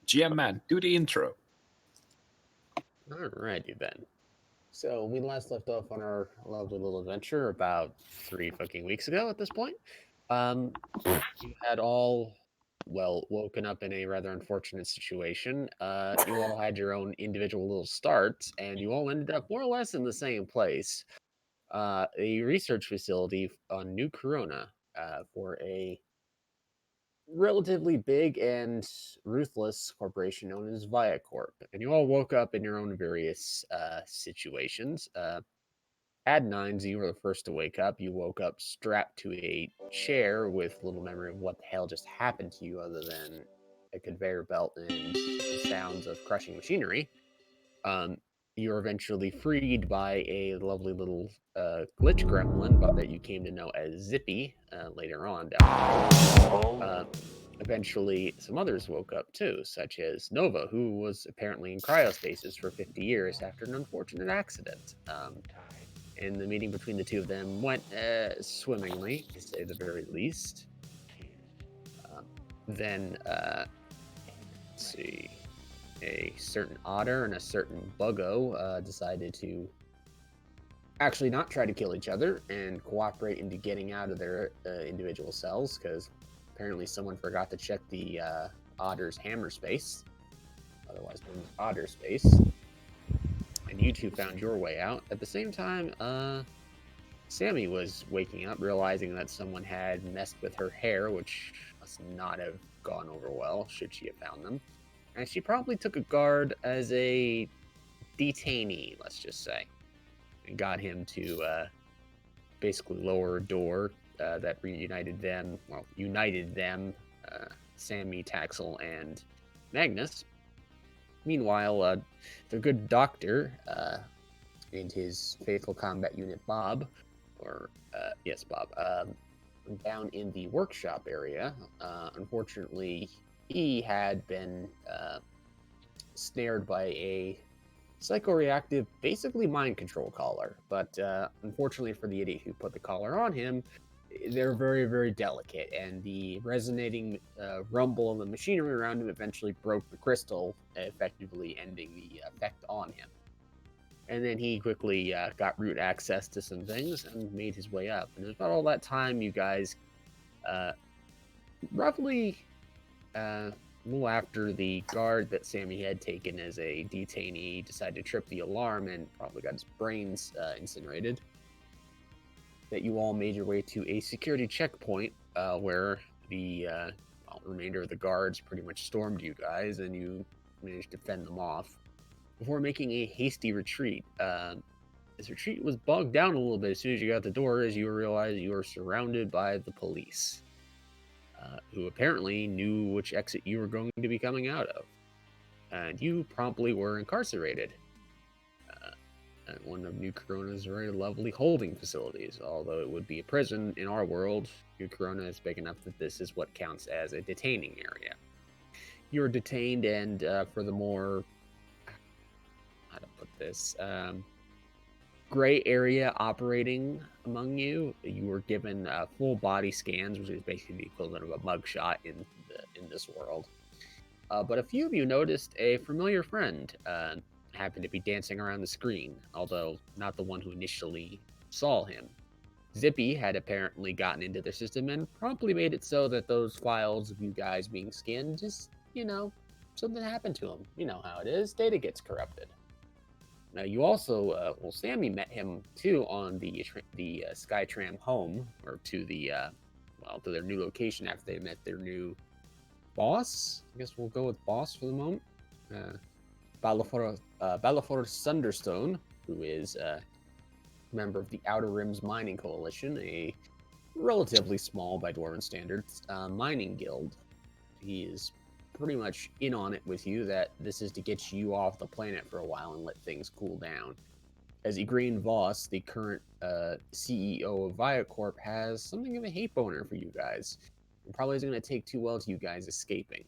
GM man, do the intro. Alrighty then. So we last left off on our lovely little adventure about 3 fucking weeks ago at this point. You had all, woken up in a rather unfortunate situation. You all had your own individual little starts, and you all ended up more or less in the same place. A research facility on New Corona for a relatively big and ruthless corporation known as Viacorp. And you all woke up in your own various situations. Adnines, you were the first to wake up. You woke up strapped to a chair with little memory of what the hell just happened to you other than a conveyor belt and the sounds of crushing machinery. Um, you were eventually freed by a lovely little glitch gremlin, but that you came to know as Zippy later on down. Eventually, some others woke up too, such as Nova, who was apparently in cryostasis for 50 years after an unfortunate accident. And the meeting between the two of them went swimmingly, to say the very least. Then, let's see, a certain otter and a certain buggo decided to actually not try to kill each other and cooperate into getting out of their individual cells, because apparently someone forgot to check the otter's hammer space, otherwise known as otter space. And you two found your way out. At the same time, Sami was waking up, realizing that someone had messed with her hair, which must not have gone over well, should she have found them. And she probably took a guard as a detainee, let's just say, and got him to basically lower a door that united them, Sami, Taxcala, and Magnus. Meanwhile, the good doctor and his faithful combat unit, Bob, Bob, down in the workshop area. Unfortunately, he had been snared by a psychoreactive, basically mind control collar. But unfortunately for the idiot who put the collar on him, they're very, very delicate, and the resonating rumble of the machinery around him eventually broke the crystal, effectively ending the effect on him. And then he quickly got root access to some things and made his way up. And about all that time, you guys, roughly a little after the guard that Sami had taken as a detainee decided to trip the alarm and probably got his brains incinerated, that you all made your way to a security checkpoint where the remainder of the guards pretty much stormed you guys, and you managed to fend them off before making a hasty retreat. This retreat was bogged down a little bit as soon as you got the door, as you realized you were surrounded by the police, who apparently knew which exit you were going to be coming out of. And you promptly were incarcerated at one of New Corona's very lovely holding facilities. Although it would be a prison in our world, New Corona is big enough that this is what counts as a detaining area. You're detained, and for the more, how to put this, gray area operating among you, you were given full body scans, which is basically the equivalent of a mugshot in this world. But a few of you noticed a familiar friend happened to be dancing around the screen, although not the one who initially saw him. Zippy had apparently gotten into their system and promptly made it so that those files of you guys being scanned just, something happened to him. You know how it is. Data gets corrupted. Now, you also, Sami met him too on the Skytram home, or to their new location after they met their new boss. I guess we'll go with boss for the moment. Balafora Sunderstone, who is a member of the Outer Rims Mining Coalition, a relatively small, by Dwarven standards, mining guild. He is pretty much in on it with you that this is to get you off the planet for a while and let things cool down. As Green Voss, the current CEO of Viacorp, has something of a hate boner for you guys. It probably isn't going to take too well to you guys escaping.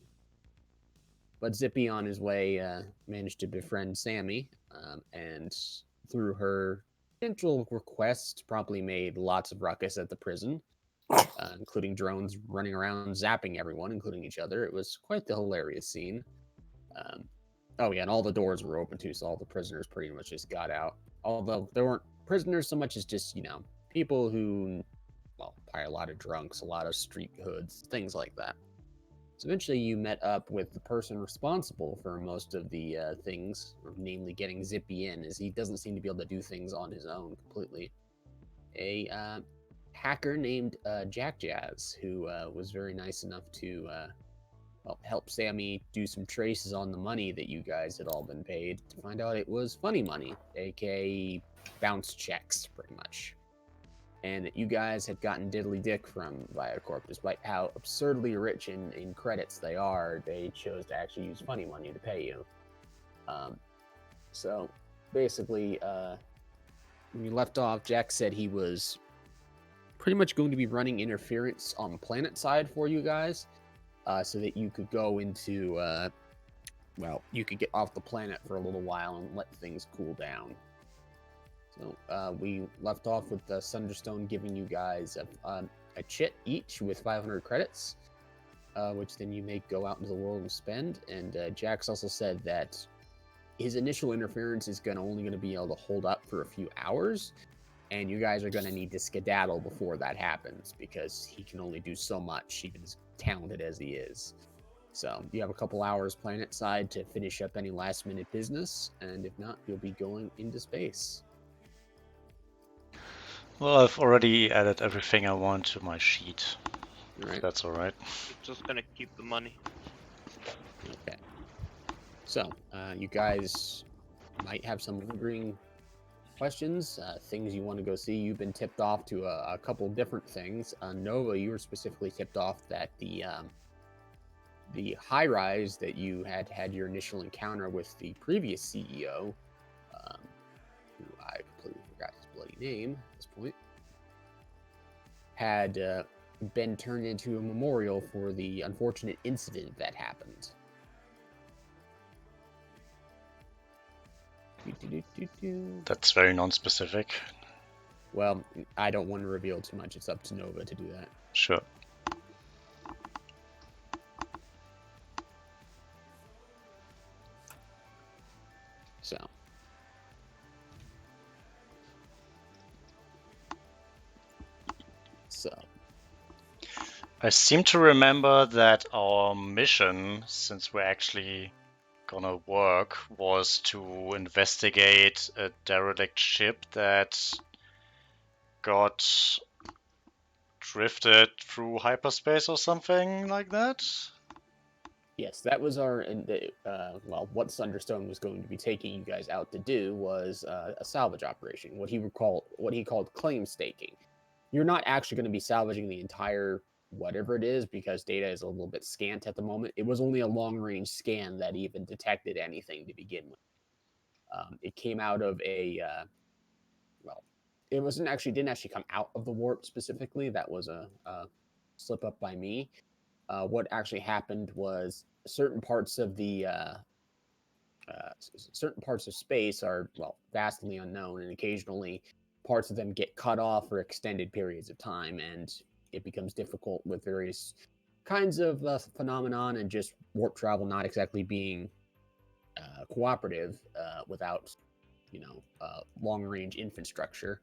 But Zippy, on his way, managed to befriend Sami, and through her gentle request, promptly made lots of ruckus at the prison, including drones running around zapping everyone, including each other. It was quite the hilarious scene. Oh yeah, and all the doors were open too, so all the prisoners pretty much just got out. Although there weren't prisoners so much as just, people who, well, probably a lot of drunks, a lot of street hoods, things like that. So eventually you met up with the person responsible for most of the things, namely getting Zippy in, as he doesn't seem to be able to do things on his own completely. A hacker named Jack Jazz, who was very nice enough to help Sami do some traces on the money that you guys had all been paid to find out it was funny money, aka bounce checks, pretty much. And that you guys had gotten diddly dick from Viacorp, despite how absurdly rich in credits they are. They chose to actually use funny money to pay you. So basically, when you left off, Jack said he was pretty much going to be running interference on the planet side for you guys, so that you could go into, you could get off the planet for a little while and let things cool down. So we left off with Thunderstone giving you guys a chit each with 500 credits, which then you may go out into the world and spend. And Jax also said that his initial interference is only going to be able to hold up for a few hours, and you guys are going to need to skedaddle before that happens, because he can only do so much, even as talented as he is. So you have a couple hours planet side to finish up any last minute business, and if not, you'll be going into space. Well, I've already added everything I want to my sheet. Right. That's all right. Just gonna keep the money. Okay. So, you guys might have some lingering questions, things you want to go see. You've been tipped off to a couple different things. Nova, you were specifically tipped off that the high rise that you had your initial encounter with the previous CEO, who I completely forgot his bloody name at this point, had been turned into a memorial for the unfortunate incident that happened. That's very non-specific. Well, I don't want to reveal too much. It's up to Nova to do that. Sure. So. I seem to remember that our mission, since we're actually gonna work, was to investigate a derelict ship that got drifted through hyperspace or something like that. Yes, that was our, what Thunderstone was going to be taking you guys out to do was a salvage operation, what he called claim staking. You're not actually going to be salvaging the entire whatever it is, because data is a little bit scant at the moment. It was only a long-range scan that even detected anything to begin with. It came out of a, it didn't actually come out of the warp specifically. That was a slip up by me. What actually happened was certain parts of space are vastly unknown, and occasionally parts of them get cut off for extended periods of time, and it becomes difficult with various kinds of phenomenon and just warp travel not exactly being cooperative without long range infrastructure.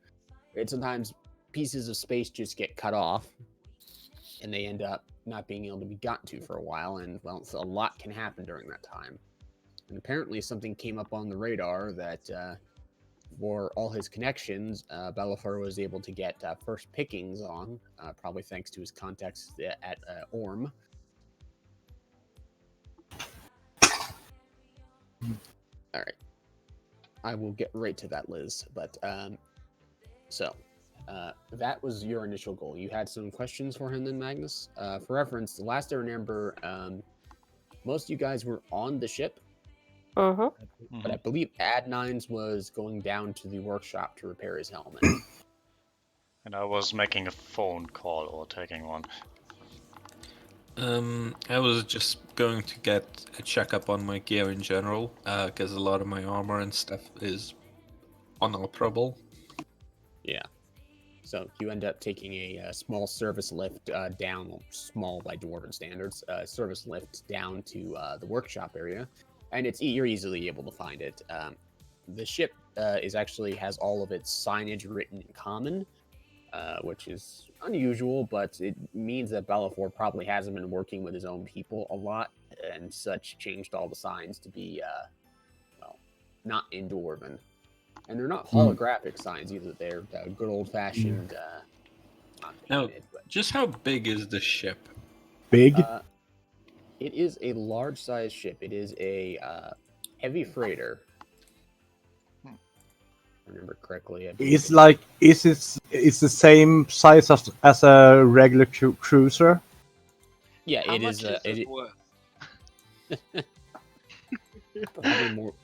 And sometimes pieces of space just get cut off, and they end up not being able to be gotten to for a while, and so a lot can happen during that time. And apparently something came up on the radar that for all his connections, Bellafer was able to get first pickings on, probably thanks to his contacts at Orm. All right. I will get right to that, Liz. But that was your initial goal. You had some questions for him then, Magnus? For reference, the last I remember, most of you guys were on the ship. Uh-huh. But I believe Adnines was going down to the workshop to repair his helmet. And I was making a phone call or taking one. I was just going to get a checkup on my gear in general, because a lot of my armor and stuff is unoperable. Yeah. So you end up taking a small service lift down, small by Dwarven standards, service lift down to the workshop area. and you're easily able to find it. The ship has all of its signage written in common, which is unusual, but it means that Bellafor probably hasn't been working with his own people a lot, and such changed all the signs to be, not in Dwarven. And they're not holographic signs either. They're good old-fashioned, not Now, painted, but just how big is the ship? Big? it is a large-sized ship. It is a heavy freighter. If I remember correctly. It's the same size as a regular cruiser? Yeah, How it much is. is it worth?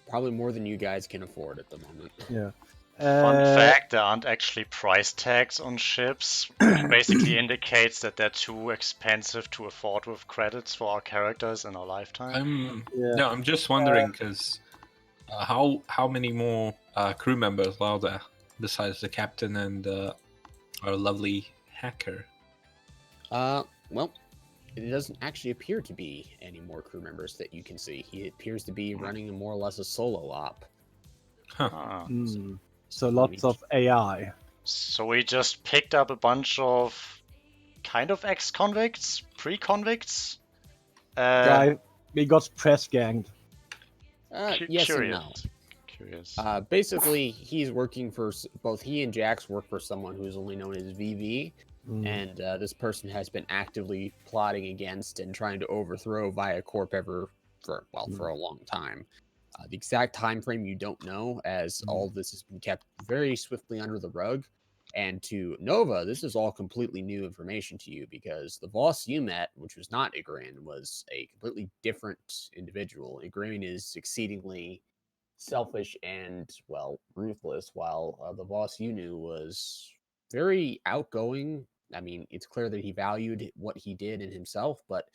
Probably more than you guys can afford at the moment. Yeah. Fun fact, there aren't actually price tags on ships, which basically indicates that they're too expensive to afford with credits for our characters in our lifetime. I'm just wondering because how many more crew members are there besides the captain and our lovely hacker? Well, it doesn't actually appear to be any more crew members that you can see. He appears to be running more or less a solo op. Ah. So lots of AI. So we just picked up a bunch of kind of ex-convicts, pre-convicts. Guy, we got press ganged. Yes and Curious. no. Curious. Basically, he's working for both he and Jax work for someone who's only known as VV, and this person has been actively plotting against and trying to overthrow Via Corp for a long time. The exact time frame you don't know, as all of this has been kept very swiftly under the rug. And to Nova, this is all completely new information to you because the boss you met, which was not Igraine, was a completely different individual. Igraine is exceedingly selfish and, ruthless, while the boss you knew was very outgoing. I mean, it's clear that he valued what he did in himself, but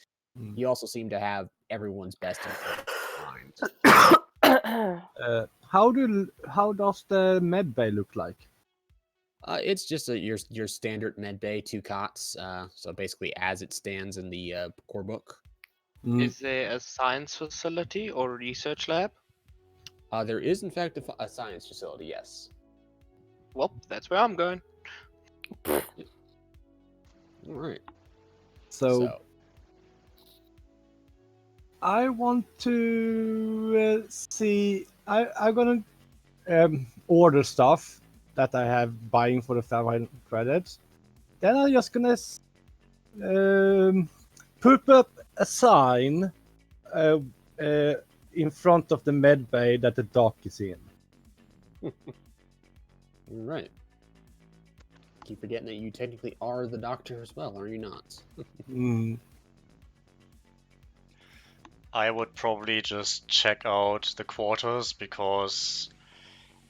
he also seemed to have everyone's best interest in mind. How does the med bay look like? It's just your standard med bay, 2 cots. So basically, as it stands in the core book. Is there a science facility or research lab? There is in fact a science facility. Yes. Well, that's where I'm going. All right. So I want to see. I'm gonna order stuff that I have buying for the 500 credits. Then I'm just gonna put up a sign in front of the med bay that the dock is in. All right. Keep forgetting that you technically are the doctor as well, are you not? I would probably just check out the quarters because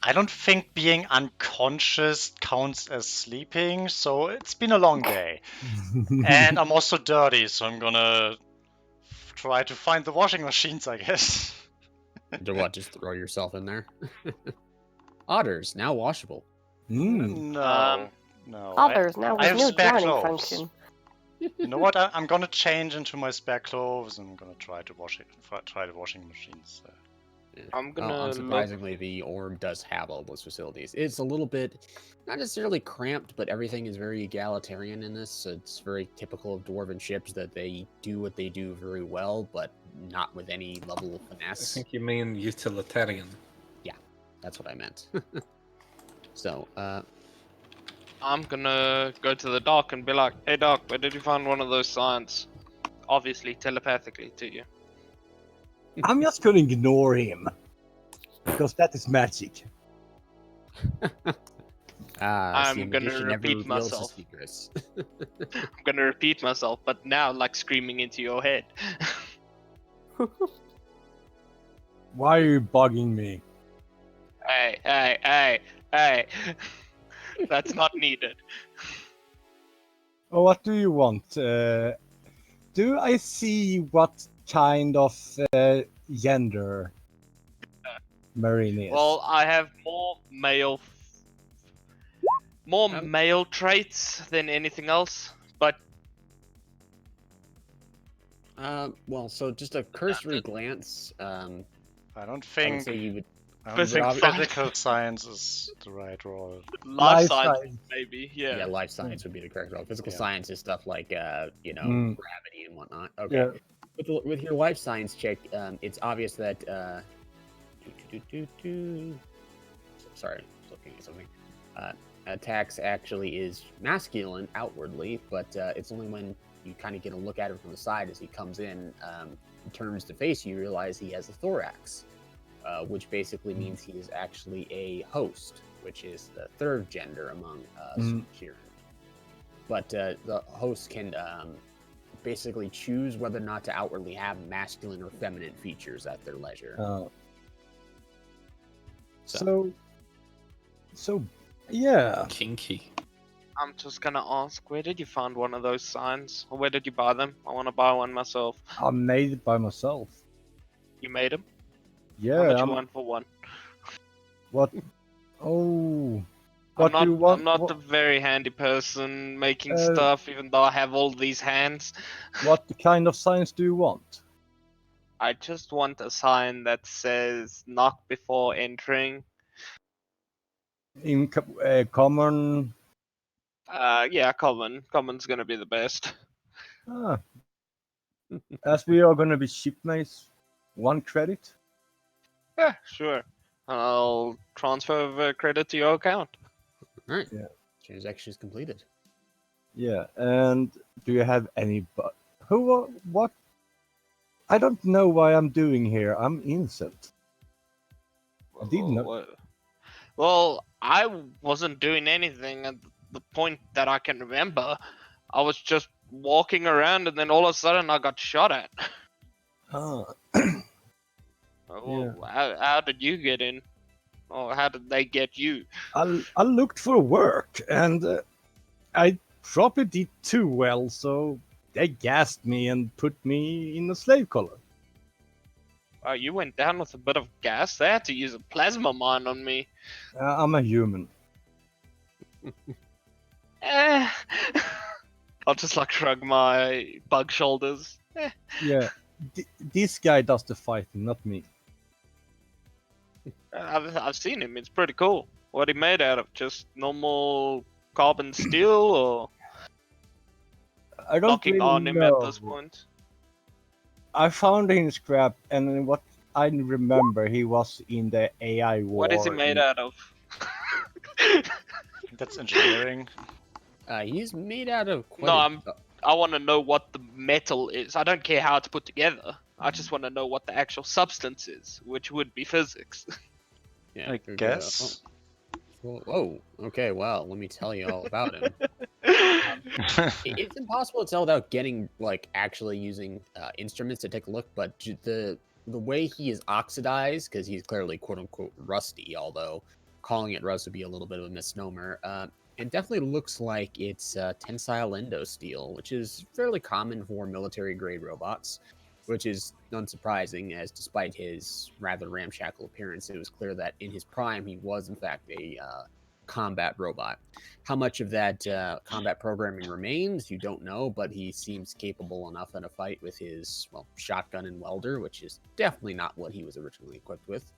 I don't think being unconscious counts as sleeping, so it's been a long day. And I'm also dirty, so I'm gonna try to find the washing machines, I guess. Do what? Just throw yourself in there? Otters, now washable. No. Others now I with have new spare drying clothes. function. You know what? I'm gonna change into my spare clothes and I'm gonna try the washing machines. I'm gonna unsurprisingly, the orb does have all those facilities. It's a little bit, not necessarily cramped, but everything is very egalitarian in this. So it's very typical of dwarven ships that they do what they do very well, but not with any level of I finesse. think you mean utilitarian. Yeah, that's what I meant. So, I'm gonna go to the dock and be like, "Hey, doc, where did you find one of those signs?" Obviously, telepathically to you. I'm just gonna ignore him because that is magic. I'm gonna repeat myself. I'm gonna repeat myself, but now like screaming into your head. Why are you bugging me? Hey. That's not needed. Oh, what do you want? Do I see what kind of gender Marine is? Well, I have more male traits than anything else, but well, so just a cursory glance. I don't I would think say you would. I don't think Physical- physical science is the right role. Life Life science, science. maybe. Yeah, Yeah. life science would be the correct role. Physical Yeah. science is stuff like Mm. gravity and whatnot. Okay. Yeah. With your life science check, it's obvious that sorry, just looking at something. Tax actually is masculine outwardly, but it's only when you kind of get a look at him from the side as he comes in, turns to face you, realize he has a thorax, which basically means he is actually a host, which is the third gender among Sheeran. But the host can basically choose whether or not to outwardly have masculine or feminine features at their leisure. So, yeah. Kinky. I'm just gonna ask, where did you find one of those signs? Or where did you buy them? I want to buy one myself. I made it by myself. You made them? Yeah. How much you I'm- want for one? What? Oh. What do you want? I'm not what, a very handy person making Uh, stuff, even though I have all these hands. what kind of science do you want? I just want a sign that says knock before entering. In common. Yeah, common. Common's gonna be the best. Ah. As we are gonna be shipmates, 1 credit. Yeah, sure. I'll transfer the credit to your account. All right. Yeah. Transaction is completed. Yeah. And do you have any? Who? What? I don't know why I'm doing here. I'm innocent. I didn't know. Well, I wasn't doing anything at the point that I can remember. I was just walking around and then all of a sudden I got shot at. Ah. Oh, how did you get in? Or how did they get you? I looked for work and I probably did too well, so they gassed me and put me in a slave collar. Oh, you went down with a bit of gas. They had to use a plasma mine on me. I'm a human. Eh. I'll just like shrug my bug shoulders. Yeah, this guy does the fighting, not me. I've seen him. It's pretty cool. What he made out of? Just normal carbon steel or I don't knocking really on him know. at this point? I found him in scrap, and what I remember, he was in the AI war. What is he made out of? That's engineering. He's made out of. No, I want to know what the metal is. I don't care how it's put together. I just want to know what the actual substance is, which would be physics. Yeah, I good, guess. Oh, okay. Well, let me tell you all about him. It's impossible to tell without getting actually using instruments to take a look. But the way he is oxidized, because he's clearly quote unquote rusty, although calling it rust would be a little bit of a misnomer. It definitely looks like it's tensile endo steel, which is fairly common for military grade robots, which is unsurprising, as despite his rather ramshackle appearance, it was clear that in his prime he was in fact a combat robot. How much of that combat programming remains, you don't know, but he seems capable enough in a fight with his shotgun and welder, which is definitely not what he was originally equipped with.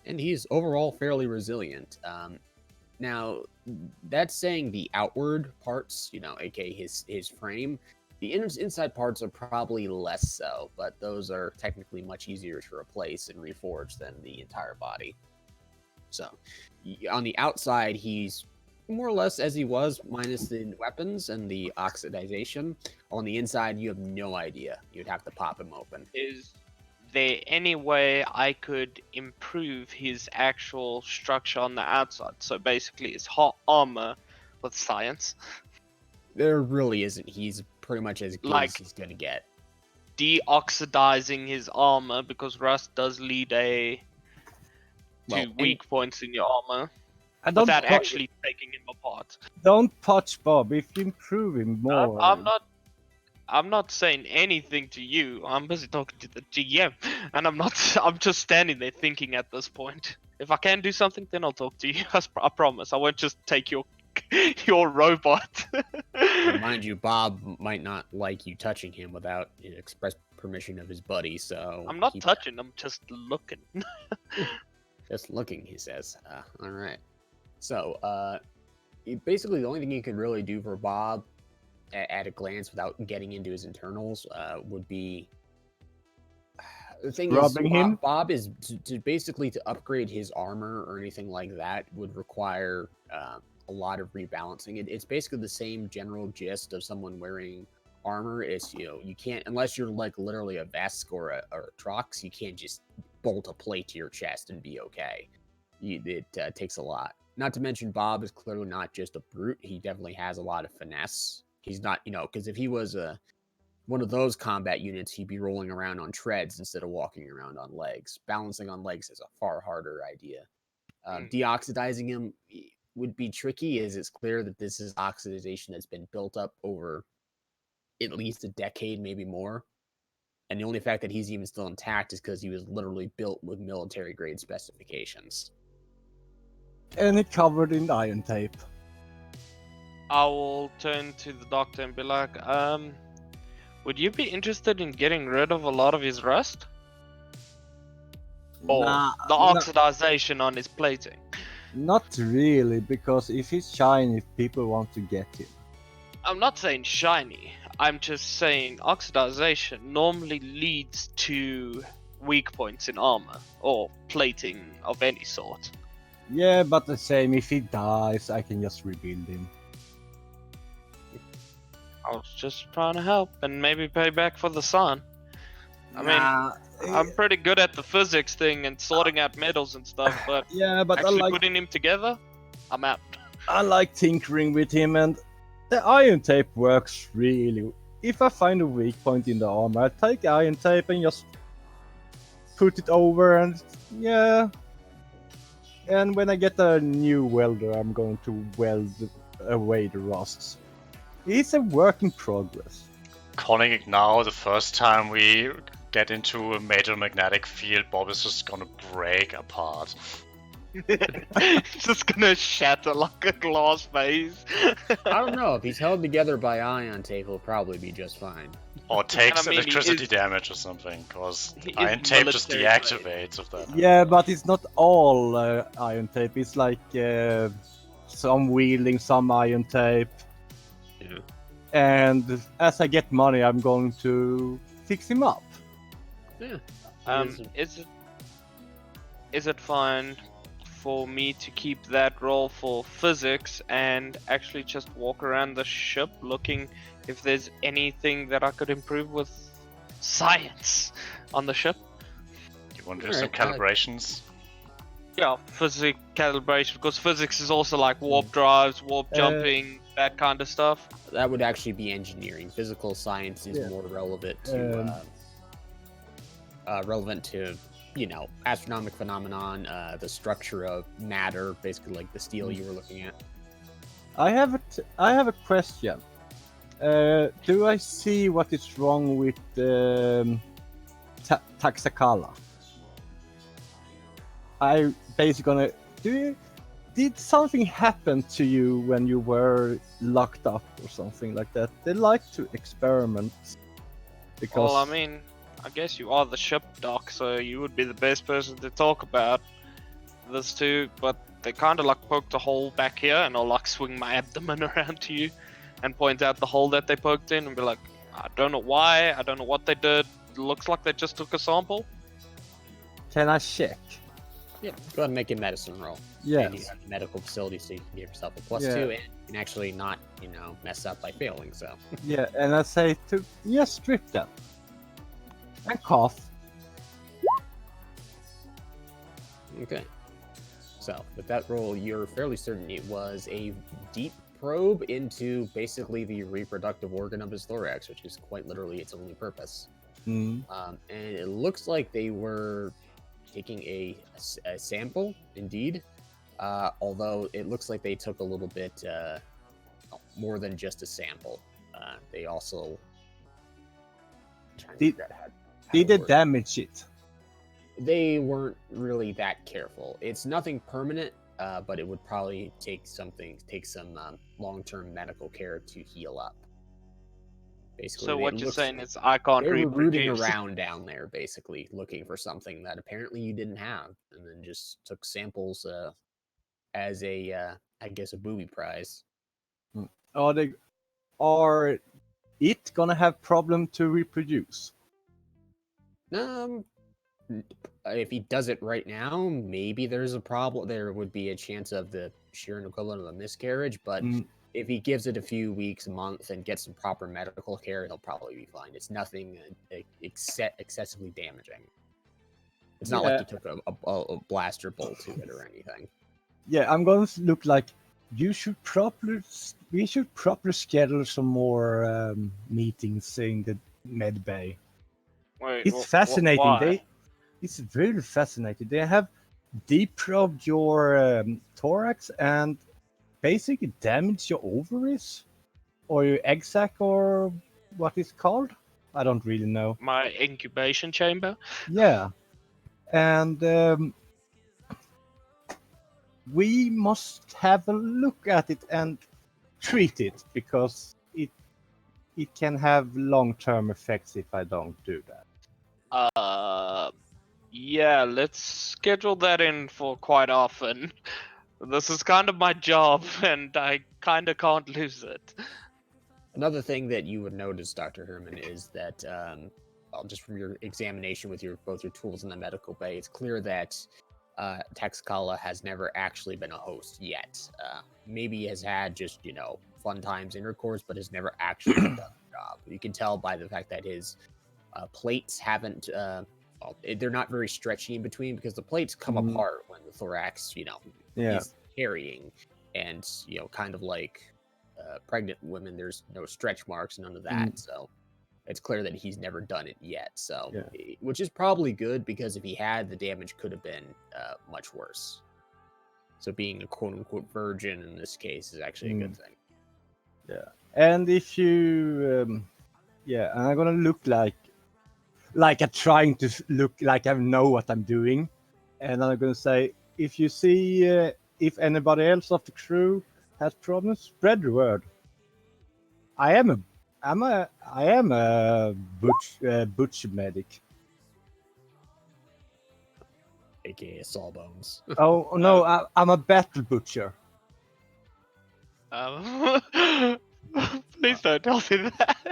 And he's overall fairly resilient. Now, that's saying the outward parts, aka his frame. The inside parts are probably less so, but those are technically much easier to replace and reforge than the entire body. So, on the outside, he's more or less as he was, minus the weapons and the oxidization. On the inside, you have no idea. You'd have to pop him open. Is there any way I could improve his actual structure on the outside? So basically, his hot armor with science. There really isn't. He's pretty much as good as he's gonna get. Deoxidizing his armor, because rust does lead to weak points in your armor. Without actually taking him apart. Don't touch Bob. If you improve him more. I'm not saying anything to you. I'm busy talking to the GM, and I'm just standing there thinking at this point. If I can do something, then I'll talk to you. I promise. I won't just take your robot. Mind you, Bob might not like you touching him without express permission of his buddy, so... I'm not he- touching, I'm just looking. Just looking, he says. All right. So, basically, the only thing you could really do for Bob at a glance without getting into his internals would be... The thing Robbing is, him? Bob is basically to upgrade his armor or anything like that would require a lot of rebalancing. It's basically the same general gist of someone wearing armor. It's, you know, you can't, unless you're like literally a Vesk or a Trox, you can't just bolt a plate to your chest and be okay. It takes a lot. Not to mention, Bob is clearly not just a brute. He definitely has a lot of finesse. He's not, you know, because if he was one of those combat units, he'd be rolling around on treads instead of walking around on legs. Balancing on legs is a far harder idea. Deoxidizing him would be tricky, as it's clear that this is oxidization that's been built up over at least a decade, maybe more. And the only fact that he's even still intact is because he was literally built with military-grade specifications. And it covered in iron tape. I will turn to the doctor and be like, would you be interested in getting rid of a lot of his rust? Or the oxidization on his plating? Not really, because if he's shiny, people want to get him. I'm not saying shiny. I'm just saying oxidization normally leads to weak points in armor or plating of any sort. Yeah, but the same, if he dies, I can just rebuild him. I was just trying to help and maybe pay back for the sun. I mean, I'm pretty good at the physics thing and sorting out metals and stuff, but yeah, but actually putting him together, I'm out. I like tinkering with him, and the iron tape works really. If I find a weak point in the armor, I take iron tape and just put it over, and yeah. And when I get a new welder, I'm going to weld away the rusts. It's a work in progress. Calling it now, the first time we get into a major magnetic field, Bob is just gonna break apart. It's just gonna shatter like a glass vase. I don't know. If he's held together by ion tape, he'll probably be just fine. Or takes I mean, electricity damage or something, because he is iron tape just military deactivates if that. Yeah, but it's not all iron tape. It's like some wheeling, some iron tape. Yeah. And as I get money, I'm going to fix him up. Yeah. Is it fine for me to keep that role for physics and actually just walk around the ship looking if there's anything that I could improve with science on the ship? You want to do some calibrations? Yeah, physics calibration, because physics is also like warp drives, warp jumping, that kind of stuff. That would actually be engineering. Physical science is more relevant to you know, astronomical phenomenon, the structure of matter, basically like the steel you were looking at. I have a question. Do I see what is wrong with Taxcala? I basically gonna. Did something happen to you when you were locked up or something like that? They like to experiment. Because Well, I mean, I guess you are the ship doc, so you would be the best person to talk about this too, but they kind of like poked a hole back here, and I'll like swing my abdomen around to you and point out the hole that they poked in and be like, I don't know why, I don't know what they did, it looks like they just took a sample. Can I check? Yeah, go ahead and make a medicine roll. Yes. And you have a medical facility, so you can give yourself a +2, Yeah. and you can actually not, you know, mess up by failing, so. Yeah, and I say to yes, strip them. And cough. Okay. So, with that roll, you're fairly certain it was a deep probe into basically the reproductive organ of his thorax, which is quite literally its only purpose. Mm. And it looks like they were taking a sample, indeed. Although it looks like they took a little bit more than just a sample. They also Did they damage it? They weren't really that careful. It's nothing permanent, but it would probably take some long-term medical care to heal up. Basically, So it what you're looks saying like is I can't they were rooting reproduce. around down there, basically looking for something that apparently you didn't have, and then just took samples as a, I guess, a booby prize. Are it gonna have problem to reproduce? If he does it right now, maybe there's a problem. There would be a chance of the sheer equivalent of a miscarriage, but if he gives it a few weeks, a month, and gets some proper medical care, he'll probably be fine. It's nothing excessively damaging. It's not like you took a blaster bolt to it or anything. Yeah, I'm going to look like we should properly schedule some more meetings in the med bay. Wait, It's fascinating. why? It's really fascinating. They have deep probed your thorax and basically damaged your ovaries or your egg sac or what it's called. I don't really know. My incubation chamber? Yeah, and we must have a look at it and treat it because it can have long-term effects if I don't do that. Yeah, let's schedule that in for quite often. This is kind of my job, and I kind of can't lose it. Another thing that you would notice, Dr. Herman, is that, just from your examination with both your tools and the medical bay, it's clear that Taxcala has never actually been a host yet. Maybe has had just, fun times, intercourse, but has never actually done the job. You can tell by the fact that his plates haven't, they're not very stretchy in between because the plates come apart when the thorax, is carrying. And, kind of like pregnant women, there's no stretch marks, none of that. So it's clear that he's never done it yet. So, which is probably good because if he had, the damage could have been much worse. So being a quote unquote virgin in this case is actually a good thing. Yeah, and if you, and I'm gonna look like I'm trying to look like I know what I'm doing, and I'm gonna say if you see if anybody else of the crew has problems, spread the word. I am a butcher medic. AKA Sawbones. Oh no, I'm a battle butcher. Please don't tell me that.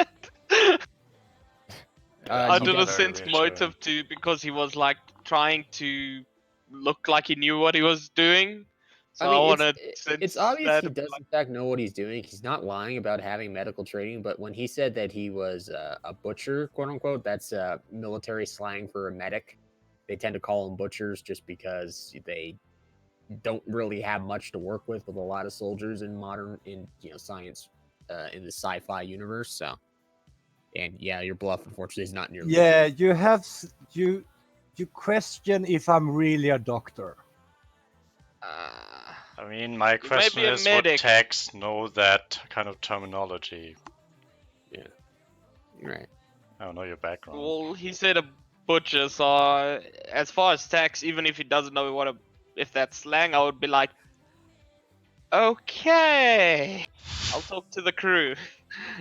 I did a sense motive too because he was like trying to look like he knew what he was doing. So I wanted it's obvious he does in fact know what he's doing. He's not lying about having medical training, but when he said that he was a butcher, quote unquote, that's military slang for a medic. They tend to call them butchers just because they don't really have much to work with a lot of soldiers in science in the sci-fi universe. So, and yeah, your bluff unfortunately is not nearly. Yeah, you have you question if I'm really a doctor. I mean, my question is, would Tax know that kind of terminology? Yeah. Right. I don't know your background. Well, he said a butcher, so as far as Tax, even if he doesn't know if that's slang, I would be like, okay, I'll talk to the crew,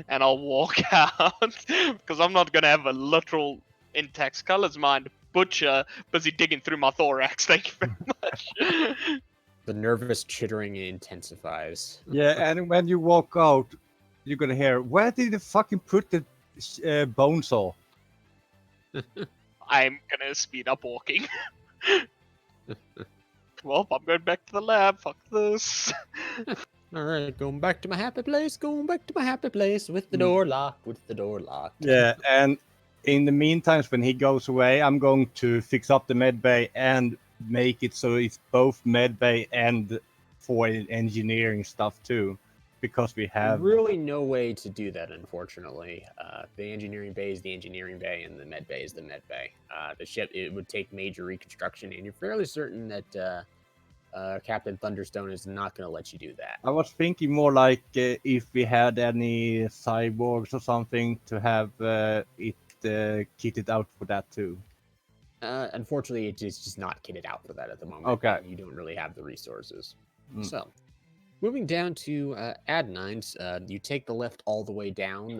and I'll walk out because I'm not gonna have a literal, in Taxcala's mind, butcher busy digging through my thorax. Thank you very much. The nervous chittering intensifies. Yeah, and when you walk out, you're gonna hear, "Where did you fucking put the bone saw?" I'm gonna speed up walking. Well, I'm going back to the lab. Fuck this. All right, going back to my happy place. Going back to my happy place with the door locked. With the door locked. Yeah, and in the meantime, when he goes away, I'm going to fix up the med bay and make it so it's both med bay and for engineering stuff too, because we have really no way to do that, unfortunately. The engineering bay is the engineering bay, and the med bay is the med bay. The ship, it would take major reconstruction, and you're fairly certain that Captain Thunderstone is not going to let you do that. I was thinking more like if we had any cyborgs or something to have it kitted out for that too. Unfortunately, it is just not kitted out for that at the moment. Okay. You don't really have the resources. So, Moving down to Adnines, you take the lift all the way down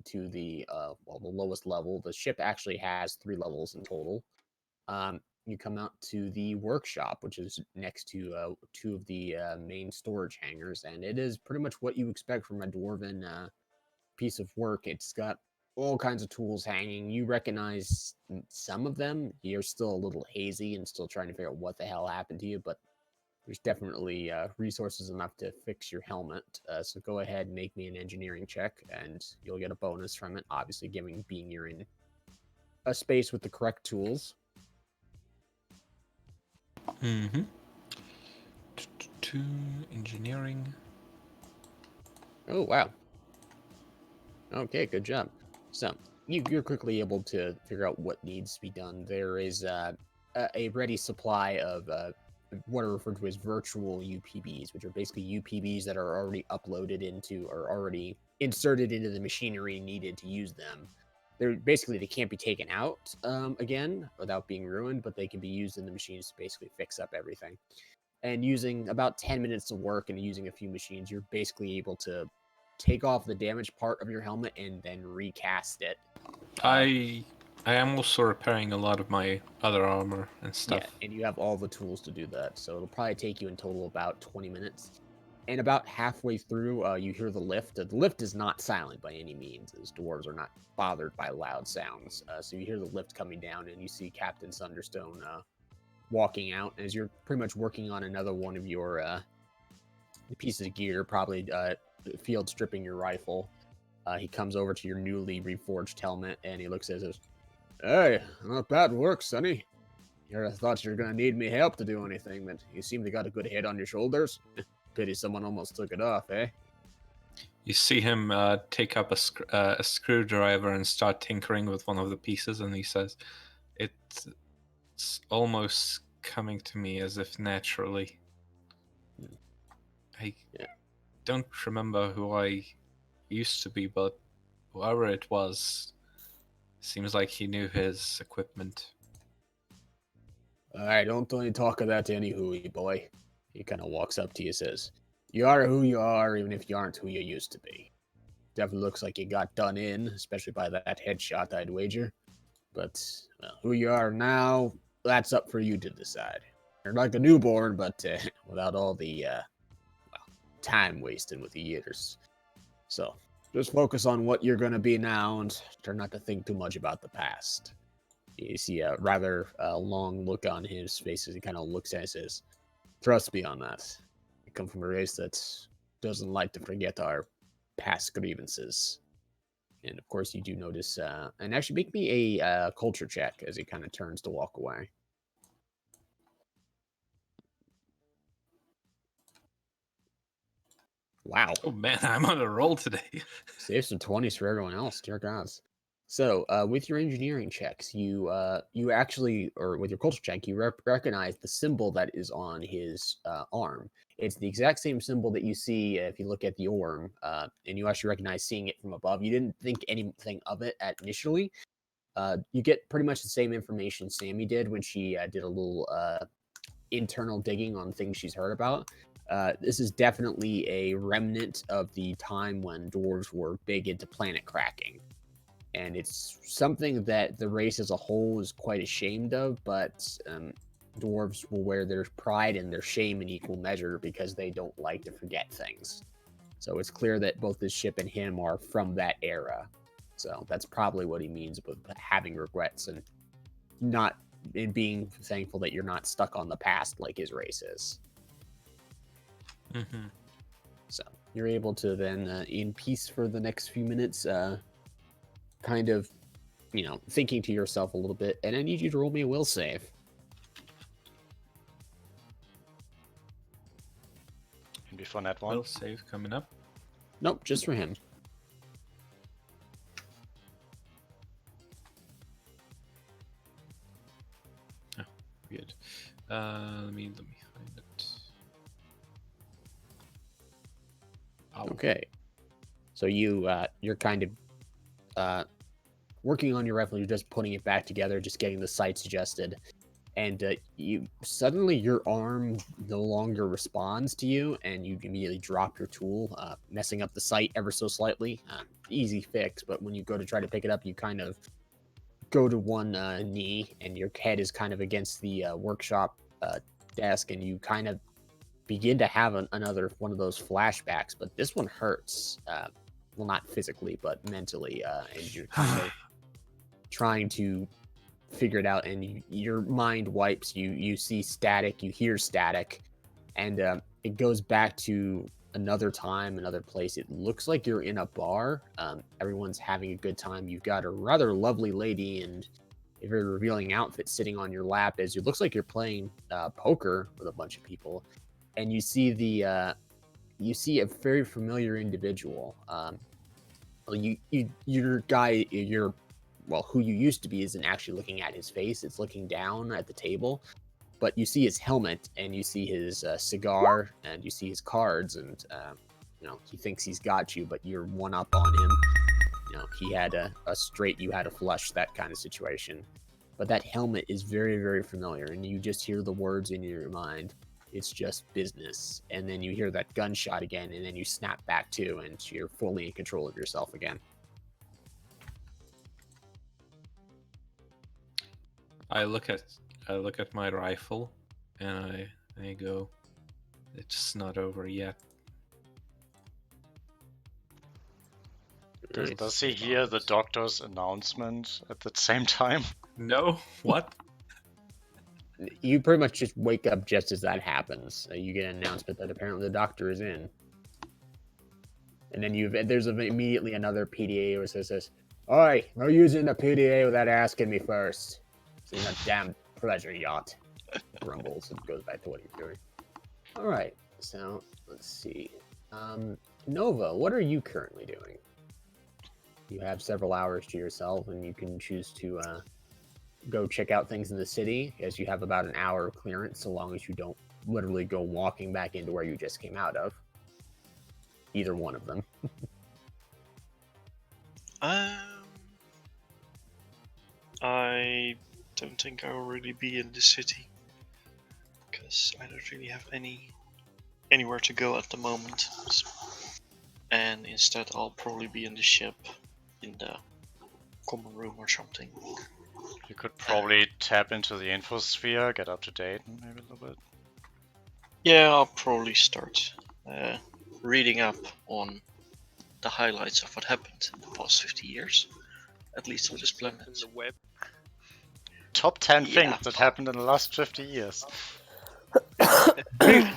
to the the lowest level. The ship actually has 3 levels in total. You come out to the workshop, which is next to 2 of the main storage hangars, and it is pretty much what you expect from a dwarven piece of work. It's got all kinds of tools hanging. You recognize some of them. You're still a little hazy and still trying to figure out what the hell happened to you, but there's definitely resources enough to fix your helmet. So go ahead and make me an engineering check, and you'll get a bonus from it. Obviously, being you're in a space with the correct tools. Mm-hmm. To engineering. Oh wow. Okay, good job. So you're quickly able to figure out what needs to be done. There is a ready supply of what are referred to as virtual UPBs, which are basically UPBs that are already uploaded into or already inserted into the machinery needed to use them. They can't be taken out again without being ruined, but they can be used in the machines to basically fix up everything. And using about 10 minutes of work and using a few machines, you're basically able to take off the damaged part of your helmet and then recast it. I am also repairing a lot of my other armor and stuff. Yeah, and you have all the tools to do that. So it'll probably take you in total about 20 minutes. And about halfway through, you hear the lift. The lift is not silent by any means, as dwarves are not bothered by loud sounds. So you hear the lift coming down, and you see Captain Sunderstone walking out as you're pretty much working on another one of your pieces of gear, probably field stripping your rifle. He comes over to your newly reforged helmet, and he looks at it. Hey, not bad work, Sonny. I thought you were going to need me help to do anything, but you seem to got a good head on your shoulders. Pity someone almost took it off, eh? You see him take up a screwdriver and start tinkering with one of the pieces, and he says, "It's almost coming to me as if naturally. I don't remember who I used to be, but whoever it was, seems like he knew his equipment." Alright, don't any talk of that to any hooey boy. He kind of walks up to you and says, You are who you are, even if you aren't who you used to be. Definitely looks like you got done in, especially by that headshot, I'd wager. But who you are now, that's up for you to decide. You're like a newborn, but without all the time wasted with the years. So, just focus on what you're going to be now and try not to think too much about the past. You see a rather long look on his face as he kind of looks at it and says, Trust me on that. I come from a race that doesn't like to forget our past grievances. And of course, you do notice, and actually make me a culture check as he kind of turns to walk away. Wow. Oh man, I'm on a roll today. Save some 20s for everyone else, dear gods. So, with your engineering checks, you actually, or with your culture check, you recognize the symbol that is on his arm. It's the exact same symbol that you see if you look at the orm, and you actually recognize seeing it from above. You didn't think anything of it initially. You get pretty much the same information Sami did when she did a little internal digging on things she's heard about. This is definitely a remnant of the time when dwarves were big into planet cracking. And it's something that the race as a whole is quite ashamed of, but dwarves will wear their pride and their shame in equal measure because they don't like to forget things. So it's clear that both this ship and him are from that era. So that's probably what he means with having regrets and not in being thankful that you're not stuck on the past like his race is. Mm-hmm. So you're able to then, in peace for the next few minutes, kind of, thinking to yourself a little bit, and I need you to roll me a will save. And before that one. Will save coming up. Nope, just for him. Oh, weird. Let me find it. Oh. Okay. So you're kind of working on your rifle. You're just putting it back together, just getting the sights adjusted, and you suddenly your arm no longer responds to you, and you immediately drop your tool, messing up the sight ever so slightly. Easy fix, but when you go to try to pick it up, you kind of go to one knee, and your head is kind of against the workshop desk, and you kind of begin to have another one of those flashbacks, but this one hurts. Well, not physically, but mentally, and you're kind of trying to figure it out, and your mind wipes. You see static, you hear static, and it goes back to another time, another place. It looks like you're in a bar. Everyone's having a good time. You've got a rather lovely lady and a very revealing outfit sitting on your lap as it looks like you're playing poker with a bunch of people, and you see a very familiar individual. Who you used to be isn't actually looking at his face. It's looking down at the table, but you see his helmet, and you see his cigar, and you see his cards, and he thinks he's got you, but you're one up on him. He had a straight, you had a flush, that kind of situation. But that helmet is very, very familiar, and you just hear the words in your mind. It's just business. And then you hear that gunshot again, and then you snap back to, and you're fully in control of yourself again. I look at my rifle, and I go, it's not over yet. Does he hear the doctor's announcement at the same time? No? What? You pretty much just wake up just as that happens. You get an announcement that apparently the doctor is in. And then there's immediately another PDA who says, "Oi, no using the PDA without asking me first. It's in a damn pleasure yacht." Grumbles and goes back to what he's doing. Alright, so let's see. Nova, what are you currently doing? You have several hours to yourself, and you can choose to go check out things in the city, as you have about an hour of clearance, so long as you don't literally go walking back into where you just came out of. Either one of them. I don't think I'll really be in the city, because I don't really have anywhere to go at the moment. And instead I'll probably be in the ship, in the common room or something. You could probably tap into the infosphere, get up to date, maybe a little bit. Yeah, I'll probably start reading up on the highlights of what happened in the past 50 years, at least on this planet. In the web. Top 10 Yeah. things that happened in the last 50 years.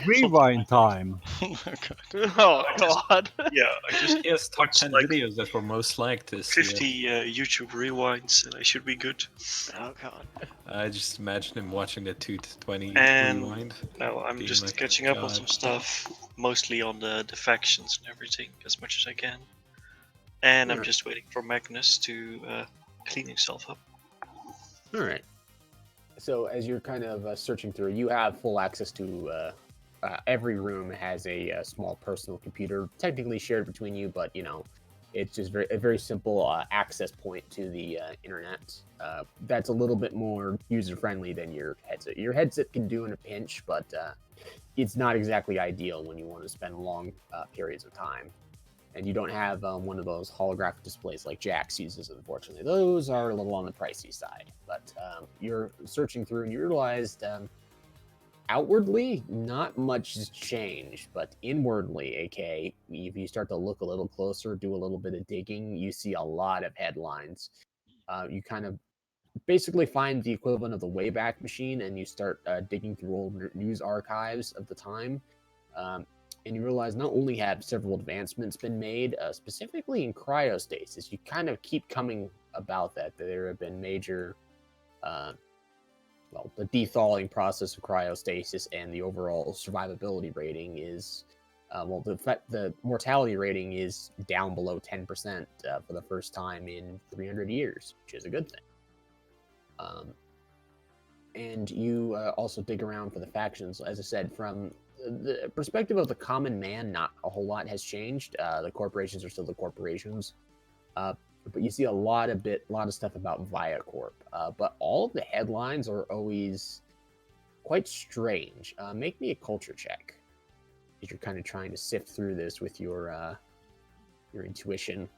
Rewind time. Oh god. Yeah, I just Yes, top watched 10 like videos that were most liked this 50 year. YouTube rewinds, and I should be good. Oh god. I just imagine him watching the 220 And rewind. now I'm Being just like, catching up on God. some stuff, mostly on the factions and everything, as much as I can. And I'm Alright. just waiting for Magnus to clean himself up. Alright. So as you're kind of searching through, you have full access to every room has a small personal computer, technically shared between you, but it's just a very simple access point to the internet. That's a little bit more user-friendly than your headset. Your headset can do in a pinch, but it's not exactly ideal when you want to spend long periods of time. And you don't have one of those holographic displays like Jax uses, unfortunately. Those are a little on the pricey side. But you're searching through and you realized outwardly, not much has changed. But inwardly, aka, if you start to look a little closer, do a little bit of digging, you see a lot of headlines. You kind of basically find the equivalent of the Wayback Machine, and you start digging through old news archives of the time. And you realize not only have several advancements been made, specifically in cryostasis, you kind of keep coming about that there have been major, the thawing process of cryostasis and the overall survivability rating is, the mortality rating is down below 10% for the first time in 300 years, which is a good thing. And you also dig around for the factions. As I said, from the perspective of the common man, not a whole lot has changed. The corporations are still the corporations, but you see a lot of stuff about ViaCorp. But all of the headlines are always quite strange. Make me a culture check. If you're kind of trying to sift through this with your intuition.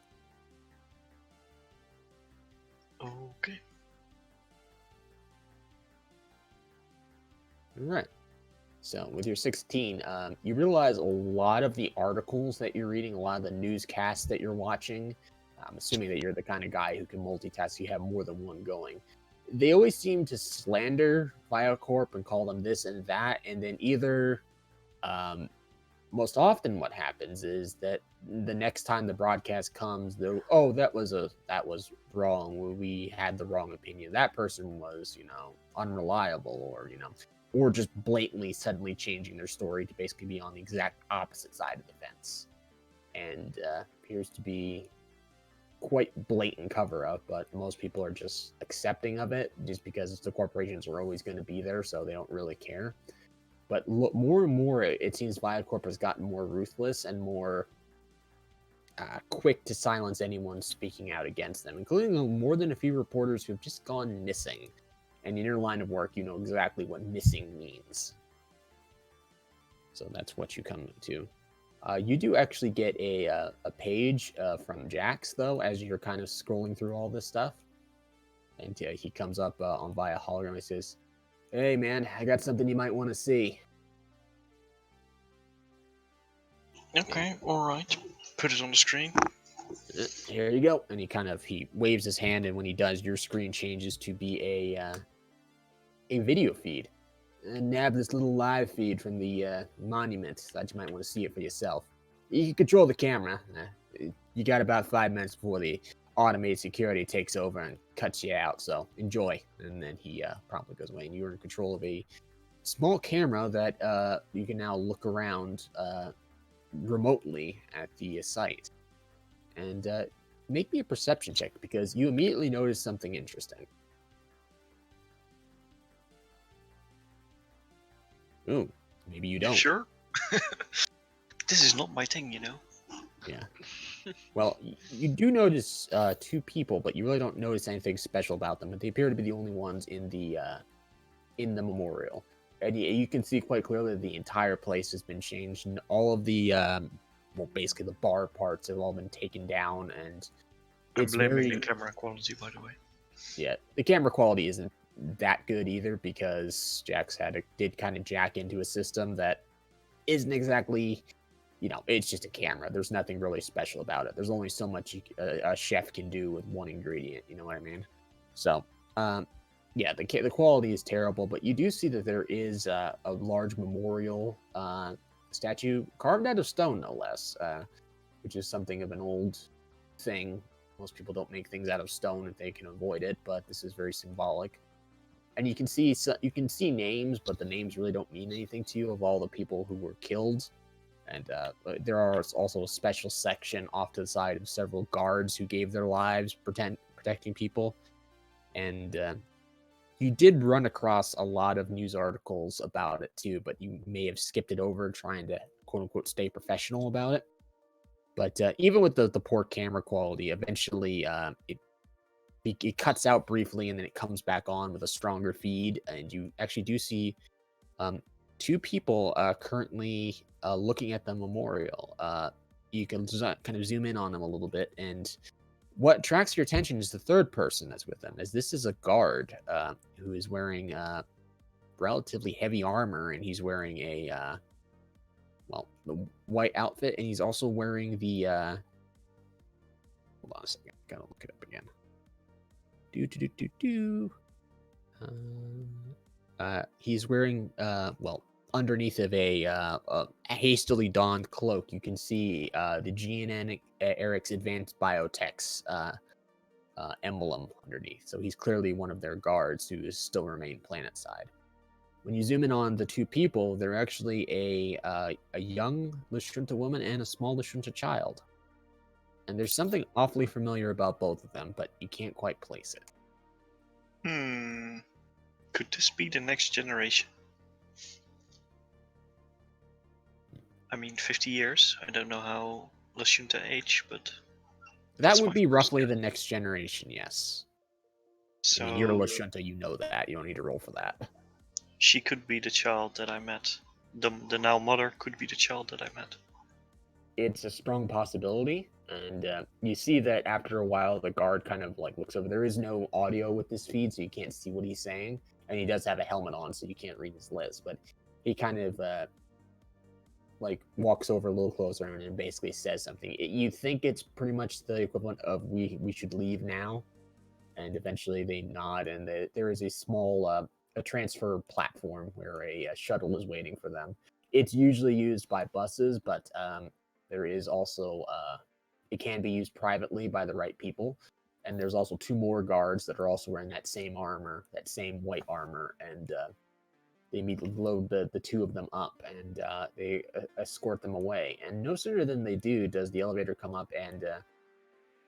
Okay. All right. So with your 16, you realize a lot of the articles that you're reading, a lot of the newscasts that you're watching, I'm assuming that you're the kind of guy who can multitask, you have more than one going. They always seem to slander Biocorp and call them this and that, and then either, most often what happens is that the next time the broadcast comes, they'll, oh, that was wrong. We had the wrong opinion. That person was, unreliable, or just blatantly suddenly changing their story to basically be on the exact opposite side of the fence. And appears to be quite blatant cover-up, but most people are just accepting of it just because the corporations are always going to be there, so they don't really care. But more and more, it seems Viacorp has gotten more ruthless and more quick to silence anyone speaking out against them, including more than a few reporters who have just gone missing. And in your line of work, you know exactly what missing means. So that's what you come to. You do actually get a page from Jax, though, as you're kind of scrolling through all this stuff. And he comes up on via hologram and says, "Hey, man, I got something you might want to see." Okay, alright. Put it on the screen. Here you go. And he waves his hand, and when he does, your screen changes to be a video feed. Nab this little live feed from the monument. Thought you might want to see it for yourself. You can control the camera. You got about 5 minutes before the automated security takes over and cuts you out, so enjoy. And then he promptly goes away, and you're in control of a small camera that you can now look around remotely at the site. And make me a perception check, because you immediately notice something interesting. Ooh, maybe you don't. Sure. This is not my thing, Yeah. Well, you do notice two people, but you really don't notice anything special about them. But they appear to be the only ones in the memorial. And you can see quite clearly that the entire place has been changed, and all of the basically the bar parts have all been taken down, and I'm blaming the camera quality, by the way. Yeah, the camera quality isn't that good either, because Jax did kind of jack into a system that isn't exactly, it's just a camera. There's nothing really special about it. There's only so much a chef can do with one ingredient. You know what I mean? So, yeah, the quality is terrible, but you do see that there is a large memorial statue carved out of stone, no less, which is something of an old thing. Most people don't make things out of stone if they can avoid it, but this is very symbolic. And you can see names, but the names really don't mean anything to you of all the people who were killed. And there are also a special section off to the side of several guards who gave their lives protecting people. And you did run across a lot of news articles about it too, but you may have skipped it over trying to quote unquote stay professional about it. But even with the poor camera quality, eventually it cuts out briefly, and then it comes back on with a stronger feed, and you actually do see two people currently looking at the memorial. You can kind of zoom in on them a little bit, and what attracts your attention is the third person that's with them, as this is a guard who is wearing relatively heavy armor, and he's wearing the white outfit, and he's also wearing the hold on a second, gotta look it up again. He's wearing underneath of a hastily donned cloak, you can see the GNN Eric's Advanced Biotech's emblem underneath. So he's clearly one of their guards who still remain planet side. When you zoom in on the two people, they're actually a young Lashunta woman and a small Lashunta child. And there's something awfully familiar about both of them, but you can't quite place it. Could this be the next generation? I mean, 50 years. I don't know how Lashunta age, but... That would be roughly the next generation, yes. So... I mean, you're Lashunta, you know that. You don't need to roll for that. She could be the child that I met. The now mother could be the child that I met. It's a strong possibility, and you see that after a while the guard kind of like looks over. There is no audio with this feed, so you can't see what he's saying, and he does have a helmet on, so you can't read his lips, but he kind of like walks over a little closer and basically says something. You think it's pretty much the equivalent of we should leave now, and eventually they nod, and there is a small a transfer platform where a shuttle is waiting for them. It's usually used by buses, but there is also it can be used privately by the right people, and there's also 2 more guards that are also wearing that same armor, that same white armor, and they immediately load the 2 of them up, and they escort them away. And no sooner than they do does the elevator come up, and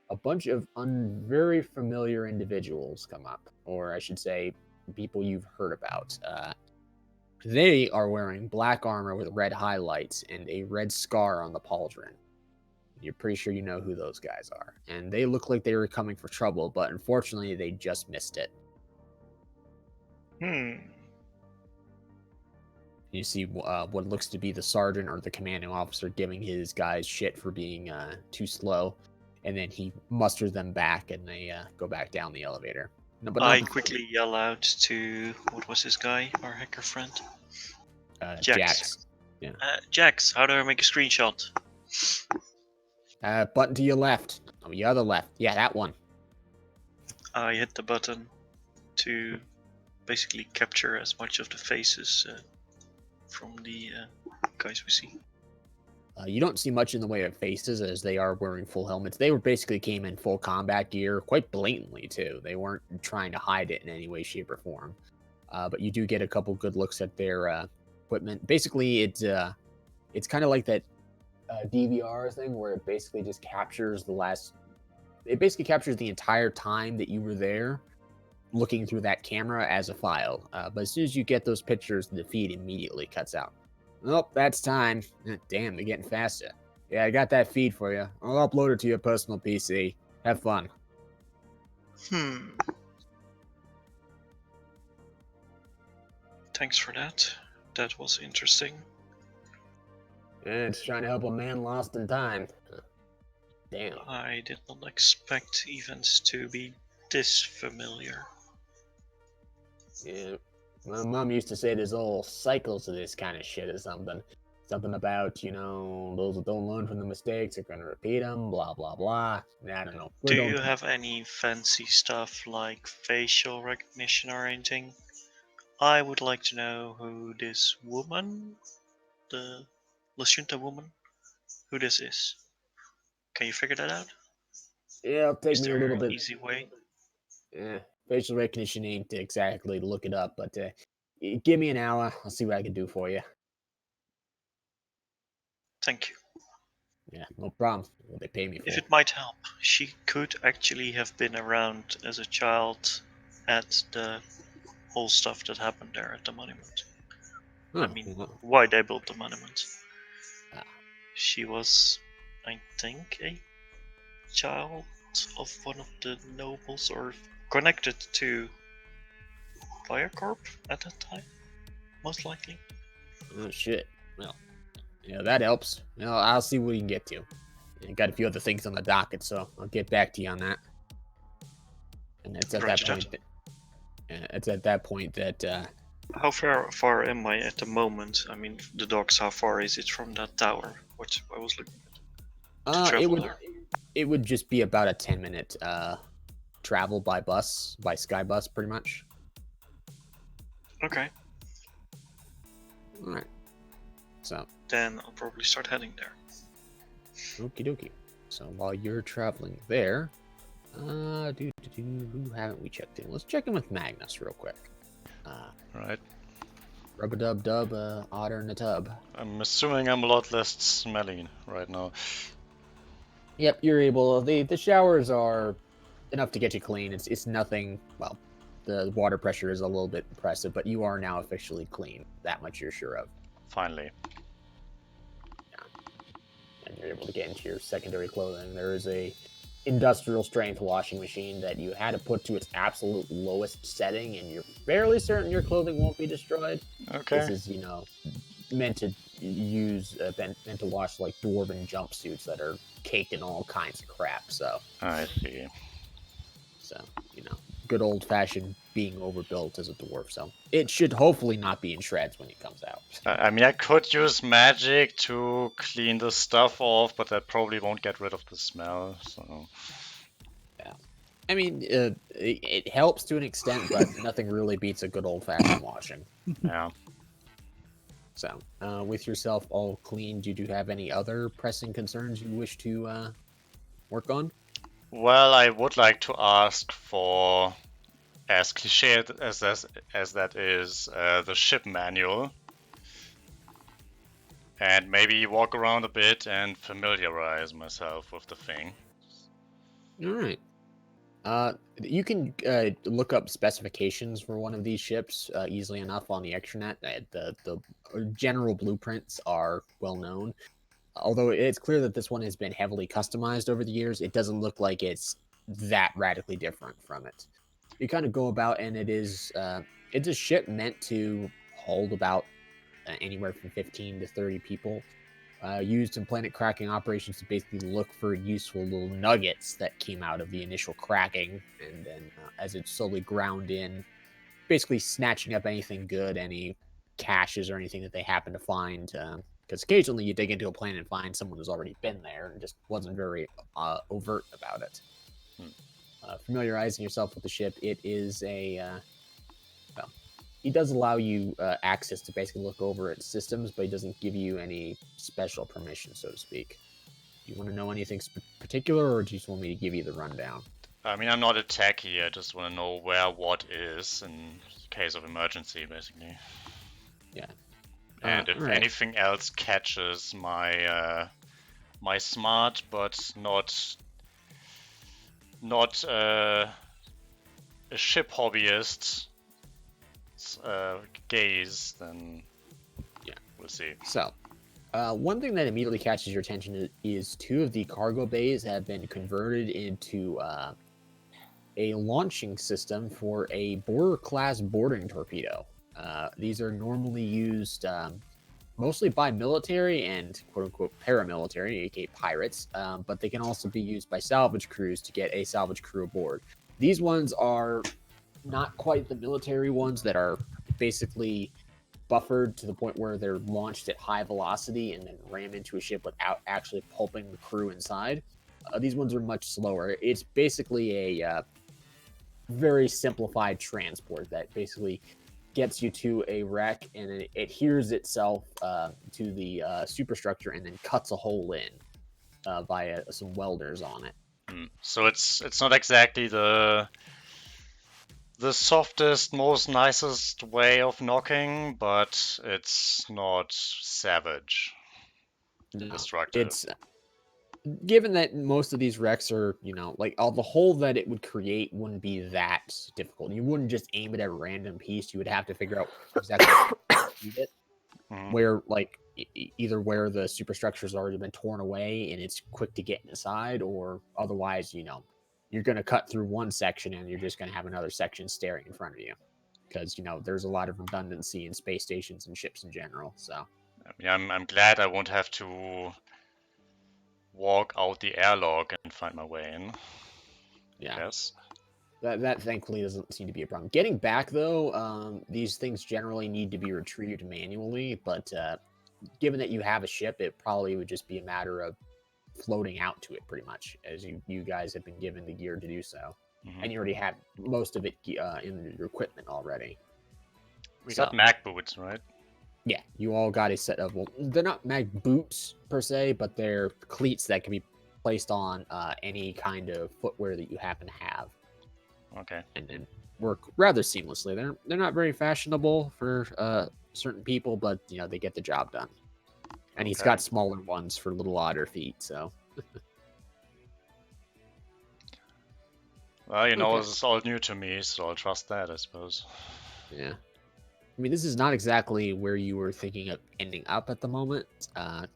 a bunch of very familiar individuals come up, or I should say, people you've heard about. They are wearing black armor with red highlights and a red scar on the pauldron. You're pretty sure you know who those guys are. And they look like they were coming for trouble, but unfortunately they just missed it. You see what looks to be the sergeant or the commanding officer giving his guys shit for being too slow. And then he musters them back, and they go back down the elevator. No, but I quickly yell out to, what was this guy, our hacker friend? Jax. Yeah. Jax, how do I make a screenshot? Button to your left. Oh, your other left. Yeah, that one. I hit the button to basically capture as much of the faces from the guys we see. You don't see much in the way of faces, as they are wearing full helmets. They basically came in full combat gear, quite blatantly too. They weren't trying to hide it in any way, shape, or form. But you do get a couple good looks at their equipment. Basically, it's kind of like that DVR thing where it basically just captures it basically captures the entire time that you were there, looking through that camera as a file. But as soon as you get those pictures, the feed immediately cuts out. Oh, that's time. Damn, they're getting faster. Yeah, I got that feed for you. I'll upload it to your personal PC. Have fun. Thanks for that. That was interesting. Yeah, it's trying to help a man lost in time. Damn. I did not expect events to be this familiar. Yeah. My mom used to say there's all cycles of this kind of shit or something. Something about, those that don't learn from the mistakes are going to repeat them, blah, blah, blah. I don't know. Do you have any fancy stuff like facial recognition or anything? I would like to know who this woman, the Lashunta woman, who this is. Can you figure that out? Yeah, it'll take Is me a there little an bit. easy way? Yeah, facial recognition ain't exactly to look it up, but give me an hour. I'll see what I can do for you. Thank you. Yeah, no problem. What they pay me for. If it might help, she could actually have been around as a child at the whole stuff that happened there at the monument. I mean, why they built the monument. She was, I think, a child of one of the nobles or connected to Firecorp at that time, most likely. Oh, shit. Well, that helps. I'll see what we can get to. I got a few other things on the docket, so I'll get back to you on that. And it's at that point. It's at that point that. How far am I at the moment? I mean, the docks. How far is it from that tower? What I was looking at. It would just be about a 10-minute travel by sky bus, pretty much. Okay. All right. So. Then I'll probably start heading there. Okie dokie. So while you're traveling there, who haven't we checked in? Let's check in with Magnus real quick. Right. Rub-a-dub-dub, otter in the tub. I'm assuming I'm a lot less smelly right now. Yep, you're able. The showers are enough to get you clean. It's nothing. Well, the water pressure is a little bit oppressive, but you are now officially clean. That much you're sure of. Finally. And you're able to get into your secondary clothing. There is a industrial strength washing machine that you had to put to its absolute lowest setting, and you're fairly certain your clothing won't be destroyed. Okay. This is, meant to meant to wash like dwarven jumpsuits that are caked in all kinds of crap. So, I see. good old fashioned being overbuilt as a dwarf. So it should hopefully not be in shreds when it comes out. I mean, I could use magic to clean the stuff off, but that probably won't get rid of the smell. So. I mean, it helps to an extent, but nothing really beats a good old fashioned washing. Yeah. So, with yourself all clean, do you have any other pressing concerns you wish to work on? Well, I would like to ask for, as cliche as that is, the ship manual. And maybe walk around a bit and familiarize myself with the thing. All right. You can look up specifications for one of these ships easily enough on the extranet. The general blueprints are well known. Although it's clear that this one has been heavily customized over the years, it doesn't look like it's that radically different from it. You kind of go about, and it's a ship meant to hold about anywhere from 15 to 30 people. Used in planet cracking operations to basically look for useful little nuggets that came out of the initial cracking, and then as it slowly ground in, basically snatching up anything good, any caches or anything that they happen to find. Because occasionally you dig into a planet and find someone who's already been there and just wasn't very overt about it. Familiarizing yourself with the ship, it is he does allow you access to basically look over its systems, but he doesn't give you any special permission, so to speak. Do you want to know anything particular, or do you just want me to give you the rundown? I mean, I'm not a techie, I just want to know where what is in case of emergency, basically. Yeah. And if anything else catches my my smart but not a ship hobbyist gaze, then yeah, we'll see. So, one thing that immediately catches your attention is two of the cargo bays have been converted into a launching system for a Borer-class boarding torpedo. These are normally used mostly by military and quote-unquote paramilitary, aka pirates, but they can also be used by salvage crews to get a salvage crew aboard. These ones are not quite the military ones that are basically buffered to the point where they're launched at high velocity and then ram into a ship without actually pulping the crew inside. These ones are much slower. It's basically a very simplified transport that basically gets you to a wreck and it adheres itself to the superstructure and then cuts a hole in via some welders on it. So it's not exactly the softest, most nicest way of knocking, but it's not savage. No, Destructive. it's given that most of these wrecks are, like the hole that it would create wouldn't be that difficult. You wouldn't just aim it at a random piece. You would have to figure out exactly how to shoot it. Where either where the superstructure's already been torn away and it's quick to get inside, or otherwise, you're going to cut through one section and you're just going to have another section staring in front of you. Because, there's a lot of redundancy in space stations and ships in general. So, I'm glad I won't have to walk out the airlock and find my way in. Yeah. Yes. That thankfully doesn't seem to be a problem. Getting back, though, these things generally need to be retrieved manually. But given that you have a ship, it probably would just be a matter of floating out to it, pretty much, as you guys have been given the gear to do so. And you already have most of it in your equipment already. We got mag boots, right? Yeah, you all got a set of, well, they're not mag boots per se, but they're cleats that can be placed on any kind of footwear that you happen to have. Okay. And then work rather seamlessly. They're not very fashionable for certain people, but they get the job done. And he's got smaller ones for little otter feet, so. Well, this is all new to me, so I'll trust that, I suppose. Yeah. I mean, this is not exactly where you were thinking of ending up at the moment.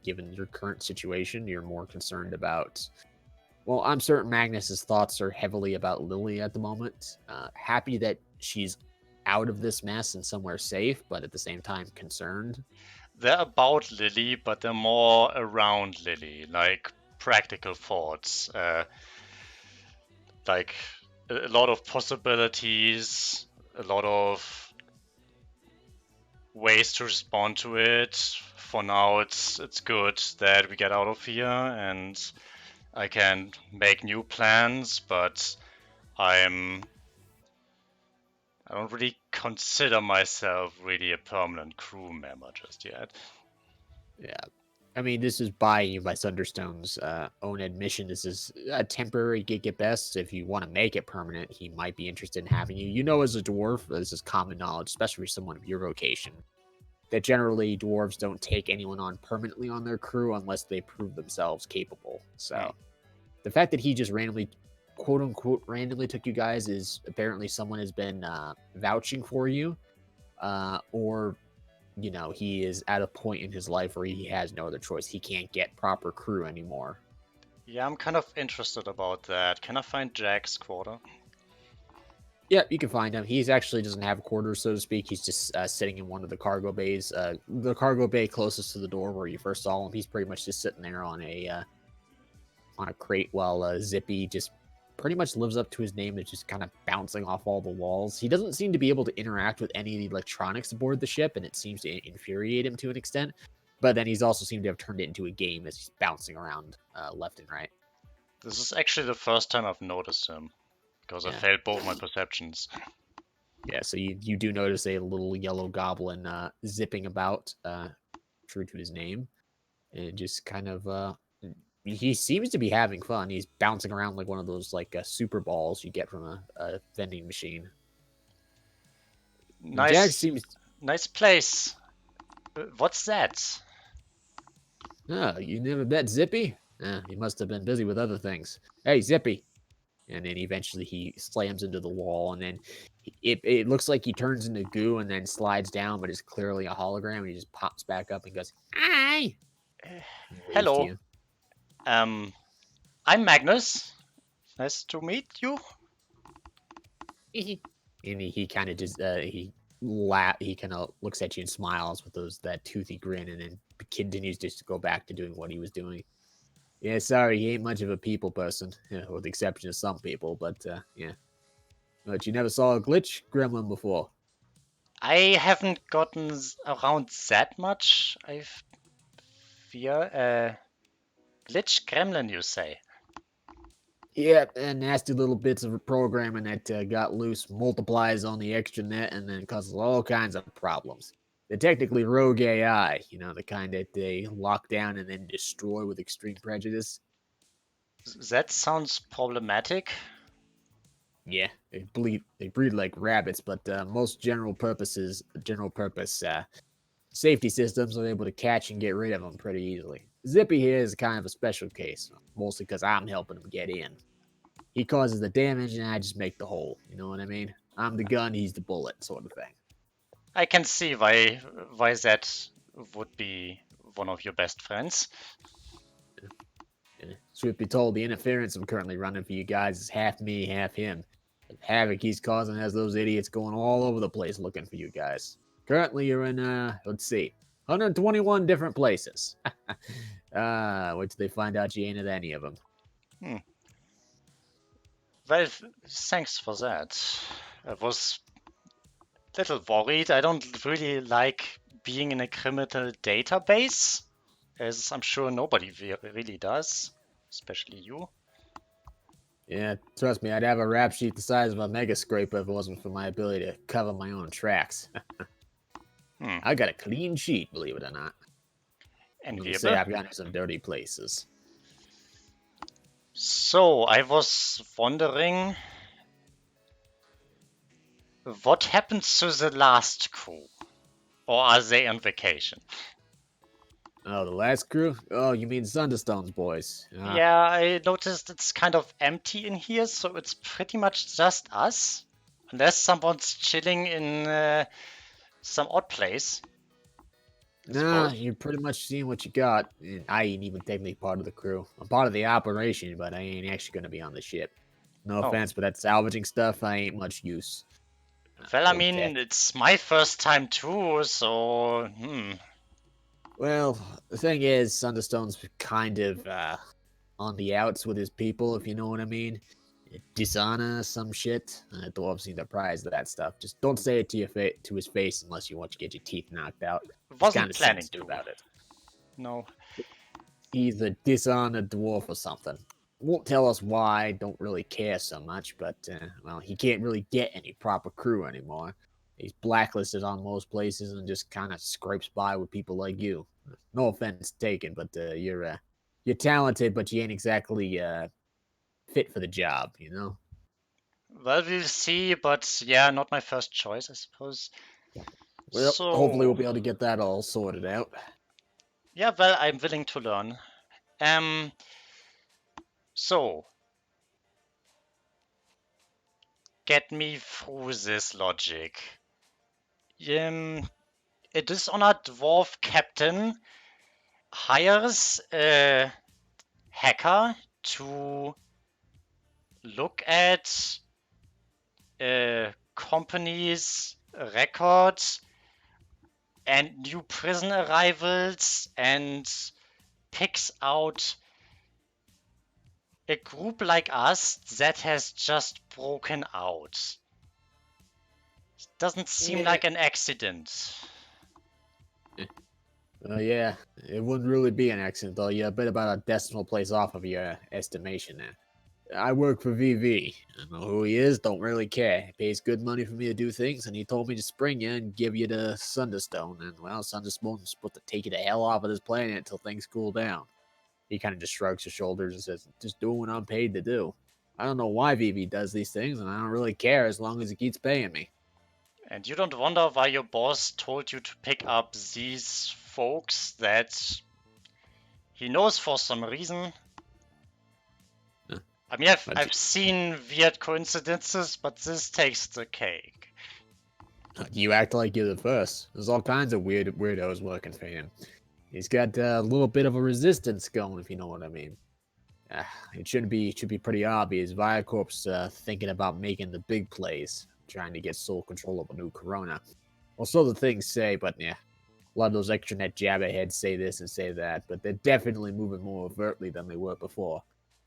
Given your current situation, you're more concerned about... Well, I'm certain Magnus's thoughts are heavily about Lily at the moment. Happy that she's out of this mess and somewhere safe, but at the same time concerned? They're about Lily, but they're more around Lily, like practical thoughts. Like a lot of possibilities, a lot of ways to respond to it. For now, it's good that we get out of here and I can make new plans, but I don't really consider myself really a permanent crew member just yet. Yeah. I mean, this is by you, by Thunderstone's own admission. This is a temporary gig at best. If you want to make it permanent, he might be interested in having you. You know, as a dwarf, this is common knowledge, especially for someone of your vocation, that generally dwarves don't take anyone on permanently on their crew unless they prove themselves capable. So the fact that he just randomly, quote unquote, randomly took you guys is apparently someone has been vouching for you, or you know, he is at a point in his life where he has no other choice. He can't get proper crew anymore. Yeah, I'm kind of interested about that. Can I find Jack's quarter? Yeah, you can find him. He's actually doesn't have quarters, so to speak. He's just sitting in one of the cargo bays. The cargo bay closest to the door where you first saw him. He's pretty much just sitting there on a crate while Zippy just pretty much lives up to his name. It's just kind of bouncing off all the walls. He doesn't seem to be able to interact with any of the electronics aboard the ship, and it seems to infuriate him to an extent. But then he's also seemed to have turned it into a game as he's bouncing around left and right. This is actually the first time I've noticed him, because I failed both my perceptions. Yeah, so you do notice a little yellow goblin zipping about, true to his name, and just kind of he seems to be having fun. He's bouncing around like one of those like super balls you get from a vending machine. Nice, Jack seems nice place. What's that? Oh, you never met Zippy? He must have been busy with other things. Hey, Zippy! And then eventually he slams into the wall, and then it looks like he turns into goo and then slides down, but it's clearly a hologram. And he just pops back up and goes, "Hi!" Hello. I'm Magnus. Nice to meet you. And he kind of just he kind of looks at you and smiles with that toothy grin, and then continues just to go back to doing what he was doing. Yeah, sorry, he ain't much of a people person, with the exception of some people, but yeah. But you never saw a glitch gremlin before? I haven't gotten around that much. I fear. Glitch gremlin, you say? Yeah, and nasty little bits of programming that got loose multiplies on the extra net and then causes all kinds of problems. They're technically rogue AI, you know, the kind that they lock down and then destroy with extreme prejudice. That sounds problematic. Yeah, they breed like rabbits, but most general purpose safety systems are able to catch and get rid of them pretty easily. Zippy here is kind of a special case, mostly because I'm helping him get in. He causes the damage and I just make the hole, you know what I mean? I'm the gun, he's the bullet, sort of thing. I can see why that would be one of your best friends. Truth be told, the interference I'm currently running for you guys is half me, half him. The havoc he's causing has those idiots going all over the place looking for you guys. Currently, you're in, let's see, 121 different places. Wait till they find out you ain't at any of them. Well, thanks for that. I was a little worried. I don't really like being in a criminal database, as I'm sure nobody really does, especially you. Yeah, trust me, I'd have a rap sheet the size of a mega scraper if it wasn't for my ability to cover my own tracks. I got a clean sheet, believe it or not. Enviable. Say I've gotten some dirty places. So, I was wondering, what happened to the last crew? Or are they on vacation? Oh, the last crew? Oh, you mean Thunderstone's boys? Yeah, I noticed it's kind of empty in here, so it's pretty much just us. Unless someone's chilling in some odd place. Nah, you're pretty much seeing what you got. And I ain't even technically part of the crew. I'm part of the operation, but I ain't actually going to be on the ship. No offense, but that salvaging stuff, I ain't much use. Well, I Okay. mean, it's my first time too, so Well, the thing is, Thunderstone's kind of on the outs with his people, if you know what I mean. Dishonor, some shit. Dwarves seem to prize that stuff. Just don't say it to his face unless you want to get your teeth knocked out. He's wasn't kind of planning sensitive to. about it. No. He's a dishonored dwarf or something. Won't tell us why, don't really care so much, but, well, he can't really get any proper crew anymore. He's blacklisted on most places and just kind of scrapes by with people like you. No offense taken, but you're talented, but you ain't exactly fit for the job, you know? Well, we'll see, but yeah, not my first choice, I suppose. Well, hopefully we'll So, be able to get that all sorted out. yeah, well, I'm willing to learn. So, get me through this logic. A dishonored dwarf captain hires a hacker to look at a company's records and new prison arrivals and picks out a group like us that has just broken out. Doesn't seem Yeah. like an accident. Yeah, it wouldn't really be an accident, though. You're a bit about a decimal place off of your estimation there. I work for VV. I don't know who he is, don't really care. He pays good money for me to do things, and he told me to spring you and give you the Thunderstone. And, well, Thunderstone's supposed to take you the hell off of this planet until things cool down. He kind of just shrugs his shoulders and says, just doing what I'm paid to do. I don't know why VV does these things, and I don't really care as long as he keeps paying me. And you don't wonder why your boss told you to pick up these folks that he knows for some reason? I mean, I've seen weird coincidences, but this takes the cake. You act like you're the first. There's all kinds of weirdos working for him. He's got a little bit of a resistance going, if you know what I mean. It should be pretty obvious. Viacorp's thinking about making the big plays, trying to get sole control of a new Corona. Well, so the things say, but yeah, a lot of those extranet jabberheads say this and say that, but they're definitely moving more overtly than they were before.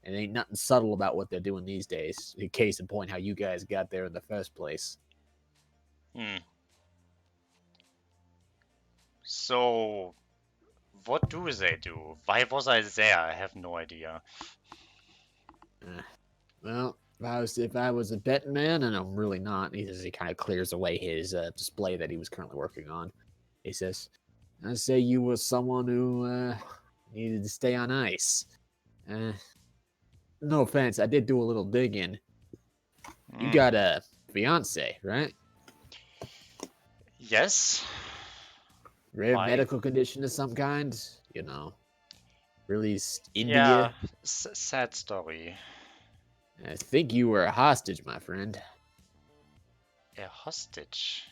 And ain't nothing subtle about what they're doing these days. In case in point, how you guys got there in the first place. So, what do they do? Why was I there? I have no idea. Well, if I was a betting man, and I'm really not, he kind of clears away his display that he was currently working on. He says, I say you were someone who needed to stay on ice. No offense, I did do a little digging. You got a fiance, right? Yes. Rare Why? medical condition of some kind? You know, really India? Yeah, sad story. I think you were a hostage, my friend. A hostage?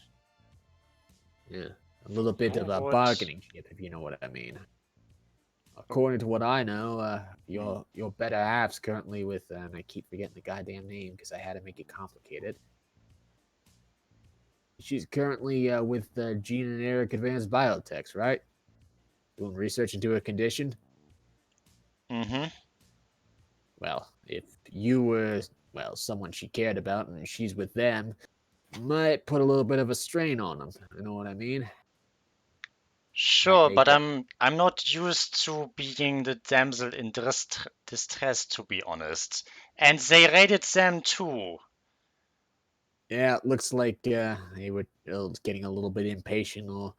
Yeah, a little bit of a Who would- bargaining chip, if you know what I mean. According to what I know, your better half's currently with, and I keep forgetting the goddamn name because I had to make it complicated. She's currently with Gene and Eric Advanced Biotechs, right? Doing research into her condition. Mm-hmm. Well, if you were, well, someone she cared about and she's with them, might put a little bit of a strain on them. You know what I mean? Sure, make but up- I'm not used to being the damsel in distress, to be honest. And they raided them too. Yeah, it looks like they were getting a little bit impatient, or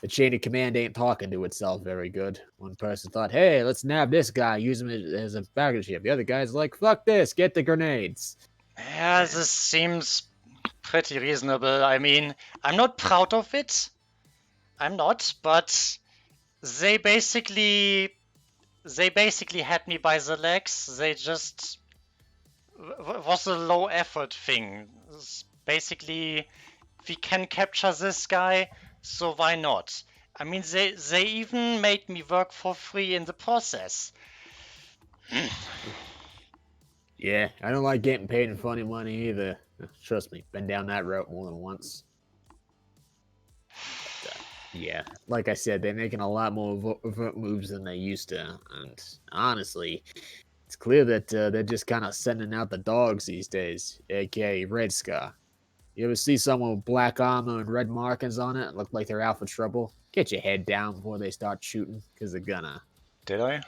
the chain of command ain't talking to itself very good. One person thought, hey, let's nab this guy, use him as a baggage ship. The other guy's like, fuck this, get the grenades. Yeah, this seems pretty reasonable. I mean, I'm not proud of it. I'm not, but they basically had me by the legs. They just was a low effort thing. Basically, we can capture this guy, so why not? I mean, they even made me work for free in the process. Yeah, I don't like getting paid in funny money either. Trust me, been down that route more than once. But, yeah, like I said, they're making a lot more overt moves than they used to, and honestly, it's clear that they're just kind of sending out the dogs these days, aka Red Scar. You ever see someone with black armor and red markings on it and look like they're out for trouble? Get your head down before they start shooting, because they're gonna. Did I?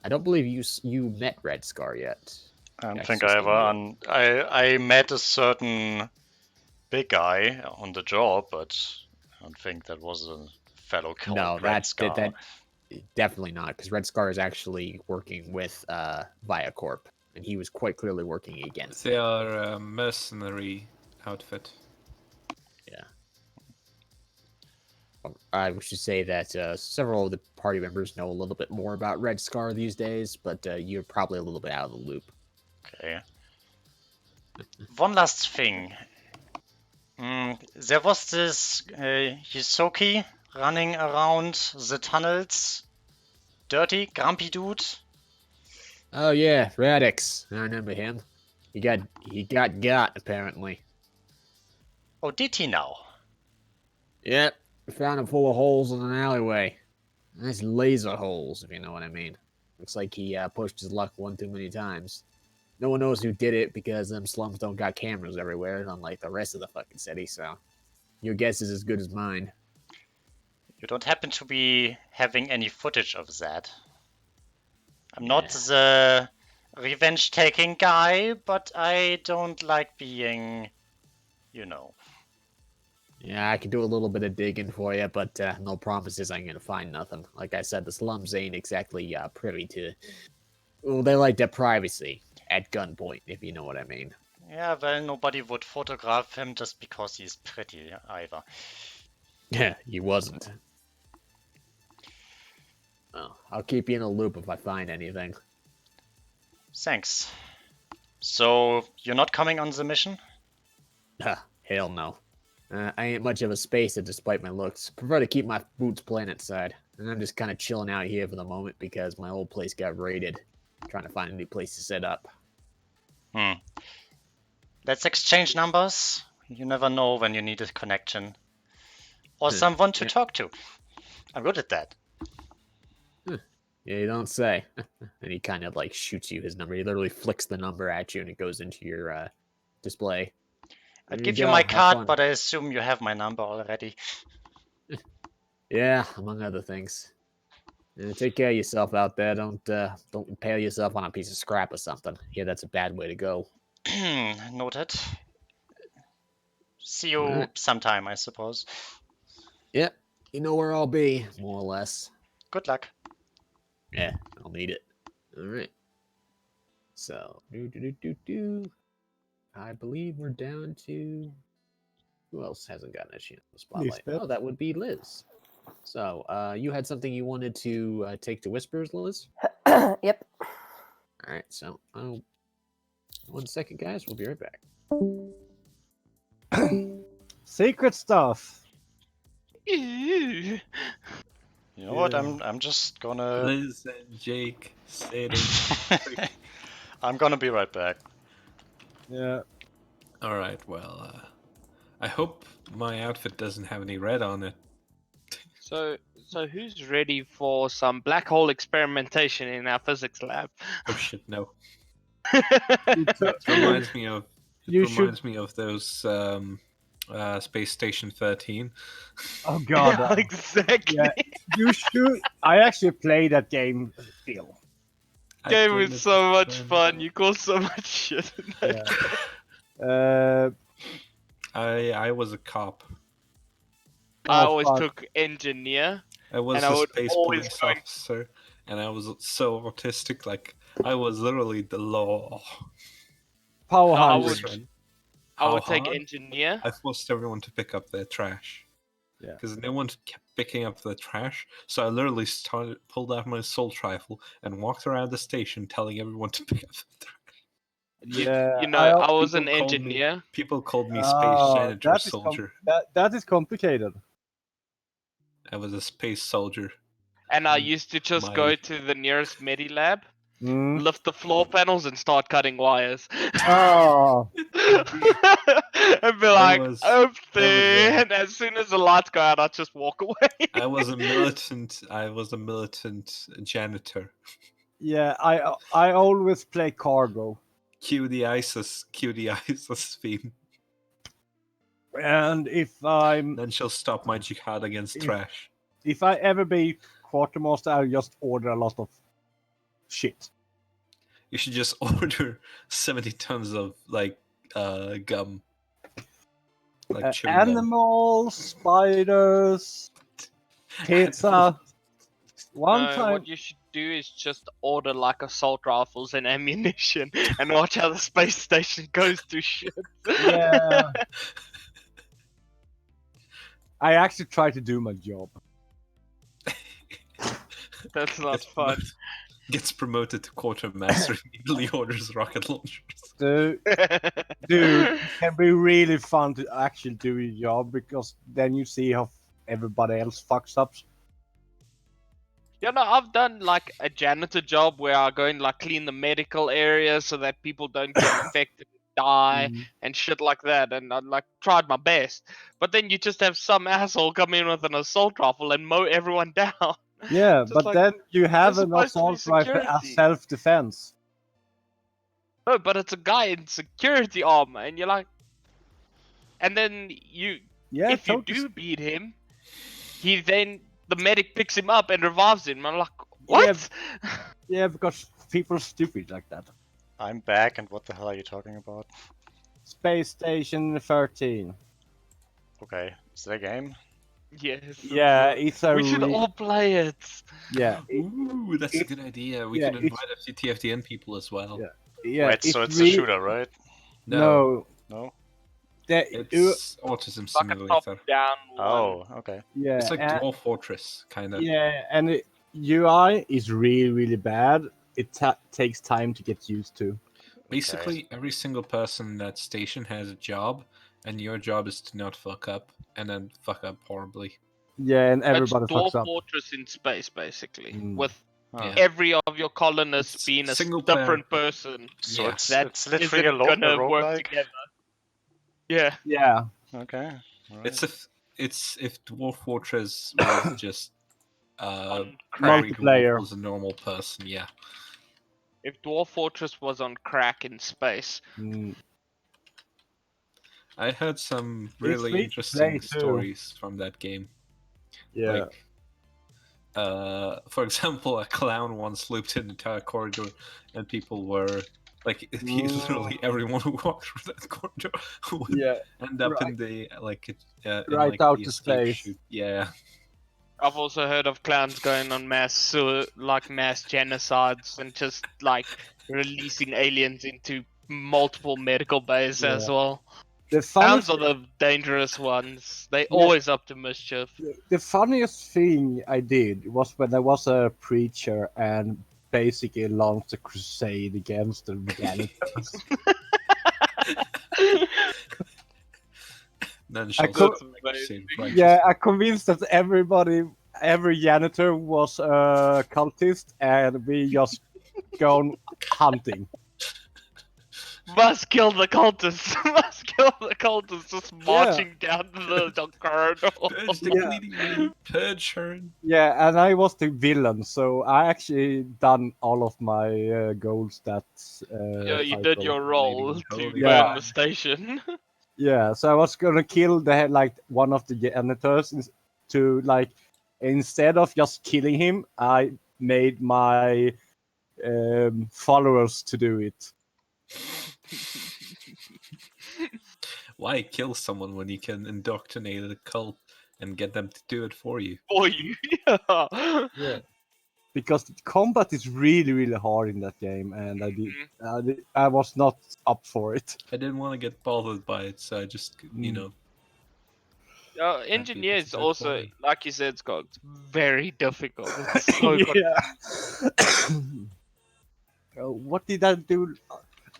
I don't believe you met Red Scar yet. I don't That's think just I ever. in I met a certain big guy on the job, but I don't think that was a fellow called No, Red Scar. that definitely not, because Red Scar is actually working with Viacorp, and he was quite clearly working against They it. are a mercenary outfit. Yeah. I should say that several of the party members know a little bit more about Red Scar these days, but you're probably a little bit out of the loop. Okay. One last thing. There was this Hisoki running around the tunnels. Dirty, grumpy dude. Oh yeah, Radix. I remember him. He got apparently. Oh, did he now? Yep, we found him full of holes in an alleyway. Nice laser holes, if you know what I mean. Looks like he pushed his luck one too many times. No one knows who did it because them slums don't got cameras everywhere, unlike the rest of the fucking city, so your guess is as good as mine. You don't happen to be having any footage of that. I'm not the revenge-taking guy, but I don't like being, you know. Yeah, I can do a little bit of digging for you, but no promises I'm gonna find nothing. Like I said, the slums ain't exactly privy to. Well, they like their privacy at gunpoint, if you know what I mean. Yeah, well, nobody would photograph him just because he's pretty, either. Yeah, he wasn't. Well, I'll keep you in a loop if I find anything. Thanks. So, you're not coming on the mission? Hell no. I ain't much of a spacer despite my looks. Prefer to keep my boots planet side. And I'm just kind of chilling out here for the moment because my old place got raided. Trying to find a new place to set up. Let's exchange numbers. You never know when you need a connection. Or someone to talk to. I'm good at that. Yeah, you don't say. And he kind of like shoots you his number. He literally flicks the number at you and it goes into your display. I'd There give you you go, my have card, fun. but I assume you have my number already. Yeah, among other things. Take care of yourself out there. Don't impale yourself on a piece of scrap or something. Yeah, that's a bad way to go. Noted. See you Alright. sometime, I suppose. Yep, you know where I'll be, more or less. Good luck. Yeah, I'll need it. All right. So, I believe we're down to. Who else hasn't gotten a chance to spotlight? Lisbeth. Oh, that would be Liz. So, you had something you wanted to take to Whispers, Liz? Yep. All right. So, 1 second, guys. We'll be right back. Secret stuff. Ew. You know what? Yeah. I'm just gonna. Liz and Jake sitting. I'm gonna be right back. Yeah. All right. Well, I hope my outfit doesn't have any red on it. So who's ready for some black hole experimentation in our physics lab? Oh shit! No. You It reminds me of. It You reminds me of those Space Station 13. Oh god. Yeah, exactly. Yeah. You should. I actually played that game still. I Game played was it so with much friends. fun. You caused so much shit in that Yeah. game. I was a cop. I Oh, always fuck. took engineer. I was And I a would space always police find- officer, and I was so autistic. Like I was literally the law. Power I hungry. would- I would How take hard? engineer. I forced everyone to pick up their trash. Yeah. Because no one kept picking up the trash, so I literally pulled out my assault rifle and walked around the station telling everyone to pick up the trash. Yeah. You know, I was people an called me- engineer. People called me Space Oh, Janitor that is Soldier. that is complicated. I was a space soldier. And I used to just My- go to the nearest Medilab Mm. lift the floor panels and start cutting wires. Oh, And be like, was- oopsie, and as soon as the lights go out, I just walk away. I was a militant. I was a militant janitor. yeah. I always play cargo, Cue the ISIS theme. and Then she'll stop my jihad against trash. if I ever be quartermaster, I'll just order a lot of shit. You should just order 70 tons of gum. Like chewing gum. Animals, spiders, pizza. One No, time, what you should do is just order like assault rifles and ammunition and watch how the space station goes to shit. yeah. I actually try to do my job. That's not Gets fun. promoted- Gets promoted to quartermaster, immediately orders rocket launchers. Dude, it can be really fun to actually do your job because then you see how everybody else fucks up. You know, I've done like a janitor job where I go and like clean the medical area so that people don't get infected and die and shit like that, and I like tried my best. But then you just have some asshole come in with an assault rifle and mow everyone down. Yeah, Just but like, then you have they're an supposed to be assault rifle as security. self-defense. No, but it's a guy in security armor, and you're like, and then you, Yeah, if you totally. do beat him, the medic picks him up and revives him. I'm like, what? Yeah, because people are stupid like that. I'm back, and what the hell are you talking about? Space Station 13. Okay, is that a game? Yes. Yeah, it's a We should all play it. yeah, Ooh, that's a good idea. We yeah, could invite a few TFTN people as well. Yeah. yeah. Wait, so it's a really- shooter, right? No, No? It's Autism Like a Simulator. top-down one. Oh, okay. yeah, It's like and, Dwarf Fortress, kind of. yeah, and the UI is really, really bad. It takes time to get used to. Basically, every single person in that station has a job, and your job is to not fuck up, and then fuck up horribly. Yeah, and everybody it's fucks Dwarf up. Fortress in space, basically, Mm. with Huh. every of your colonists It's being a single player. different person. So Yeah. it's That literally isn't a gonna work roguelike? together. Yeah. Yeah, Okay. It's if Dwarf Fortress was just On every Multiplayer. dwarf was a normal person. Yeah. If Dwarf Fortress was on crack in space, I heard some It's really free to interesting play, too. stories from that game. yeah. For example, a clown once looped an entire corridor, and people were like, literally everyone who walked through that corridor would Yeah, end up Right. in the Right out the to escape space. chute. Yeah, I've also heard of clowns going on mass genocides and just like releasing aliens into multiple medical bays as Yeah. well. the Clowns funniest, are the dangerous ones. They always up to mischief. the funniest thing I did was when I was a preacher and basically launched a crusade against the janitors. then I she'll could- stop saying righteous. Yeah, I convinced that every janitor was a cultist, and we just gone hunting. Must kill the cultists. Must kill the cultists. Just marching down the corridor. Purge the Yeah. bleeding lady. Purge her. Yeah, and I was the villain, so I actually done all of my goals. That Yeah, you did cycle. your role Lady to Holy burn Yeah. the station. Yeah, so I was gonna kill one of the janitors to instead of just killing him, I made my followers to do it. Why kill someone when you can indoctrinate a cult and get them to do it for you? For you. Yeah. Yeah. Because the combat is really, really hard in that game, and I was not up for it. I didn't want to get bothered by it, so I just, Engineers do it also, for me. like you said, Scott, it's very difficult. It's so good. What did I do?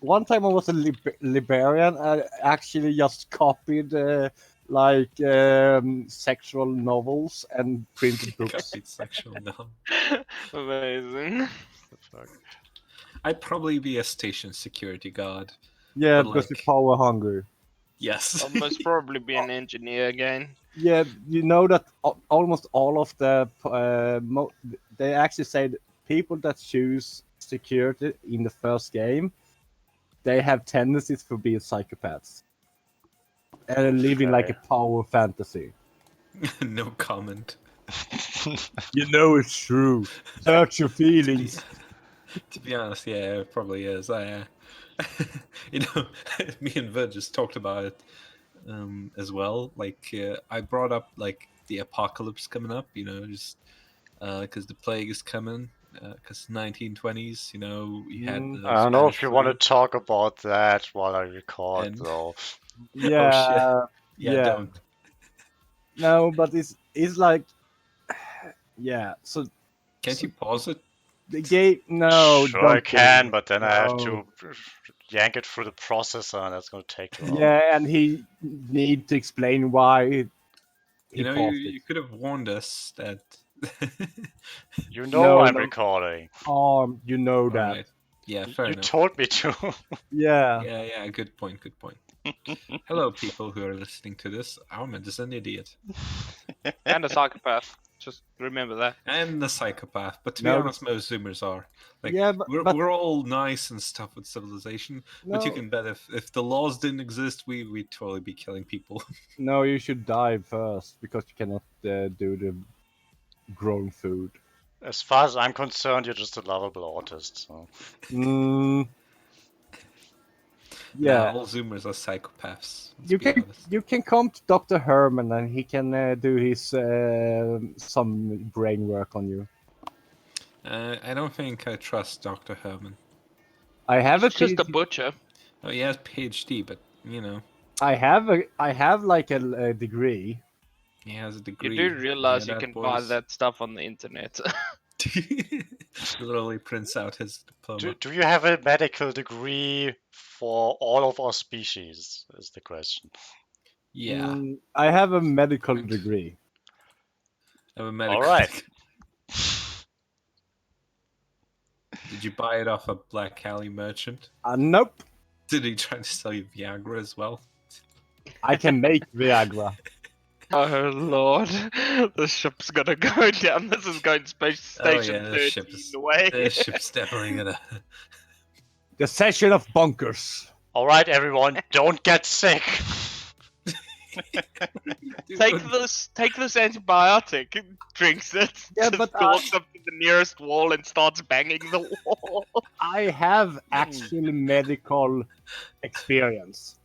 One time I was a librarian. I actually just copied sexual novels and printed books. Copied sexual now. Amazing. The fuck? I'd probably be a station security guard. Yeah, But, because like- you're power hungry. Yes. I'll most probably be an engineer again. Yeah, you know that almost all of the they actually say that people that choose security in the first game, they have tendencies for being psychopaths and living like a Okay. power fantasy. No comment. You know it's true. Hurt your feelings. To be honest, yeah, it probably is. You know, me and Verd just talked about it as well. Like, I brought up like the apocalypse coming up. You know, just because the plague is coming. Because 1920s, you know, we had Mm. the I don't know Spanish if you want to flu, talk about that while I record, and though. Yeah, oh shit, yeah, yeah. don't. No, but it's like, yeah. So Can't you pause it? the game, no, Sure, I don't do can, it. but then I have No. to yank it through the processor, and that's going to take too long. Yeah, and he need to explain why he You know, paused you it. could have warned us that. You know No, I'm no. recording. You know All that. right. Yeah, fair You enough. told me to. Yeah. Yeah, good point, good point. Hello, people who are listening to this. Armand is an idiot. And a psychopath. Just remember that. And a psychopath, but to No, be honest, most Zoomers are. Like, Yeah, but- we're all nice and stuff with civilization, but you No. can bet if the laws didn't exist, we'd totally be killing people. No, you should dive first because you cannot do the grown food. As far as I'm concerned, you're just a lovable autist. So. Mm, Nah, yeah, all Zoomers are psychopaths. Let's you be can honest. you can come to Dr. Herman and he can do his some brain work on you. I don't think I trust Dr. Herman. I have It's a just a PhD. butcher. Oh, he has PhD, but you know, I have like a degree. he has a You degree. do realize Yeah, you that can buy boys. that stuff on the internet. Literally prints out his diploma. Do you have a medical degree for all of our species? Is the question. Yeah, I have a medical degree. I have a medical. All right. Did you buy it off a Black Alley merchant? Nope. Did he try to sell you Viagra as well? I can make Viagra. Oh lord, the ship's gonna go down. This is going space station the 13 ship is- away. The ship's definitely gonna. The session of bunkers. All right, everyone, don't get sick. Take this antibiotic, drinks it, Yeah, just but walks up to the nearest wall and starts banging the wall. I have actual medical experience.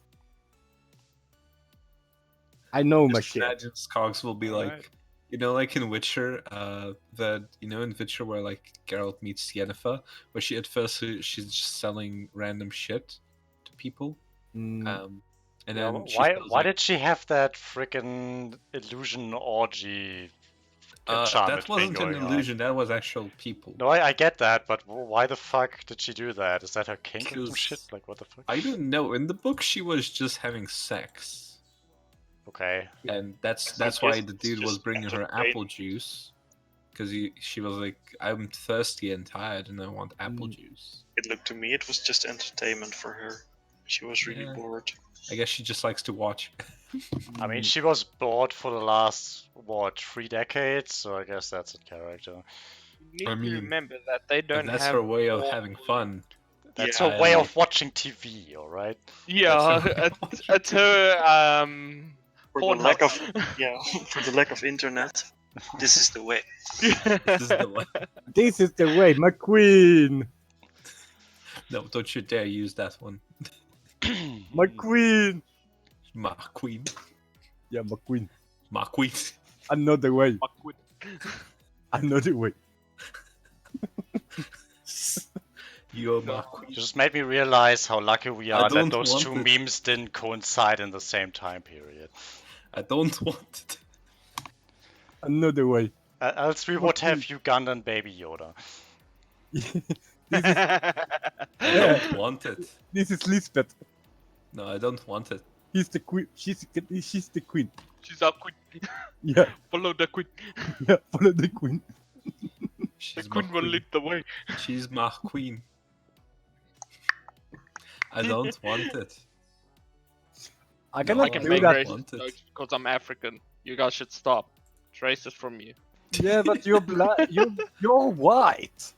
I know my Just shit. imagine Skogs will be like, Alright. you know, like in Witcher, in Witcher where like Geralt meets Yennefer, where she at first she's just selling random shit to people, Mm, and Yeah, then she why sells, why like, did she have that freaking illusion orgy enchantment that wasn't thing an going on? illusion. That was actual people. No, I get that, but why the fuck did she do that? Is that her kink or some Because- shit? Like, what the fuck? I don't know. In the book, she was just having sex. Okay. And that's I why guess the it's dude was just bringing her entertainment. apple juice, because she was like, "I'm thirsty and tired, and I want apple juice." It looked to me it was just entertainment for her. She was really Yeah. bored. I guess she just likes to watch. I mean, mm, she was bored for the last, 3 decades, so I guess that's a character. You need I to mean, remember that they But don't that's have her way of all- having fun. That's Yeah, her way I- of watching TV, alright? Yeah, That's her- it's her For the Pornhub. lack of for the lack of internet, this is the way. This is the way. this is the way, my queen. No, don't you dare use that one. My queen. Ma queen. Yeah, my queen. Ma queen. Another way. Another way. You're ma You queen. just made me realize how lucky we I are that don't those want two it. memes didn't coincide in the same time period. I don't want it. Another way. Else we would have Ugandan Baby Yoda. I don't want it. This is Lisbeth. No, I don't want it. He's the queen. She's the queen. She's our queen. Yeah, Follow the queen. yeah. Follow the queen. The She's queen my will queen. lead the way. She's my queen. I don't want it. I No, cannot I can do make that. racist jokes because I'm African. You guys should stop. It's racist from you. Yeah, but you're black. You're white.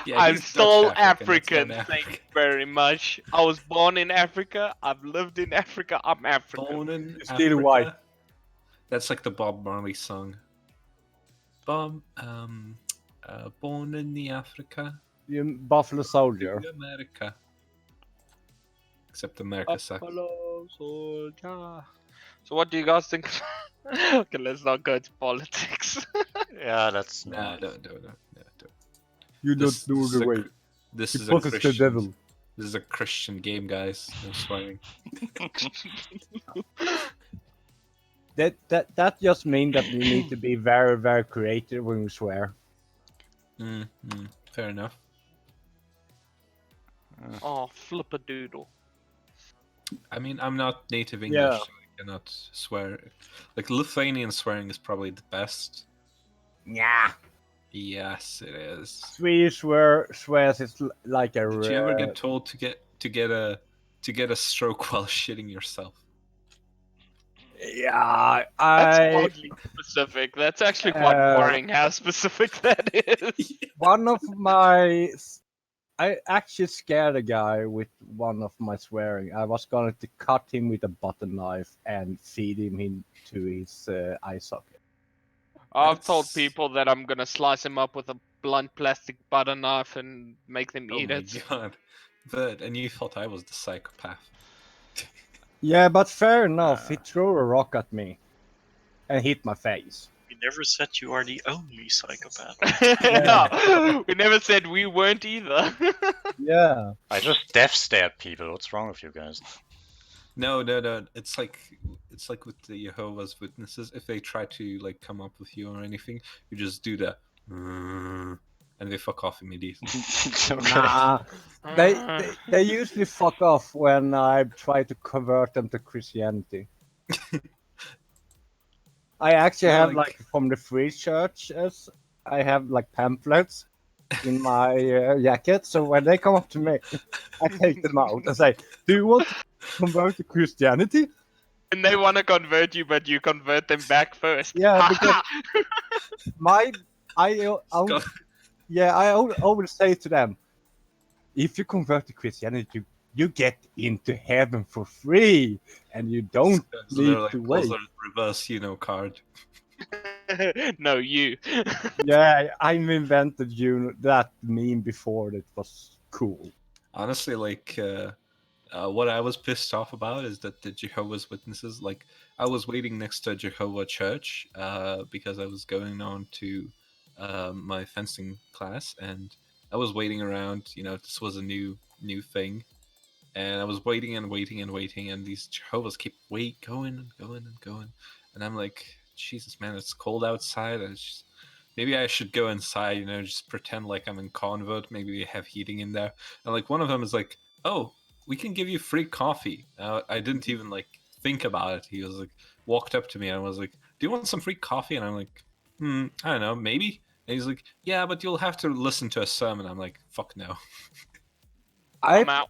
Yeah, I'm he's Dutch still African. That's African. not Thank you African. very much. I was born in Africa. I've lived in Africa. I'm African. Born in You're Africa. still white. That's like the Bob Marley song. Born in the Africa, You're Buffalo Soldier. to America. Except America sucks. Buffalo soldier. So what do you guys think? Okay, let's not go to politics. Yeah, that's No, not. no. You don't This do is the a way. cr- This You is a possess the Christian. devil. This is a Christian game, guys. No swearing. That just means that you need to be very, very creative when you swear. Fair enough. Oh, flip a doodle. I mean, I'm not native English, Yeah. so I cannot swear. Like Lithuanian swearing is probably the best. Yeah. Yes, it is. Swedish swears it's like a. Did you ever get told to get a stroke while shitting yourself? Yeah, That's I. oddly specific. That's actually quite worrying how specific that is. One of my. I actually scared a guy with one of my swearing. I was going to cut him with a butter knife and feed him into his eye socket. I've told That's- people that I'm gonna slice him up with a blunt plastic butter knife and make them Oh eat my it. god. And you thought I was the psychopath. Yeah, but fair enough. He threw a rock at me and hit my face. We never said you are the only psychopath. No, we never said we weren't either. Yeah. I just death stared people. What's wrong with you guys? No. It's like with the Jehovah's Witnesses. If they try to like come up with you or anything, you just do the and they fuck off immediately. Okay. Nah, they usually fuck off when I try to convert them to Christianity. I actually Yeah, have like- like from the free churches, I have like pamphlets in my jacket. So when they come up to me, I take them out and say, "Do you want to convert to Christianity?" And they want to convert you, but you convert them back first. Yeah, because I always say to them, if you convert to Christianity, you get into heaven for free, and you don't So need they're like, to wait. "Pulls a reverse card." No, you. Yeah, I invented that meme before that was cool. Honestly, like what I was pissed off about is that the Jehovah's Witnesses, like I was waiting next to a Jehovah church because I was going on to my fencing class, and I was waiting around. You know, this was a new thing, and I was waiting, and these Jehovah's keep going, and I'm like, Jesus, man, it's cold outside. Maybe I should go inside, you know, just pretend like I'm in convert. Maybe they have heating in there. And like one of them is like, "Oh, we can give you free coffee." I didn't even like think about it. He was like, walked up to me and was like, "Do you want some free coffee?" And I'm like, I don't know, maybe. And he's like, "Yeah, but you'll have to listen to a sermon." I'm like, "Fuck no." I'm out.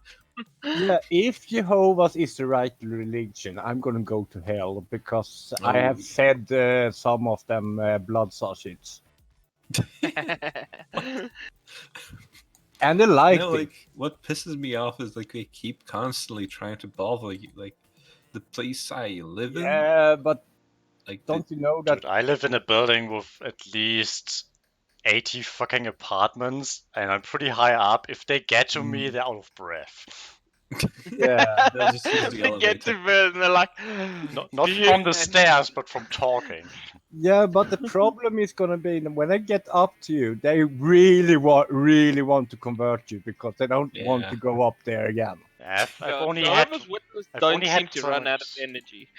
Yeah, if Jehovah's is the right religion, I'm gonna go to hell because I have Oh. fed some of them blood sausage, and they liked No, it. like what pisses me off is like they keep constantly trying to bother you, like the place I live in. Yeah, but Like don't you know that? Dude, I live in a building with at least 80 fucking apartments, and I'm pretty high up. If they get to me, they're out of breath. Yeah, they'll just use the They get elevator. to bed and they're like, Not "Do you-" from the stairs, but from talking. yeah, but the problem is gonna be that when they get up to you, they really want to convert you because they don't want Yeah. to go up there again. I've God, only had. Jehovah's Witnesses I've don't only seem had to run out of times- energy.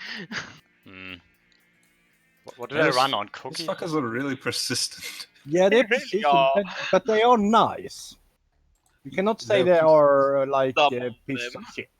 What did I run on? These Cookie? fuckers are really persistent. Yeah, They they're really persistent, are. but they are nice. You cannot say They're they are like Some of pieces them. of shit.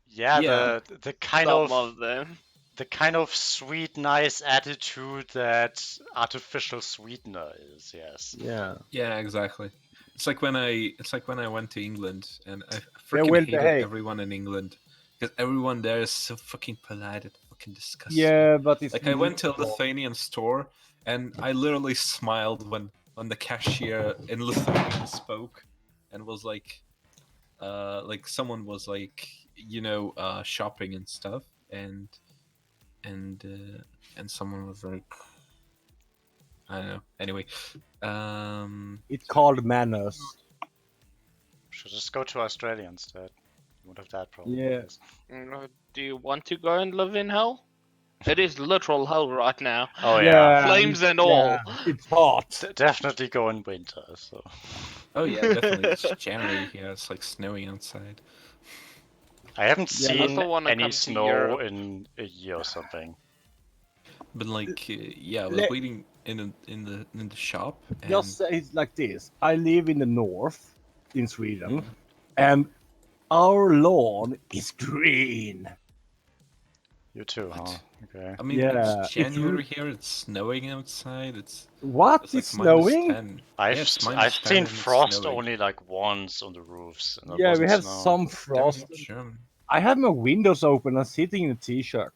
Yeah, Yeah. the kind Some of of them. the kind of sweet, nice attitude that artificial sweetener is. Yes. Yeah. Yeah, exactly. It's like when I went to England and I well freaking hated behaved. everyone in England because everyone there is so fucking polite. It fucking disgusts me. Yeah, but it's Like I went to a neutral. Lithuanian store and I literally smiled when the cashier in Lithuanian spoke and was like someone was like, shopping and stuff and someone was like, I don't know. Anyway, It's called manners. Should just go to Australia instead. You won't have that problem. Yeah. Do you want to go and live in hell? It is literal hell right now. Oh yeah. Flames and all. Yeah, it's hot. Definitely go in winter. So. oh yeah, definitely. It's January here. It's like snowing outside. I haven't Yeah, I seen also wanna come any to snow Europe. in a year or something. But like, I was Le- waiting in the shop. And Just say it like this. I live in the north in Sweden, and our lawn is green. You too, huh? Okay. I mean, Yeah, it's January here. It's snowing outside. It's What? like It's minus snowing? 10. I've Yeah, it's I've minus 10 seen and it's frost snowing. only like once on the roofs. And it Yeah, we wasn't have snow. some They're frost. not German. I have my windows open and sitting in a t-shirt.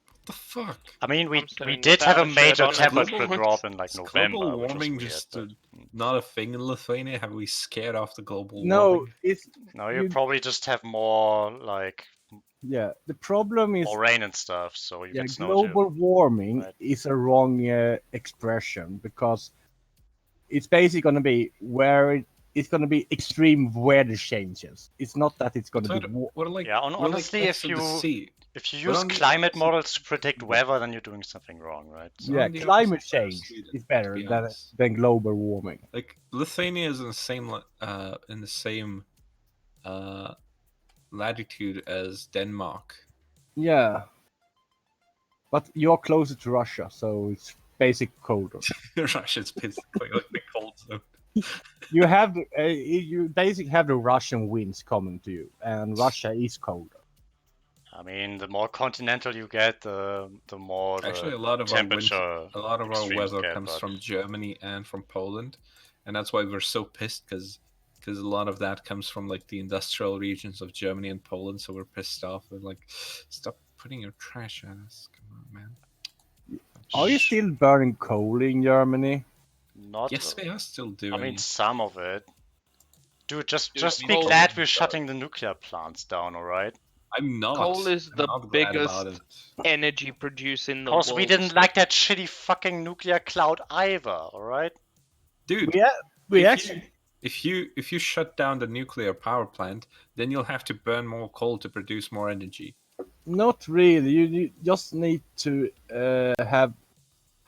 What the fuck? I mean, we I'm sitting did have a without a shirt major on at the temperature moment. drop in like Is November, global which was warming weird. just But... not a thing in Lithuania? Have we scared off the global No, warming? it's No, you you- probably just have more like yeah. The problem is more rain and stuff, so you yeah, get snow global too. warming Right. is a wrong expression because it's basically going to be it's going to be extreme weather changes. It's not that it's going to be What are like? Yeah, what are, like, honestly, next if to the you sea? if you But use on the climate opposite- models to predict weather, then you're doing something wrong, right? So, yeah, on the climate opposite side of change Sweden, is to better be than honest. global warming. Like Lithuania is in the same latitude as Denmark. Yeah, but you're closer to Russia, so it's basic colder. Russia's basically like the cold zone. You have you basically have the Russian winds coming to you, and Russia is colder. I mean, the more continental you get, the more Actually, the a lot of our temperature. weather extremes get, comes but- from Germany and from Poland, and that's why we're so pissed because a lot of that comes from like the industrial regions of Germany and Poland. So we're pissed off. We're like, stop putting your trash at us. Come on, man. Are you still burning coal in Germany? Not. Yes, we are still doing. I mean, some of it. Dude, just Dude, be coal- glad we're shutting the nuclear plants down, all right? I'm not. Coal is I'm the not glad biggest about it. energy producer in the Because world. we didn't like that shitty fucking nuclear cloud either, all right? Dude. We if actually if you shut down the nuclear power plant, then you'll have to burn more coal to produce more energy. not really. You just need to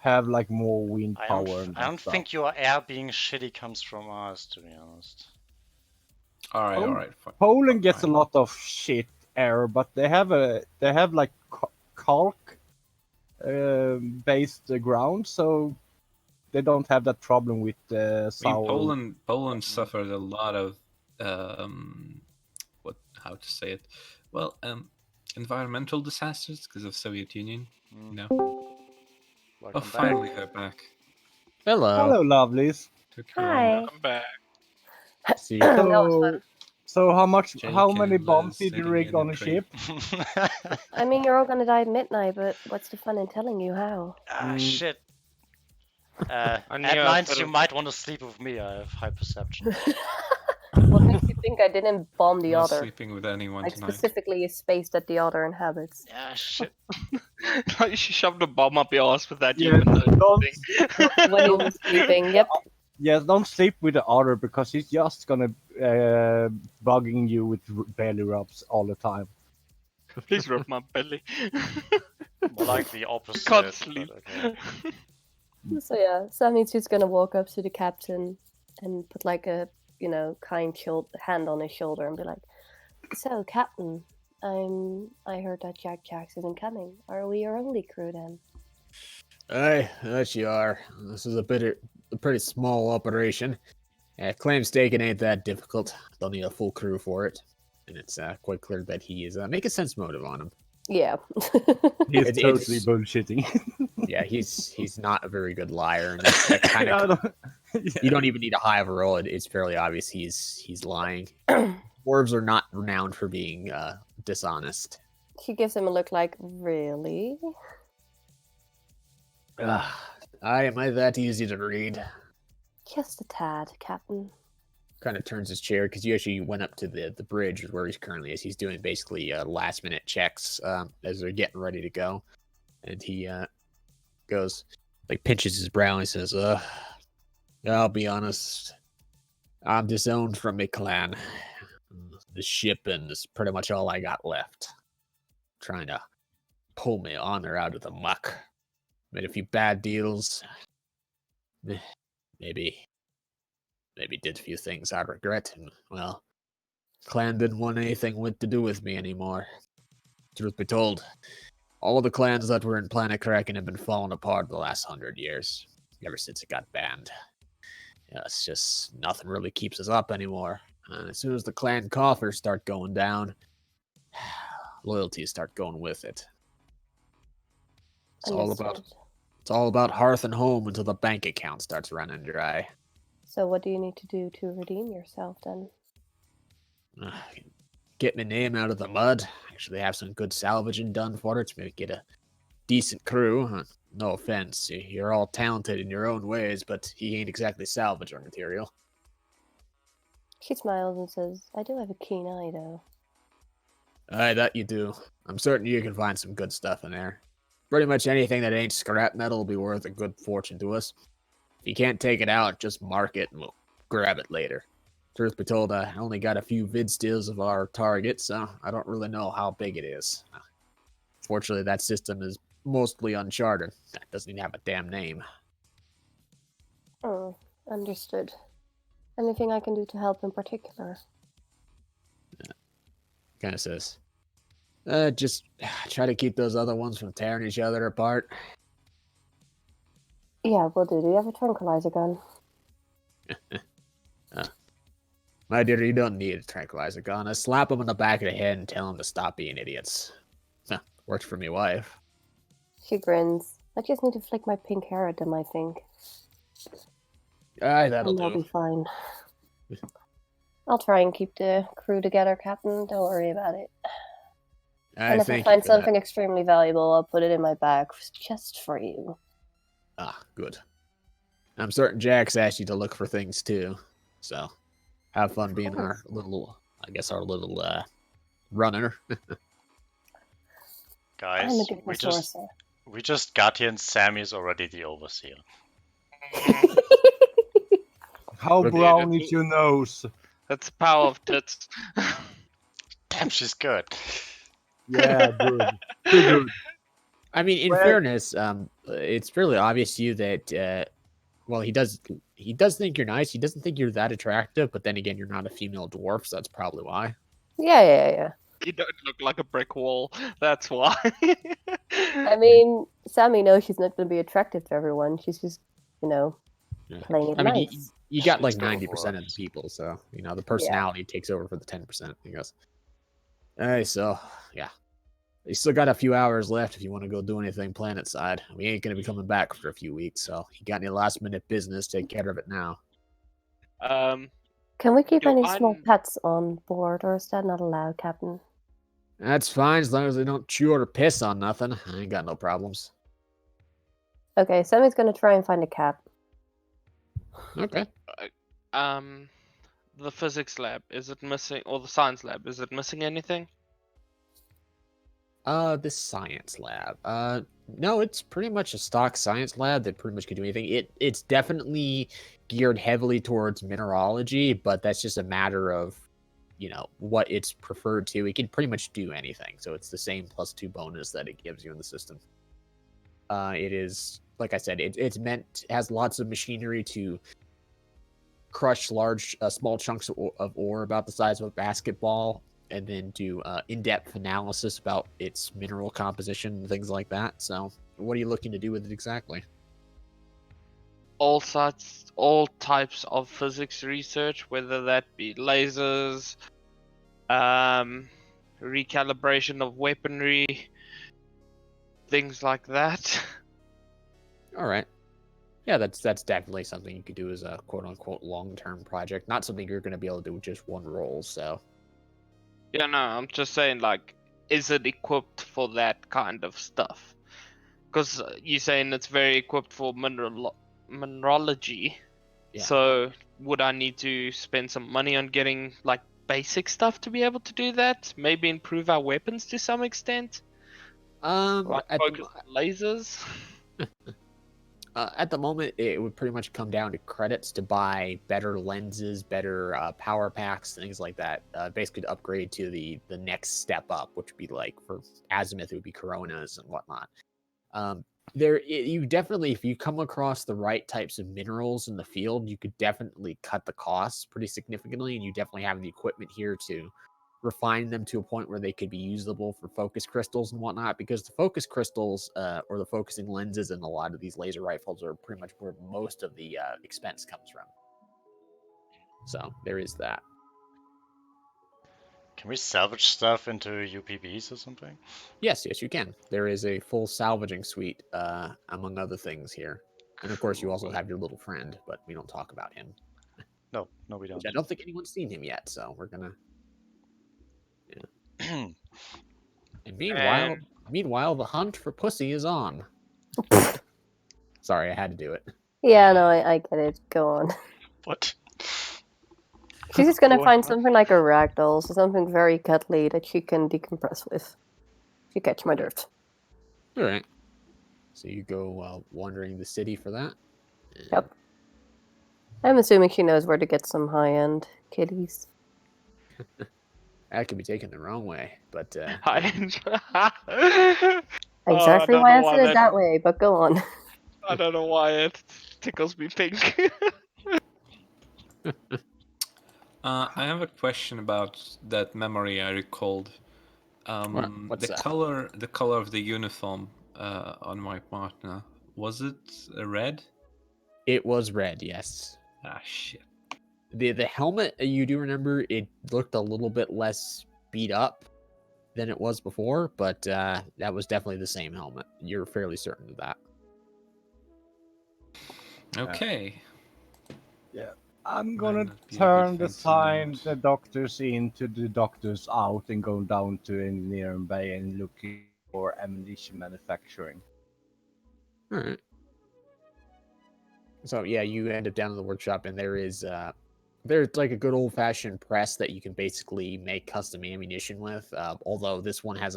have like more wind power. and I that don't stuff. think your air being shitty comes from us, to be honest. All right, Oh, all right. Fine. Poland gets a Fine. lot of shit air, but they have like calc based ground, so they don't have that problem with I sour. mean, Poland suffered a lot of how to say it? Well, environmental disasters because of Soviet Union. Mm. You know. Welcome Oh, back. finally they're back. Hello, lovelies. Took you long. I'm back. See, That was fun. So how Jake many and bombs Liz did you sitting rig in a on a tree. ship? I mean, you're all gonna die at midnight, but what's the fun in telling you how? Shit. I knew I Adnines, could've- you might want to sleep with me. I have high perception. What makes you think I didn't bomb the I'm not otter? sleeping with anyone Like tonight. specifically a space that the otter inhabits. Yeah, shit. Like she shoved a bomb up your ass with that Yeah, even though When he was sleeping, yep. Yes, don't sleep with the otter because he's just gonna bugging you with belly rubs all the time. Please rub my belly. More like the opposite. Can't but sleep. okay. So yeah, Sami's just gonna walk up to the captain and put like a, kind hand on his shoulder and be like, "So, Captain, I heard that Jack Jacks isn't coming. Are we your only crew then?" Aye, that you are. This is a pretty small operation. Claim staking ain't that difficult. Don't need a full crew for it. And it's quite clear that he is making sense motive on him. Yeah. He's It's- totally bullshitting. Yeah, he's not a very good liar, and that kind of You don't even need a high roll. It's fairly obvious he's lying. Dwarves are not renowned for being dishonest. She gives him a look like, really? Am I that easy to read? Just a tad, Captain. Kind of turns his chair because you actually went up to the bridge where he's currently is. He's doing basically last minute checks as they're getting ready to go, and he goes like pinches his brow and he says, I'll be honest, I'm disowned from my clan. The ship and is pretty much all I got left. Trying to pull my honor out of the muck. Made a few bad deals. Maybe did a few things I regret, and, well, clan didn't want anything to do with me anymore. Truth be told, all the clans that were in Planet Kraken have been falling apart the last 100 years, ever since it got banned. Yeah, it's just nothing really keeps us up anymore. And as soon as the clan coffers start going down, loyalties start going with it. It's all about hearth and home until the bank account starts running dry. So what do you need to do to redeem yourself then? Get my name out of the mud. Actually have some good salvaging done for it to maybe get a decent crew. No offense, you're all talented in your own ways, but he ain't exactly salvager material. She smiles and says, I do have a keen eye, though. Aye, that you do. I'm certain you can find some good stuff in there. Pretty much anything that ain't scrap metal will be worth a good fortune to us. If you can't take it out, just mark it and we'll grab it later. Truth be told, I only got a few vid stills of our target, so I don't really know how big it is. Fortunately, that system is mostly uncharted. That doesn't even have a damn name. Oh, understood. Anything I can do to help in particular? Kind of says, just try to keep those other ones from tearing each other apart. Yeah, will do. Do you have a tranquilizer gun? My dear, you don't need a tranquilizer gun. I slap them in the back of the head and tell them to stop being idiots. Worked for me wife. She grins. I just need to flick my pink hair at them, I think. Aye, that'll and they'll do. be fine. I'll try and keep the crew together, Captain. Don't worry about it. And if I find something extremely valuable, I'll put it in my bag just for you. Ah, good. I'm certain Jack's asked you to look for things too. So, have fun being our little runner. Guys, we just got here and Sammy's already the overseer. How brown is your nose? That's the power of tits. Damn, she's good. Yeah, good. Too good. I mean, in fairness, it's fairly obvious to you that, well, he does think you're nice. He doesn't think you're that attractive, but then again, you're not a female dwarf, so that's probably why. Yeah. You don't look like a brick wall. That's why. I mean, Sami knows she's not going to be attractive to everyone. She's just, playing it nice. You got like 90% of the people, so, the personality takes over for the 10%. He goes, hey, so, yeah. You still got a few hours left if you want to go do anything planet side. We ain't going to be coming back for a few weeks, so you got any last minute business, take care of it now. Can we keep any small pets on board, or is that not allowed, Captain? That's fine, as long as they don't chew or piss on nothing. I ain't got no problems. Okay, Sammy's going to try and find a cat. Okay. The physics lab, is it missing, or the science lab, is it missing anything? The science lab. No, it's pretty much a stock science lab that pretty much can do anything. It's definitely geared heavily towards mineralogy, but that's just a matter of, what it's preferred to. It can pretty much do anything. So it's the same +2 bonus that it gives you in the system. It is, like I said, it's has lots of machinery to crush small chunks of ore about the size of a basketball, and then do in-depth analysis about its mineral composition and things like that. So, what are you looking to do with it exactly? All types of physics research, whether that be lasers, recalibration of weaponry, things like that. All right. Yeah, that's definitely something you could do as a quote unquote long-term project. Not something you're going to be able to do with just one roll. So Yeah, no, I'm just saying, like, is it equipped for that kind of stuff? Because you're saying it's very equipped for mineralogy. Yeah. So would I need to spend some money on getting like basic stuff to be able to do that? Maybe improve our weapons to some extent, like at focus on lasers. at the moment, it would pretty much come down to credits to buy better lenses, better power packs, things like that. Basically, to upgrade to the next step up, which would be like for azimuth, it would be coronas and whatnot. You definitely, if you come across the right types of minerals in the field, you could definitely cut the costs pretty significantly, and you definitely have the equipment here to refine them to a point where they could be usable for focus crystals and whatnot, because the focus crystals or the focusing lenses in a lot of these laser rifles are pretty much where most of the expense comes from. So there is that. Can we salvage stuff into UPVs or something? Yes, you can. There is a full salvaging suite, among other things here. And of course, you also Cool. have your little friend, but we don't talk about him. No, we Which don't. I don't think anyone's seen him yet, so we're gonna. And meanwhile, the hunt for pussy is on. Sorry, I had to do it. Yeah, no, I get it. Go on. What? She's just gonna Go on, find what? something like a ragdoll, so something very cuddly that she can decompress with. You catch my drift. All right. So you go wandering the city for that. Yep. I'm assuming she knows where to get some high-end kitties. That could be taken the wrong way, but Exactly why I said it that way, but go on. I don't know why it tickles me pink. I have a question about that memory I recalled. What's the that? color of the uniform on my partner, was it red? It was red, yes. Ah, shit. The helmet, you do remember, it looked a little bit less beat up than it was before, but that was definitely the same helmet. You're fairly certain of that. Okay. Yeah. I'm Might gonna not be a good turn the thing to sign note. the doctors in to the doctors out and go down to engineering bay and looking for ammunition manufacturing. All right. So yeah, you end up down in the workshop, and there's like a good old fashioned press that you can basically make custom ammunition with. Although this one has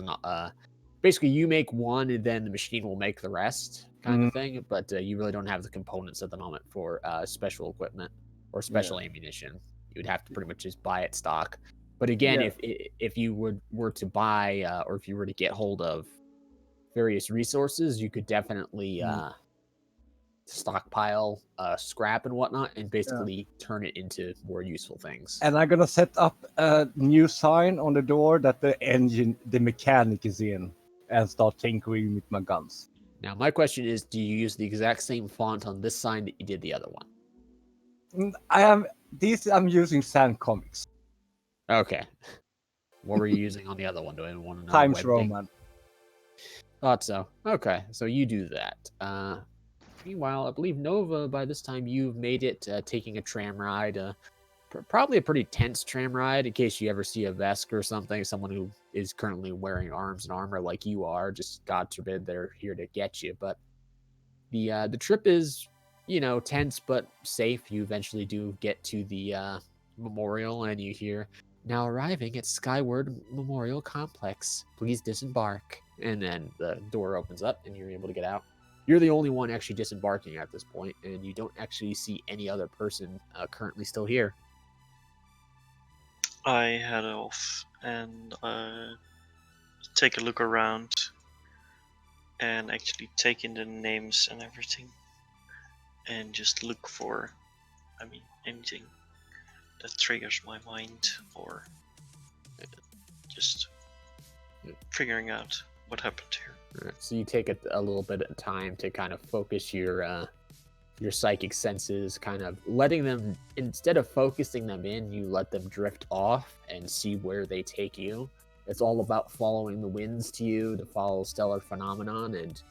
basically you make one and then the machine will make the rest kind of thing. But you really don't have the components at the moment for special equipment or special ammunition. You would have to pretty much just buy it stock. But again, if you were to buy or if you were to get hold of various resources, you could definitely stockpile scrap and whatnot and basically turn it into more useful things. And I'm gonna set up a new sign on the door that the mechanic is in, and start tinkering with my guns. Now my question is, do you use the exact same font on this sign that you did the other one? I'm using Sand Comics. Okay. What were you using on the other one? Do I want to know? Times Roman. Thought so. Okay, so you do that. Meanwhile, I believe Nova, by this time, you've made it taking a tram ride. Probably a pretty tense tram ride in case you ever see a Vesk or something, someone who is currently wearing arms and armor like you are. Just God forbid they're here to get you. But the trip is, tense but safe. You eventually do get to the memorial, and you hear, "Now arriving at Skyward Memorial Complex. Please disembark." And then the door opens up, and you're able to get out. You're the only one actually disembarking at this point, and you don't actually see any other person currently still here. I head off and take a look around and actually take in the names and everything, and just look for, anything that triggers my mind, or just figuring out what happened here. Right, so you take a little bit of time to kind of focus your psychic senses, kind of letting them, instead of focusing them in, you let them drift off and see where they take you. It's all about following the winds to you, to follow stellar phenomenon, and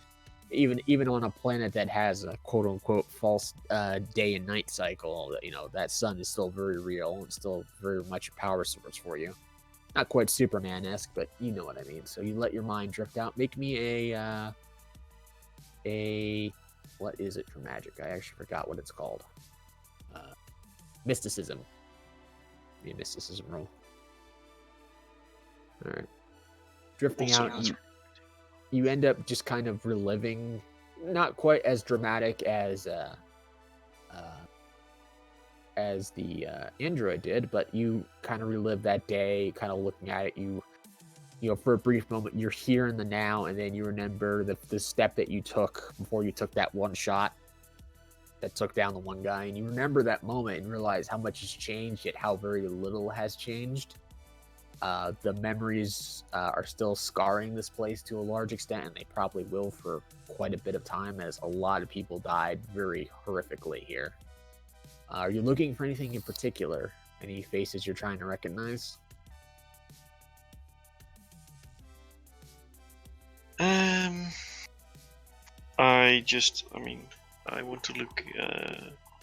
even on a planet that has a quote unquote false day and night cycle, you know, that sun is still very real and still very much a power source for you. Not quite Superman-esque, but you know what I mean. So you let your mind drift out. Make me a what is it for magic? I actually forgot what it's called. Mysticism. Be a mysticism roll. All right. Drifting Also, out, you end up just kind of reliving, not quite as dramatic as the android did, but you kind of relive that day, kind of looking at it. You know, for a brief moment, you're here in the now, and then you remember the step that you took before you took that one shot that took down the one guy, and you remember that moment and realize how much has changed, yet how very little has changed. The memories are still scarring this place to a large extent, and they probably will for quite a bit of time, as a lot of people died very horrifically here. Are you looking for anything in particular? Any faces you're trying to recognize? I want to look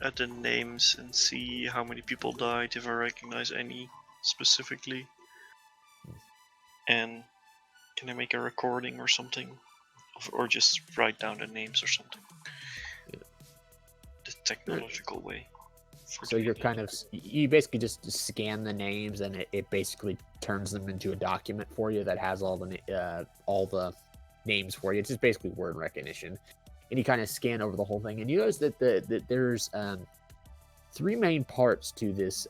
at the names and see how many people died, if I recognize any specifically. And can I make a recording or something? Or just write down the names or something? Yeah. The technological way. So you're kind of, you basically just scan the names, and it basically turns them into a document for you that has all the names for you. It's just basically word recognition. And you kind of scan over the whole thing, and you notice that there's three main parts to this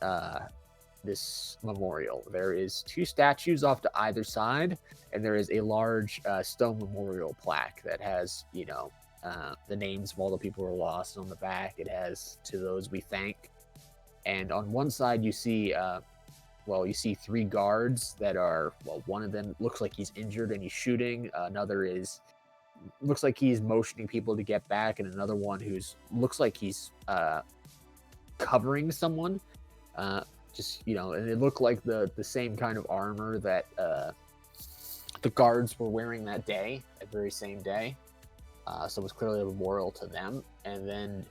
this memorial. There is two statues off to either side, and there is a large stone memorial plaque that has, you know, the names of all the people who are lost. On the back, it has "To those we thank." And on one side, you see, you see three guards that are, one of them looks like he's injured and he's shooting. Another looks like he's motioning people to get back, and another one looks like he's covering someone. Just, you know, and it looked like the same kind of armor that the guards were wearing that day, that very same day. So it was clearly a memorial to them. And then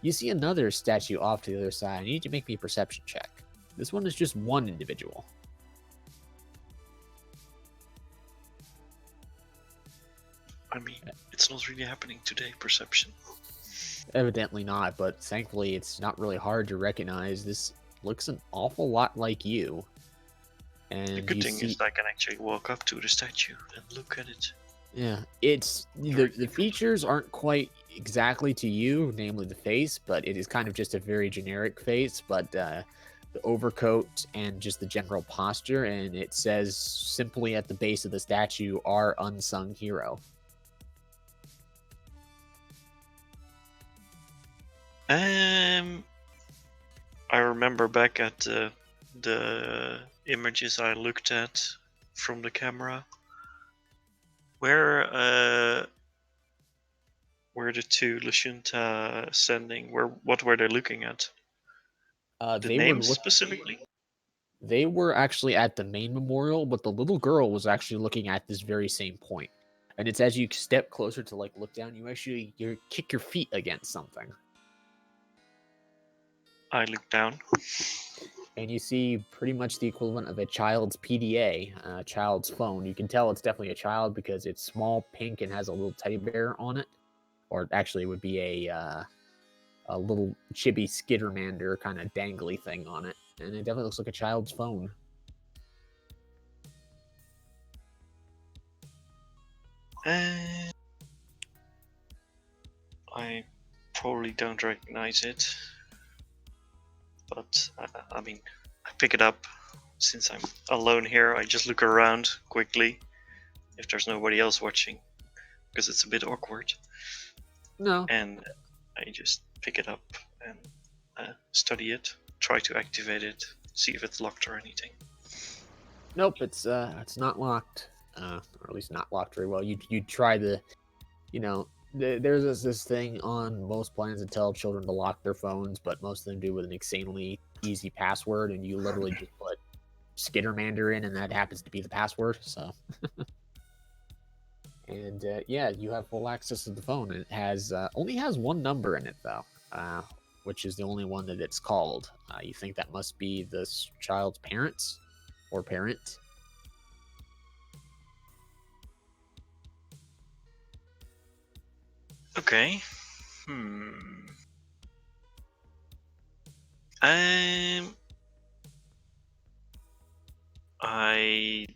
you see another statue off to the other side. You need to make me a perception check. This one is just one individual. I mean, it's not really happening today, perception. Evidently not, but thankfully it's not really hard to recognize. This looks an awful lot like you. And The good thing is I can actually walk up to the statue and look at it. Yeah, it's the features aren't quite exactly to you, namely the face, but it is kind of just a very generic face. But the overcoat and just the general posture, and it says simply at the base of the statue, "Our unsung hero." I remember back at the images I looked at from the camera. Where the two Lashunta sending? What were they looking at? The names specifically? They were actually at the main memorial, but the little girl was actually looking at this very same point. And it's as you step closer to look down, you kick your feet against something. I look down. And you see pretty much the equivalent of a child's PDA, a child's phone. You can tell it's definitely a child because it's small, pink, and has a little teddy bear on it. Or actually, it would be a little chibi skittermander kind of dangly thing on it. And it definitely looks like a child's phone. I probably don't recognize it. But, I mean, I pick it up. Since I'm alone here, I just look around quickly if there's nobody else watching, because it's a bit awkward. No. And I just pick it up and study it, try to activate it, see if it's locked or anything. Nope, it's not locked, or at least not locked very well. You try there's this thing on most plans that tell children to lock their phones, but most of them do with an insanely easy password, and you literally just put Skittermander in, and that happens to be the password. So, And yeah, you have full access to the phone. It has only has one number in it though, which is the only one that it's called. You think that must be this child's parents or parent? Okay. I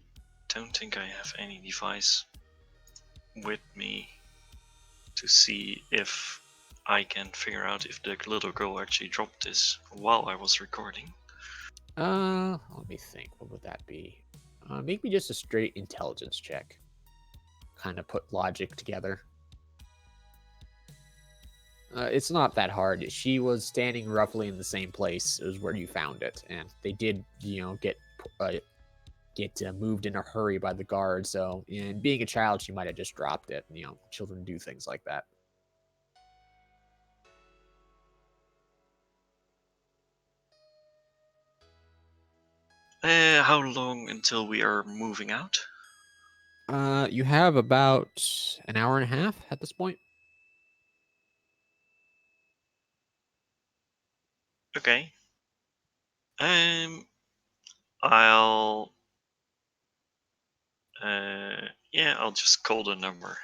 don't think I have any device with me to see if I can figure out if the little girl actually dropped this while I was recording. Let me think. What would that be? Make me just a straight intelligence check. Kind of put logic together. It's not that hard. She was standing roughly in the same place as where you found it, and they did, get moved in a hurry by the guard. So, and being a child, she might have just dropped it. Children do things like that. How long until we are moving out? You have about an hour and a half at this point. Okay. I'll I'll just call the number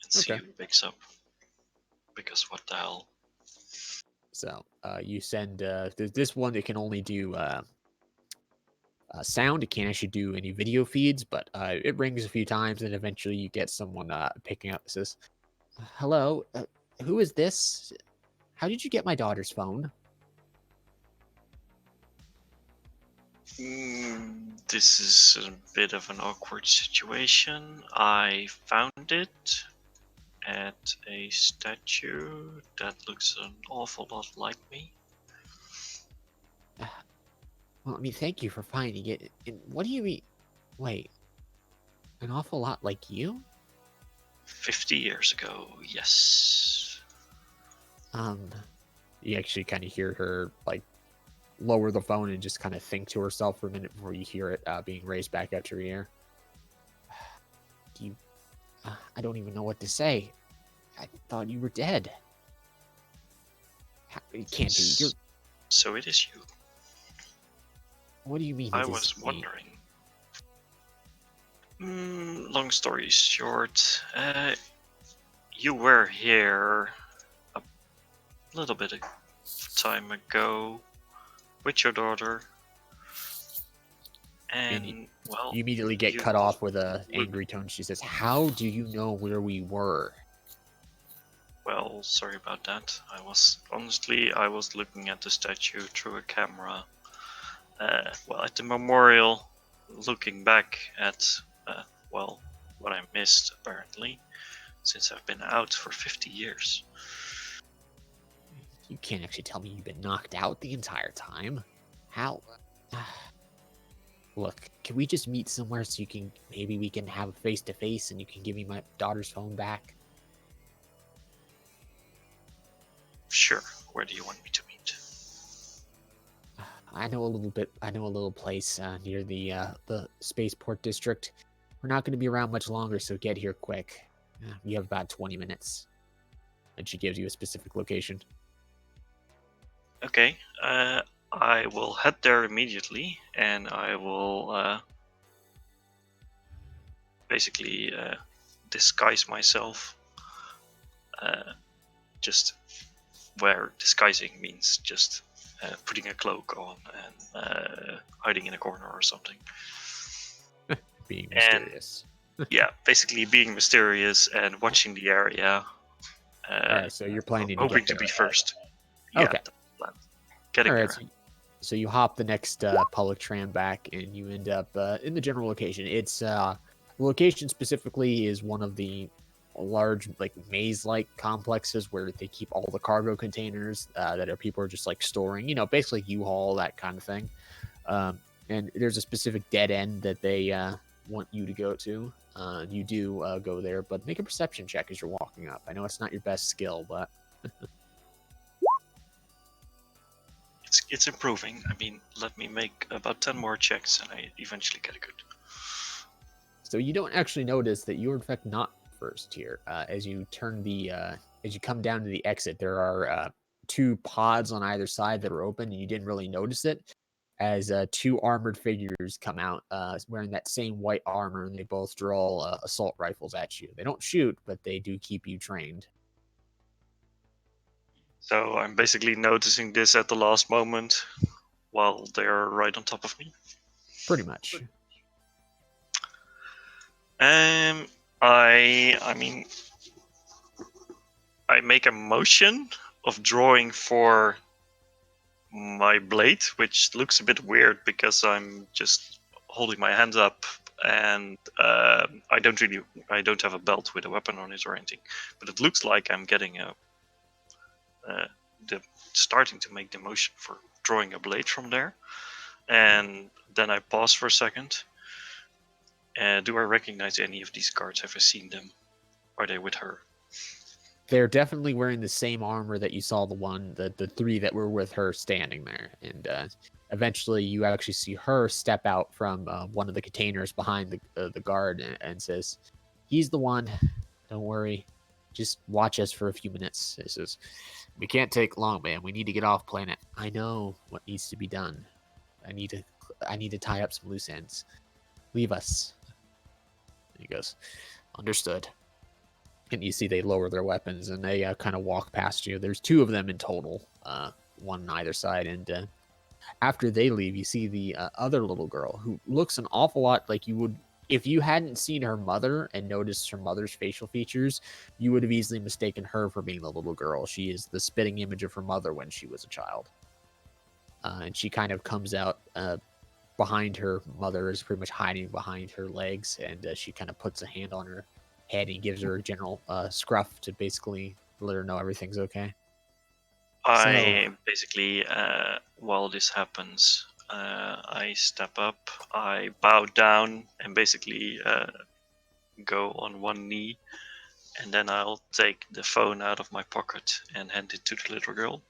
and see Okay. who picks up. Because what the hell? So you send this one. It can only do sound. It can't actually do any video feeds, but it rings a few times, and eventually you get someone picking up. It says, "Hello, who is this? How did you get my daughter's phone?" This is a bit of an awkward situation. I found it at a statue that looks an awful lot like me. Well, I mean, thank you for finding it. And what do you mean? Wait, an awful lot like you? 50 years ago, yes. You actually kind of hear her like lower the phone and just kind of think to herself for a minute before you hear it being raised back up to her ear. I don't even know what to say. I thought you were dead. It can't be. So it is you. What do you mean? I was wondering. Long story short, you were here a little bit of time ago with your daughter, and well, you immediately get cut off with an angry tone. She says, "How do you know where we were?" Well, sorry about that. I was looking at the statue through a camera. At the memorial, looking back at what I missed apparently, since I've been out for 50 years. You can't actually tell me you've been knocked out the entire time. How? Look, can we just meet somewhere so maybe we can have a face-to-face and you can give me my daughter's phone back? Sure. Where do you want me to meet? I know a little place near the spaceport district. We're not going to be around much longer, so get here quick. We have about 20 minutes. And she gives you a specific location. Okay. I will head there immediately, and I will basically disguise myself. Just where disguising means just putting a cloak on and hiding in a corner or something. Being mysterious. Yeah, basically being mysterious and watching the area. Alright, so you're planning hoping to be first. Okay. Yeah, getting Alright, there. so you hop the next public tram back, and you end up in the general location. It's the location specifically is one of the large maze-like complexes where they keep all the cargo containers that people are just storing. Basically U-Haul, that kind of thing. And there's a specific dead end that they want you to go to. You do go there, but make a perception check as you're walking up. I know it's not your best skill, but it's improving. I mean, let me make about 10 more checks and I eventually get a good. So you don't actually notice that you're in fact not first here. As you come down to the exit, there are 2 pods on either side that are open, and you didn't really notice it. As 2 armored figures come out, wearing that same white armor, and they both draw assault rifles at you. They don't shoot, but they do keep you trained. So I'm basically noticing this at the last moment while they're right on top of me. Pretty much. I mean, I make a motion of drawing for my blade, which looks a bit weird because I'm just holding my hand up, and I don't have a belt with a weapon on it or anything. But it looks like I'm getting starting to make the motion for drawing a blade from there, and then I pause for a second. Do I recognize any of these guards? Have I seen them? Are they with her? They're definitely wearing the same armor that you saw the 3 that were with her standing there. And eventually you actually see her step out from one of the containers behind the guard and says, "He's the one. Don't worry. Just watch us for a few minutes." It says, "We can't take long, man. We need to get off planet. I know what needs to be done. I need to tie up some loose ends. Leave us." And he goes, "Understood." And you see they lower their weapons and they kind of walk past you. There's 2 of them in total, one on either side. And after they leave, you see the other little girl who looks an awful lot like you would if you hadn't seen her mother and noticed her mother's facial features. You would have easily mistaken her for being the little girl. She is the spitting image of her mother when she was a child. And she kind of comes out behind her mother, is pretty much hiding behind her legs, and she kind of puts a hand on her head and gives her a general scruff to basically let her know everything's okay. I basically, while this happens, I step up, I bow down, and basically go on one knee, and then I'll take the phone out of my pocket and hand it to the little girl.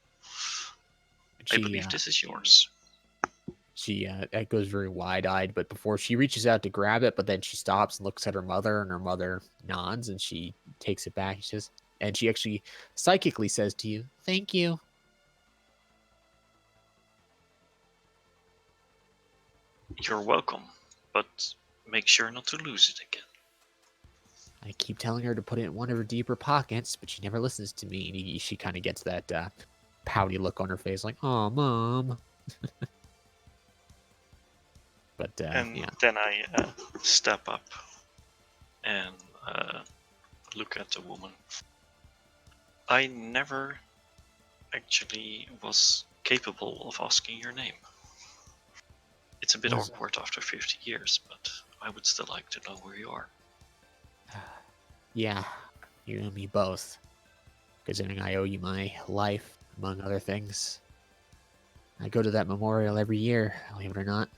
I believe this is yours. She goes very wide-eyed, but before she reaches out to grab it, but then she stops and looks at her mother, and her mother nods, and she takes it back. And she actually psychically says to you, "Thank you." You're welcome, but make sure not to lose it again. I keep telling her to put it in one of her deeper pockets, but she never listens to me. And she kind of gets that pouty look on her face, like, "Oh, Mom." But and then I step up and look at the woman. I never actually was capable of asking your name. It's a bit awkward after 50 years, but I would still like to know where you are. Yeah, you and me both. Considering I owe you my life, among other things. I go to that memorial every year, believe it or not.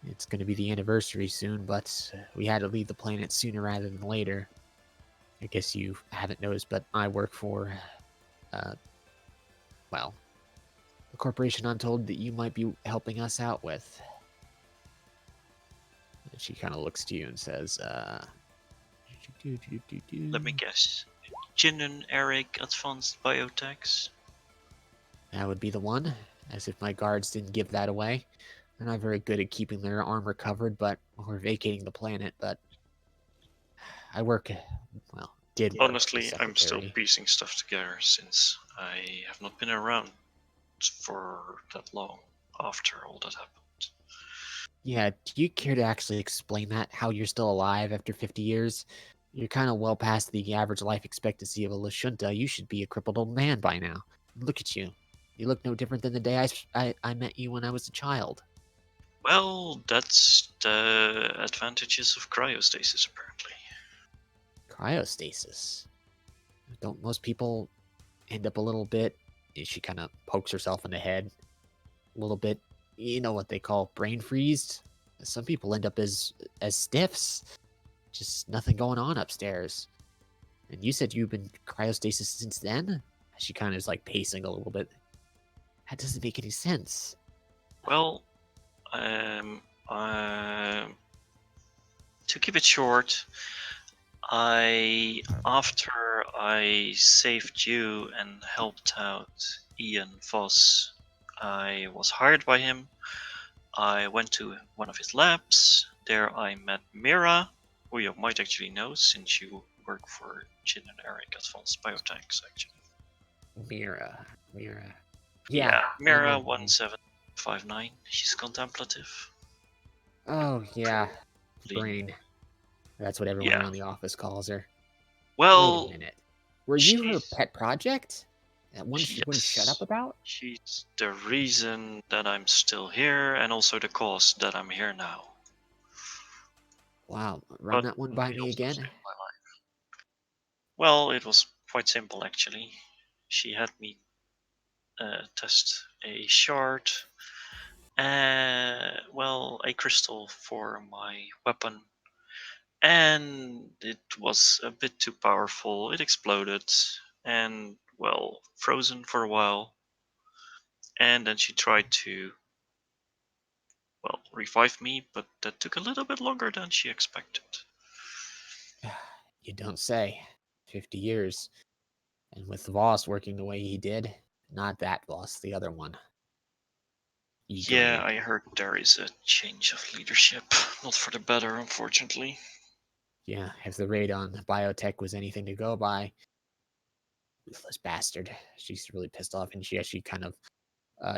It's going to be the anniversary soon, but we had to leave the planet sooner rather than later. I guess you haven't noticed, but I work for, the corporation I'm told that you might be helping us out with. And she kind of looks to you and says, Let me guess. Jinnen Eric Advanced Biotechs? That would be the one, as if my guards didn't give that away. They're not very good at keeping their armor covered, but we're vacating the planet, but I work, did work. Honestly, I'm still piecing stuff together since I have not been around for that long after all that happened. Yeah, do you care to actually explain that? How you're still alive after 50 years? You're kind of well past the average life expectancy of a Lashunta. You should be a crippled old man by now. Look at you. You look no different than the day I met you when I was a child. Well, that's the advantages of cryostasis, apparently. Cryostasis? Don't most people end up a little bit? She kind of pokes herself in the head. A little bit, you know what they call brain freezed? Some people end up as stiffs. Just nothing going on upstairs. And you said you've been cryostasis since then? She kind of is like pacing a little bit. That doesn't make any sense. to keep it short, after I saved you and helped out Ian Voss, I was hired by him. I went to one of his labs. There I met Mira, who you might actually know since you work for Jin and Eric at Advanced Biotechs, actually. Mira. Yeah, Mira um, 1759. She's contemplative. Oh, yeah. Probably. Brain. That's what everyone Yeah. around the office calls her. Well, Wait a minute. Were you her she's- pet project? That one she wouldn't shut up Yes. about? She's the reason that I'm still here, and also the cause that I'm here now. Wow. Run But that one by she me also again? saved my life. Well, it was quite simple actually. She had me test a shard, a crystal for my weapon, and it was a bit too powerful. It exploded and, well, frozen for a while. And then she tried to, well, revive me, but that took a little bit longer than she expected. You don't say. 50 years. And with Voss working the way he did, not that Voss, the other one. Yeah, Eagerly. I heard there is a change of leadership. Not for the better, unfortunately. Yeah, if the raid on biotech was anything to go by, ruthless bastard. She's really pissed off, and she actually kind of,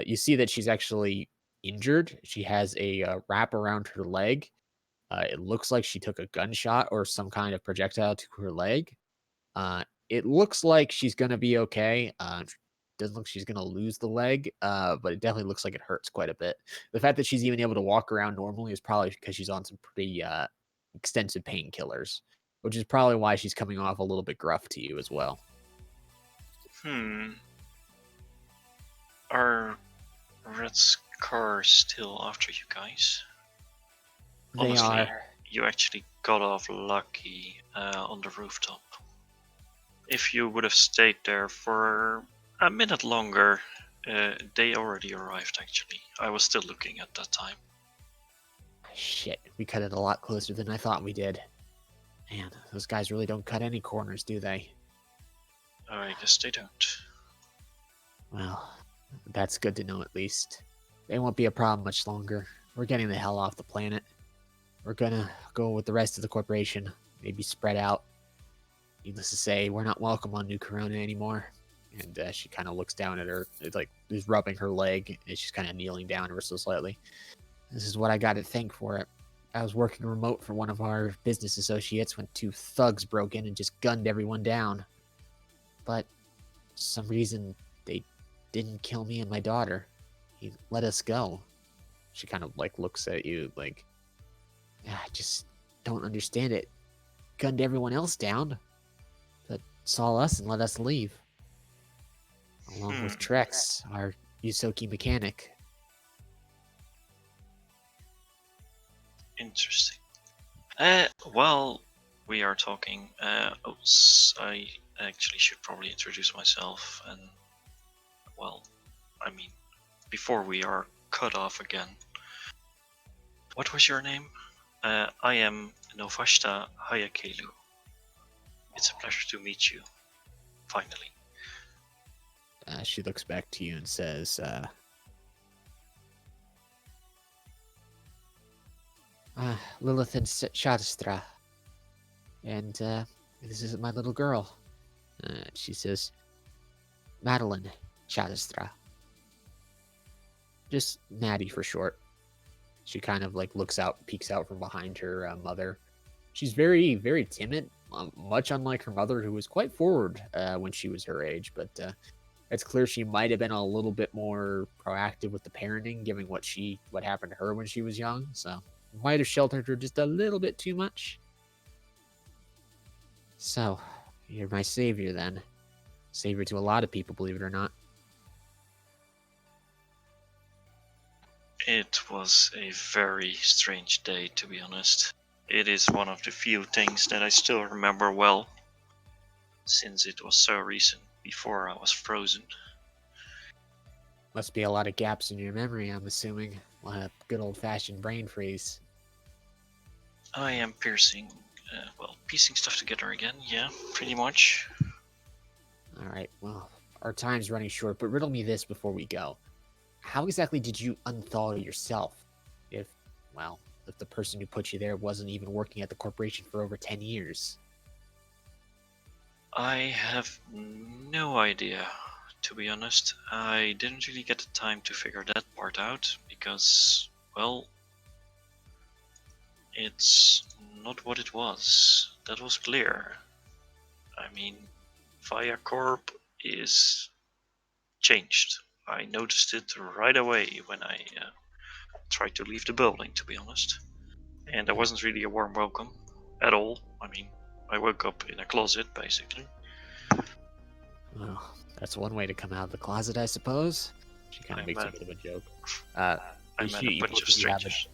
you see that she's actually injured. She has a wrap around her leg. It looks like she took a gunshot or some kind of projectile to her leg. It looks like she's gonna be okay. Doesn't look she's gonna lose the leg, but it definitely looks like it hurts quite a bit. The fact that she's even able to walk around normally is probably because she's on some pretty extensive painkillers, which is probably why she's coming off a little bit gruff to you as well. Are Red's cars still after you guys? They Honestly, are. you actually got off lucky on the rooftop. If you would have stayed there for a minute longer, they already arrived actually. I was still looking at that time. Shit, we cut it a lot closer than I thought we did. Man, those guys really don't cut any corners, do they? I guess they don't. Well, that's good to know at least. They won't be a problem much longer. We're getting the hell off the planet. We're gonna go with the rest of the corporation, maybe spread out. Needless to say, we're not welcome on New Corona anymore. And she kind of looks down at her, like, is rubbing her leg, and she's kind of kneeling down ever so slightly. This is what I got to thank for it. I was working remote for one of our business associates when 2 thugs broke in and just gunned everyone down. But for some reason, they didn't kill me and my daughter. He let us go. She kind of like looks at you like, I just don't understand it. Gunned everyone else down, but saw us and let us leave. Along with Trex, our Yusoki mechanic. Interesting. Well, we are talking. I actually should probably introduce myself and, well, I mean, before we are cut off again. What was your name? I am Novastah Haiakelu. It's a pleasure to meet you. Finally. She looks back to you and says, Lilith and Shadistra. And this is my little girl. She says, Madeline Shadistra. Just Maddie for short. She kind of like looks out, peeks out from behind her mother. She's very, very timid, much unlike her mother, who was quite forward when she was her age. But it's clear she might have been a little bit more proactive with the parenting, given what happened to her when she was young. So might have sheltered her just a little bit too much. So you're my savior then. Savior to a lot of people, believe it or not. It was a very strange day, to be honest. It is one of the few things that I still remember well, since it was so recent, before I was frozen. Must be a lot of gaps in your memory, I'm assuming. A lot of good old-fashioned brain freeze. I am piecing stuff together again. Yeah, pretty much. All right, well, our time's running short, but riddle me this before we go. How exactly did you unthaw yourself? If the person who put you there wasn't even working at the corporation for over 10 years. I have no idea, to be honest. I didn't really get the time to figure that part out because, well, it's not what it was. That was clear. I mean, Viacorp is changed. I noticed it right away when I tried to leave the building, to be honest. And there wasn't really a warm welcome at all. I mean, I woke up in a closet, basically. Well, that's one way to come out of the closet, I suppose. She kind of makes a bit of a joke. I met a bunch of strangers.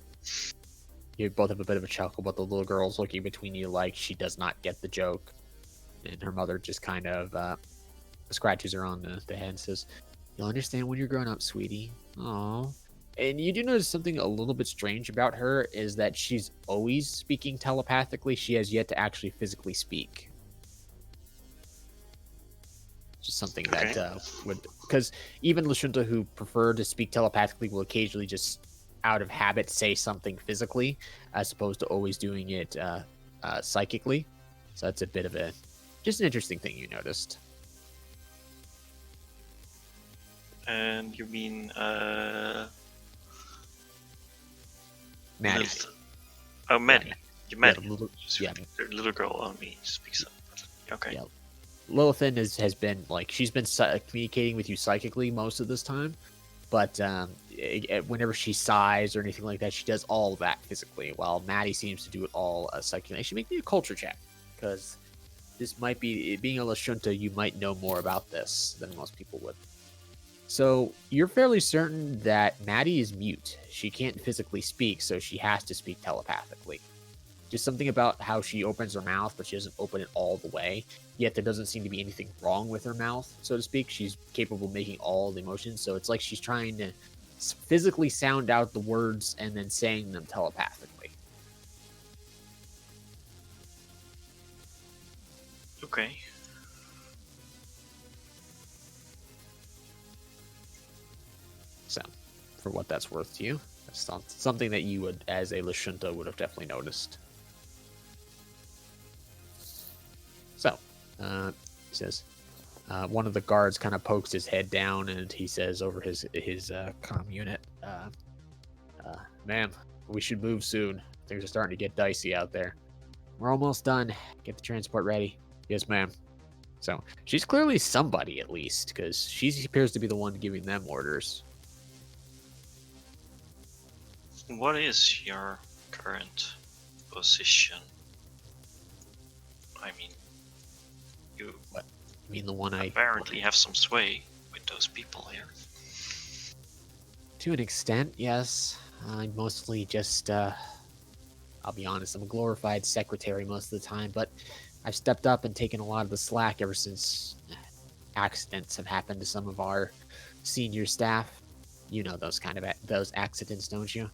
You both have a bit of a chuckle, but the little girl's looking between you like she does not get the joke. And her mother just kind of scratches her on the head and says, "You'll understand when you're grown up, sweetie." Aww. And you do notice something a little bit strange about her is that she's always speaking telepathically. She has yet to actually physically speak. Just something that would, because even Lashunta, who prefer to speak telepathically, will occasionally just out of habit say something physically, as opposed to always doing it psychically. So that's a bit of just an interesting thing you noticed. And you mean Maddie. Oh, Maddie. You Maddie. The little girl on me speaks up. Okay. Yeah. Lilithin has been she's been communicating with you psychically most of this time, but whenever she sighs or anything like that, she does all of that physically, while Maddie seems to do it all psychically. She make me a culture check, because this might be, being a Lashunta, you might know more about this than most people would. So you're fairly certain that Maddie is mute. She can't physically speak, so she has to speak telepathically. Just something about how she opens her mouth, but she doesn't open it all the way. Yet there doesn't seem to be anything wrong with her mouth, so to speak. She's capable of making all the emotions, so it's like she's trying to physically sound out the words and then saying them telepathically. Okay. So, for what that's worth to you, that's something that you would, as a Lashunta, would have definitely noticed. So, he says, one of the guards kind of pokes his head down, and he says over his comm unit, "Ma'am, we should move soon. Things are starting to get dicey out there. We're almost done. Get the transport ready." "Yes, ma'am." So, she's clearly somebody, at least, because she appears to be the one giving them orders. What is your current position? I mean, you mean the one apparently have some sway with those people here. To an extent, yes. I mostly just, I'll be honest, I'm a glorified secretary most of the time, but I've stepped up and taken a lot of the slack ever since accidents have happened to some of our senior staff. You know those those accidents, don't you?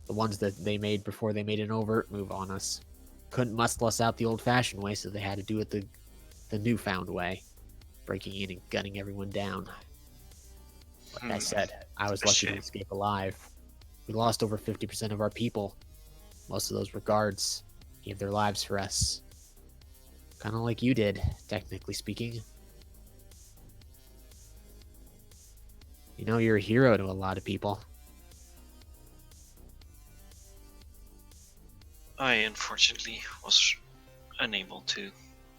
The ones that they made before they made an overt move on us. Couldn't muscle us out the old-fashioned way, so they had to do it the newfound way, breaking in and gunning everyone down. Like I said, I was lucky to escape alive. We lost over 50% of our people. Most of those were guards. Gave their lives for us. Kind of like you did, technically speaking. You know, you're a hero to a lot of people. I unfortunately was unable to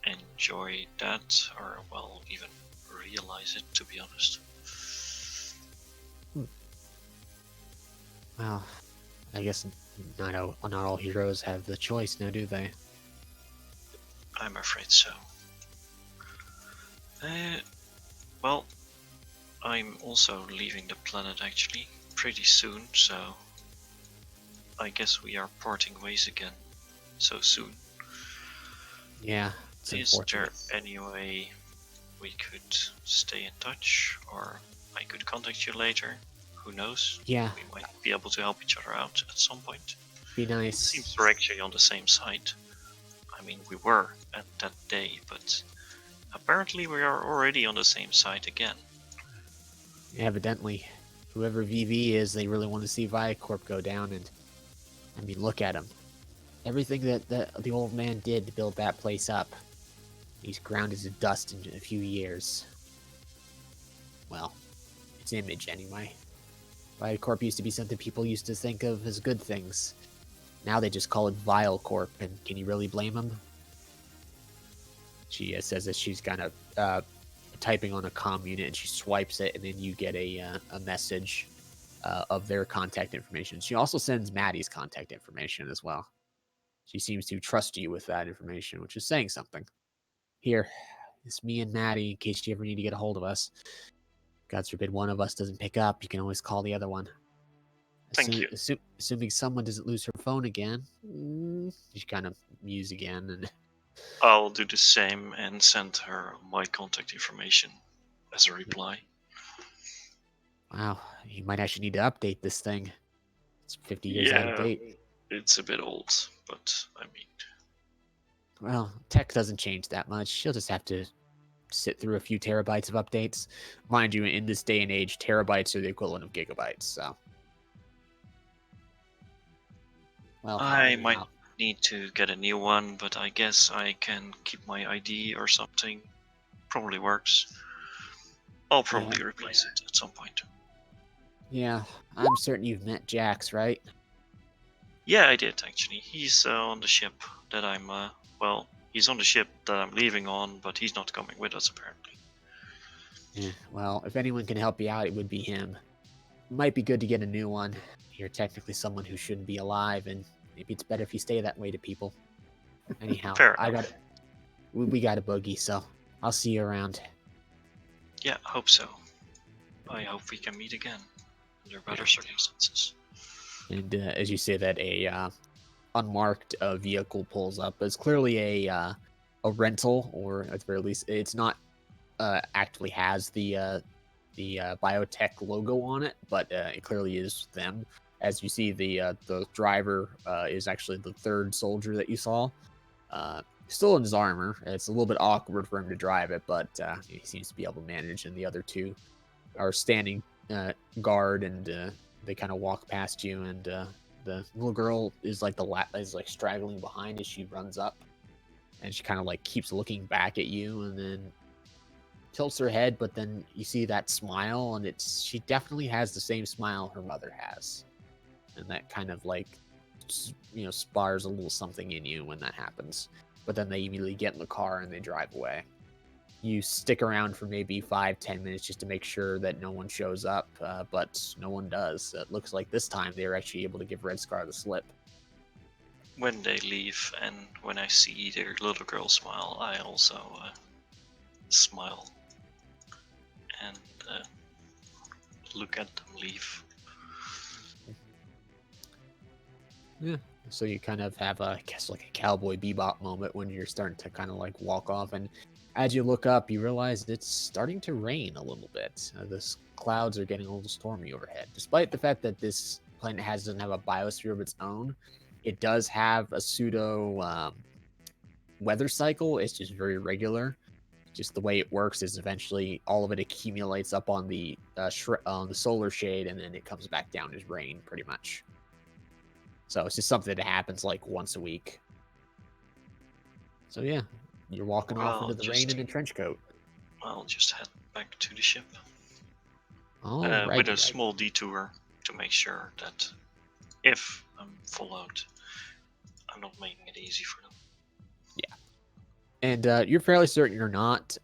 enjoy that, or well, even realize it, to be honest. Well, I guess not all heroes have the choice now, do they? I'm afraid so. Well, I'm also leaving the planet actually pretty soon, so I guess we are parting ways again so soon. Yeah. Is there any way we could stay in touch, or I could contact you later? Who knows? Yeah. We might be able to help each other out at some point. Be nice. Seems we're actually on the same side. I mean, we were at that day, but apparently we are already on the same side again. Evidently, whoever VV is, they really want to see Viacorp go down, and I mean, look at him. Everything that the old man did to build that place up, he's ground to dust in a few years. Well, its image anyway. Viacorp used to be something people used to think of as good things. Now they just call it Vilecorp, and can you really blame them? She says that she's kind of typing on a comm unit, and she swipes it, and then you get a message of their contact information. She also sends Maddie's contact information as well. She seems to trust you with that information, which is saying something. Here, it's me and Maddie in case you ever need to get a hold of us. God forbid one of us doesn't pick up, you can always call the other one. Thank you. Assuming someone doesn't lose her phone again. She kind of muse again, and I'll do the same and send her my contact information as a reply. wow, you might actually need to update this thing. It's 50 years out of date. It's a bit old, but I mean... Well, tech doesn't change that much. She'll just have to sit through a few terabytes of updates. Mind you, in this day and age, terabytes are the equivalent of gigabytes, so... Well, I might need to get a new one, but I guess I can keep my ID or something. Probably works. I'll probably replace it at some point. Yeah, I'm certain you've met Jax, right? Yeah, I did actually. He's on the ship that I'm, he's on the ship that I'm leaving on, but he's not coming with us apparently. Yeah, well, if anyone can help you out, it would be him. Might be good to get a new one. You're technically someone who shouldn't be alive, and maybe it's better if you stay that way to people. Anyhow, we got a boogie, so I'll see you around. Yeah, I hope so. I hope we can meet again under better circumstances. And as you say that, a unmarked vehicle pulls up. It's clearly a rental, or at the very least, it's not actually has the biotech logo on it, but it clearly is them. As you see, the driver is actually the third soldier that you saw. Still in his armor. It's a little bit awkward for him to drive it, but he seems to be able to manage. And the other two are standing guard, and they kind of walk past you. And the little girl is like straggling behind as she runs up, and she kind of like keeps looking back at you, and then tilts her head. But then you see that smile, and she definitely has the same smile her mother has. And that kind of like, spars a little something in you when that happens. But then they immediately get in the car and they drive away. You stick around for maybe 5-10 minutes just to make sure that no one shows up, but no one does. It looks like this time they're actually able to give Red Scar the slip. When they leave and when I see their little girl smile, I also smile and look at them leave. Yeah. So you kind of have a Cowboy Bebop moment when you're starting to kind of like walk off, and as you look up, you realize it's starting to rain a little bit. The clouds are getting a little stormy overhead. Despite the fact that this planet doesn't have a biosphere of its own, it does have a pseudo weather cycle. It's just very regular. Just the way it works is eventually all of it accumulates up on the solar shade, and then it comes back down as rain, pretty much. So it's just something that happens like once a week. So yeah, you're walking off into the rain in a trench coat. I'll just head back to the ship. With a small detour to make sure that if I'm full out, I'm not making it easy for them. Yeah. And you're fairly certain you're not,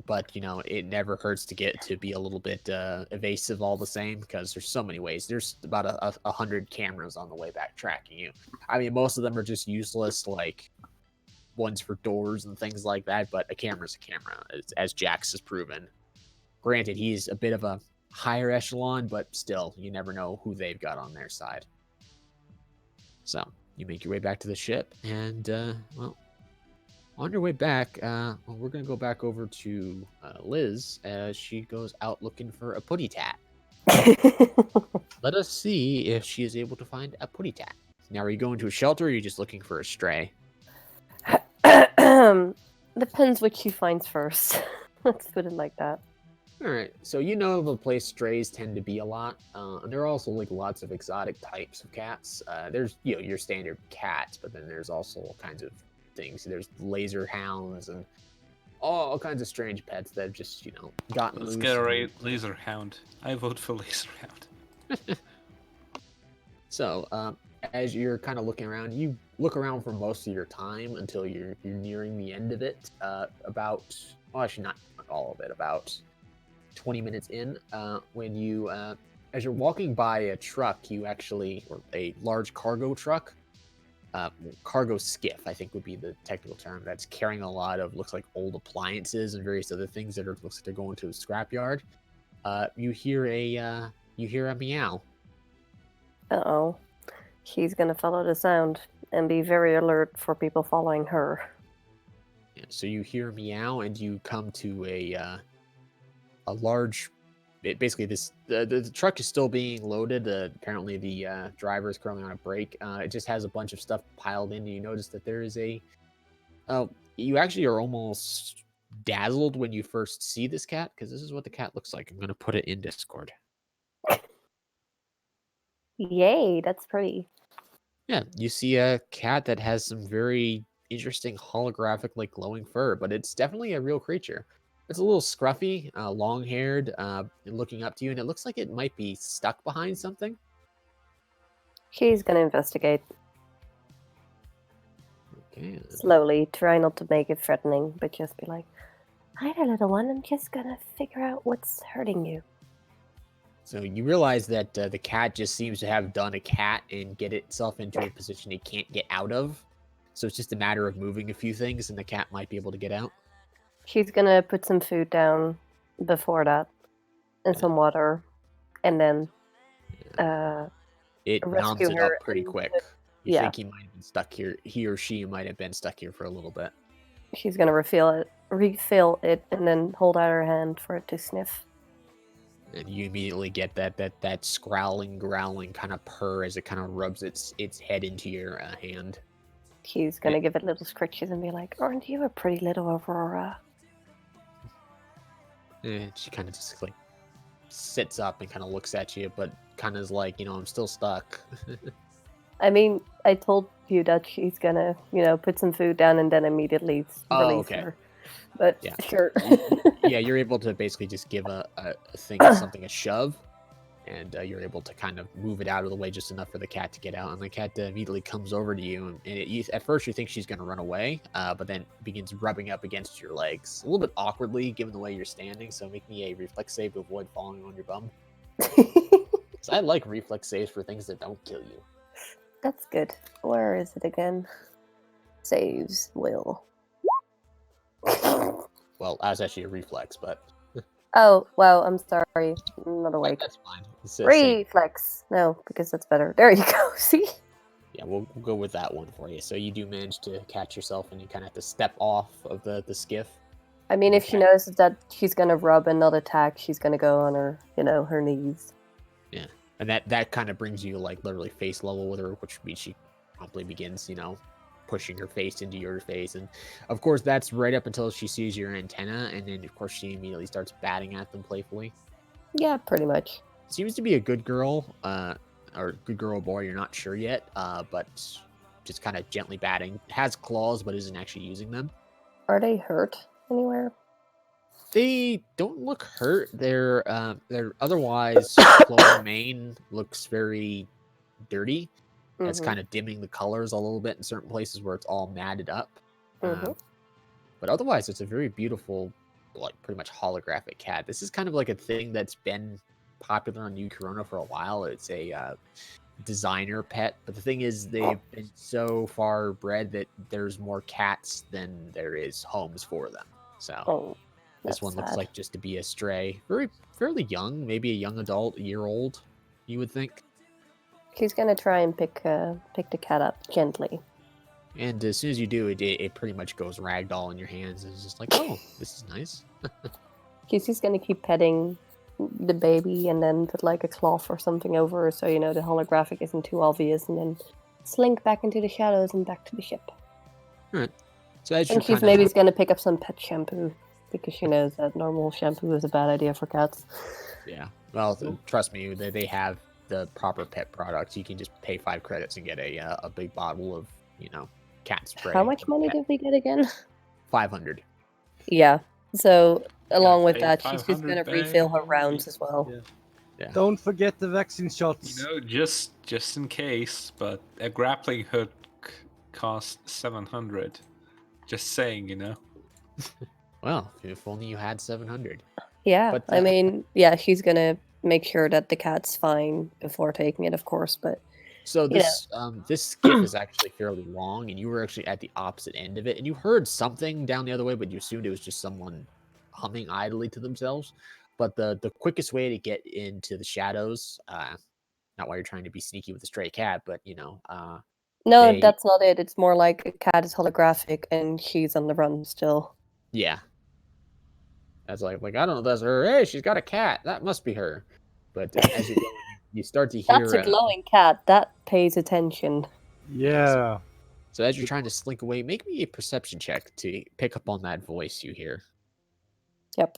but it never hurts to get to be a little bit evasive all the same, because there's so many ways. There's about 100 cameras on the way back tracking you. I mean, most of them are just useless, like ones for doors and things like that, but a camera's a camera, as Jax has proven. Granted, he's a bit of a higher echelon, but still, you never know who they've got on their side. So you make your way back to the ship, and on your way back, we're going to go back over to Liz as she goes out looking for a putty tat. Let us see if she is able to find a putty tat. Now, are you going to a shelter, or are you just looking for a stray? Depends what she finds first. Let's put it like that. All right, so you know the place strays tend to be a lot. And there are also like lots of exotic types of cats. There's your standard cats, but then there's also all kinds of things. There's laser hounds and all kinds of strange pets that have just gotten Let's loose. get a laser hound. I vote for laser hound. So, as you're kind of looking around, you look around for most of your time until you're nearing the end of it. Actually not all of it, about 20 minutes in, when you, as you're walking by a truck, or a large cargo truck, cargo skiff, I think would be the technical term, that's carrying a lot of, looks like old appliances and various other things that looks like they're going to a scrapyard. You hear a meow. Uh-oh. She's gonna follow the sound and be very alert for people following her. Yeah, so you hear a meow, and you come to a large. Basically, the truck is still being loaded. Apparently, the driver is currently on a break. It just has a bunch of stuff piled in, and you notice that there is a. You actually are almost dazzled when you first see this cat, because this is what the cat looks like. I'm going to put it in Discord. Yay, that's pretty. Yeah, you see a cat that has some very interesting holographic, like glowing fur, but it's definitely a real creature. It's a little scruffy, long-haired, looking up to you, and it looks like it might be stuck behind something. She's gonna investigate. Okay. Slowly, try not to make it threatening, but just be like, "Hi there, little one. I'm just gonna figure out what's hurting you." So you realize that the cat just seems to have done a cat and get itself into a position it can't get out of. So it's just a matter of moving a few things, and the cat might be able to get out. She's gonna put some food down before that, and some water, and then It mounts rescue it her up pretty and- quick. You yeah. think he might have been stuck here. He or she might have been stuck here for a little bit. She's gonna refill it, and then hold out her hand for it to sniff. And you immediately get that scowling, growling kind of purr as it kind of rubs its head into your hand. She's gonna give it little scritches and be like, "Aren't you a pretty little Aurora?" And she kind of just like sits up and kind of looks at you, but kind of is like, I'm still stuck. I mean, I told you that she's gonna, put some food down and then immediately release her. But yeah. Sure. Yeah, you're able to basically just give a something a shove, and you're able to kind of move it out of the way just enough for the cat to get out. And the cat immediately comes over to you, and at first you think she's going to run away, but then begins rubbing up against your legs a little bit awkwardly, given the way you're standing. So make me a reflex save to avoid falling on your bum. So I like reflex saves for things that don't kill you. That's good. Where is it again? Saves will. Well, I was actually a reflex, but Oh, wow, I'm sorry. I'm not awake. that's fine. It's the same. Reflex. No, because that's better. There you go. See? Yeah, we'll go with that one for you. So you do manage to catch yourself, and you kind of have to step off of the skiff. I mean, if she knows that she's gonna rub and not attack, she's gonna go on her, her knees. Yeah, and that kind of brings you like literally face level with her, which means she promptly begins, pushing her face into your face. And of course, that's right up until she sees your antenna, and then of course she immediately starts batting at them playfully. Yeah, pretty much. Seems to be a good girl, or good girl or boy, you're not sure yet, but just kind of gently batting. Has claws, but isn't actually using them. Are they hurt anywhere? They don't look hurt. They're otherwise flowing mane looks very dirty. It's kind of dimming the colors a little bit in certain places where it's all matted up. But otherwise, it's a very beautiful, like pretty much holographic cat. This is kind of like a thing that's been popular on New Corona for a while. It's a designer pet, but the thing is, they've been so far bred that there's more cats than there is homes for them. So this one looks like just to be a stray, fairly young, maybe a young adult, a year old, you would think. She's gonna try and pick the cat up gently. And as soon as you do, it pretty much goes ragdoll in your hands. And it's just like, oh, this is nice. She's gonna keep petting the baby and then put like a cloth or something over her so the holographic isn't too obvious, and then slink back into the shadows and back to the ship. Alright. So as I you're think she's kind maybe of going to pick up some pet shampoo because she knows that normal shampoo is a bad idea for cats. yeah. Well, trust me, they have the proper pet products. You can just pay 5 credits and get a big bottle of cat spray. How much money did we get again? 500. Yeah. So along with pay that, she's just 500, going to refill her babe. rounds as well. Yeah. Yeah. Don't forget the vaccine shots. Just in case, but a grappling hook costs 700. Just saying. Well, if only you had 700. Yeah. But, I mean, yeah, she's going to make sure that the cat's fine before taking it, of course, but So this this skiff is actually fairly long, and you were actually at the opposite end of it, and you heard something down the other way, but you assumed it was just someone humming idly to themselves. But the quickest way to get into the shadows, not while you're trying to be sneaky with a stray cat, but no, they- that's not it. It's more like a cat is holographic and she's on the run still. yeah, that's like I don't know, that's her. Hey, she's got a cat. That must be her. But as you go, you start to hear. That's a glowing cat. That pays attention. Yeah. So as you're trying to slink away, make me a perception check to pick up on that voice you hear. Yep.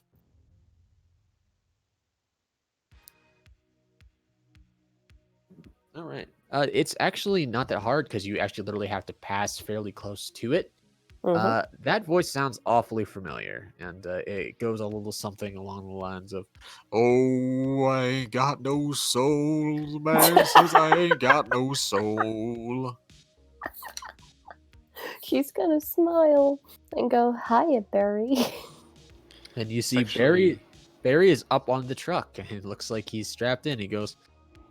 All right. It's actually not that hard because you actually literally have to pass fairly close to it. That voice sounds awfully familiar, and it goes a little something along the lines of, "Oh, I ain't got no soul. The man says I ain't got no soul." She's gonna smile and go, "Hiya, Barry." And you see Actually- Barry is up on the truck, and it looks like he's strapped in. He goes,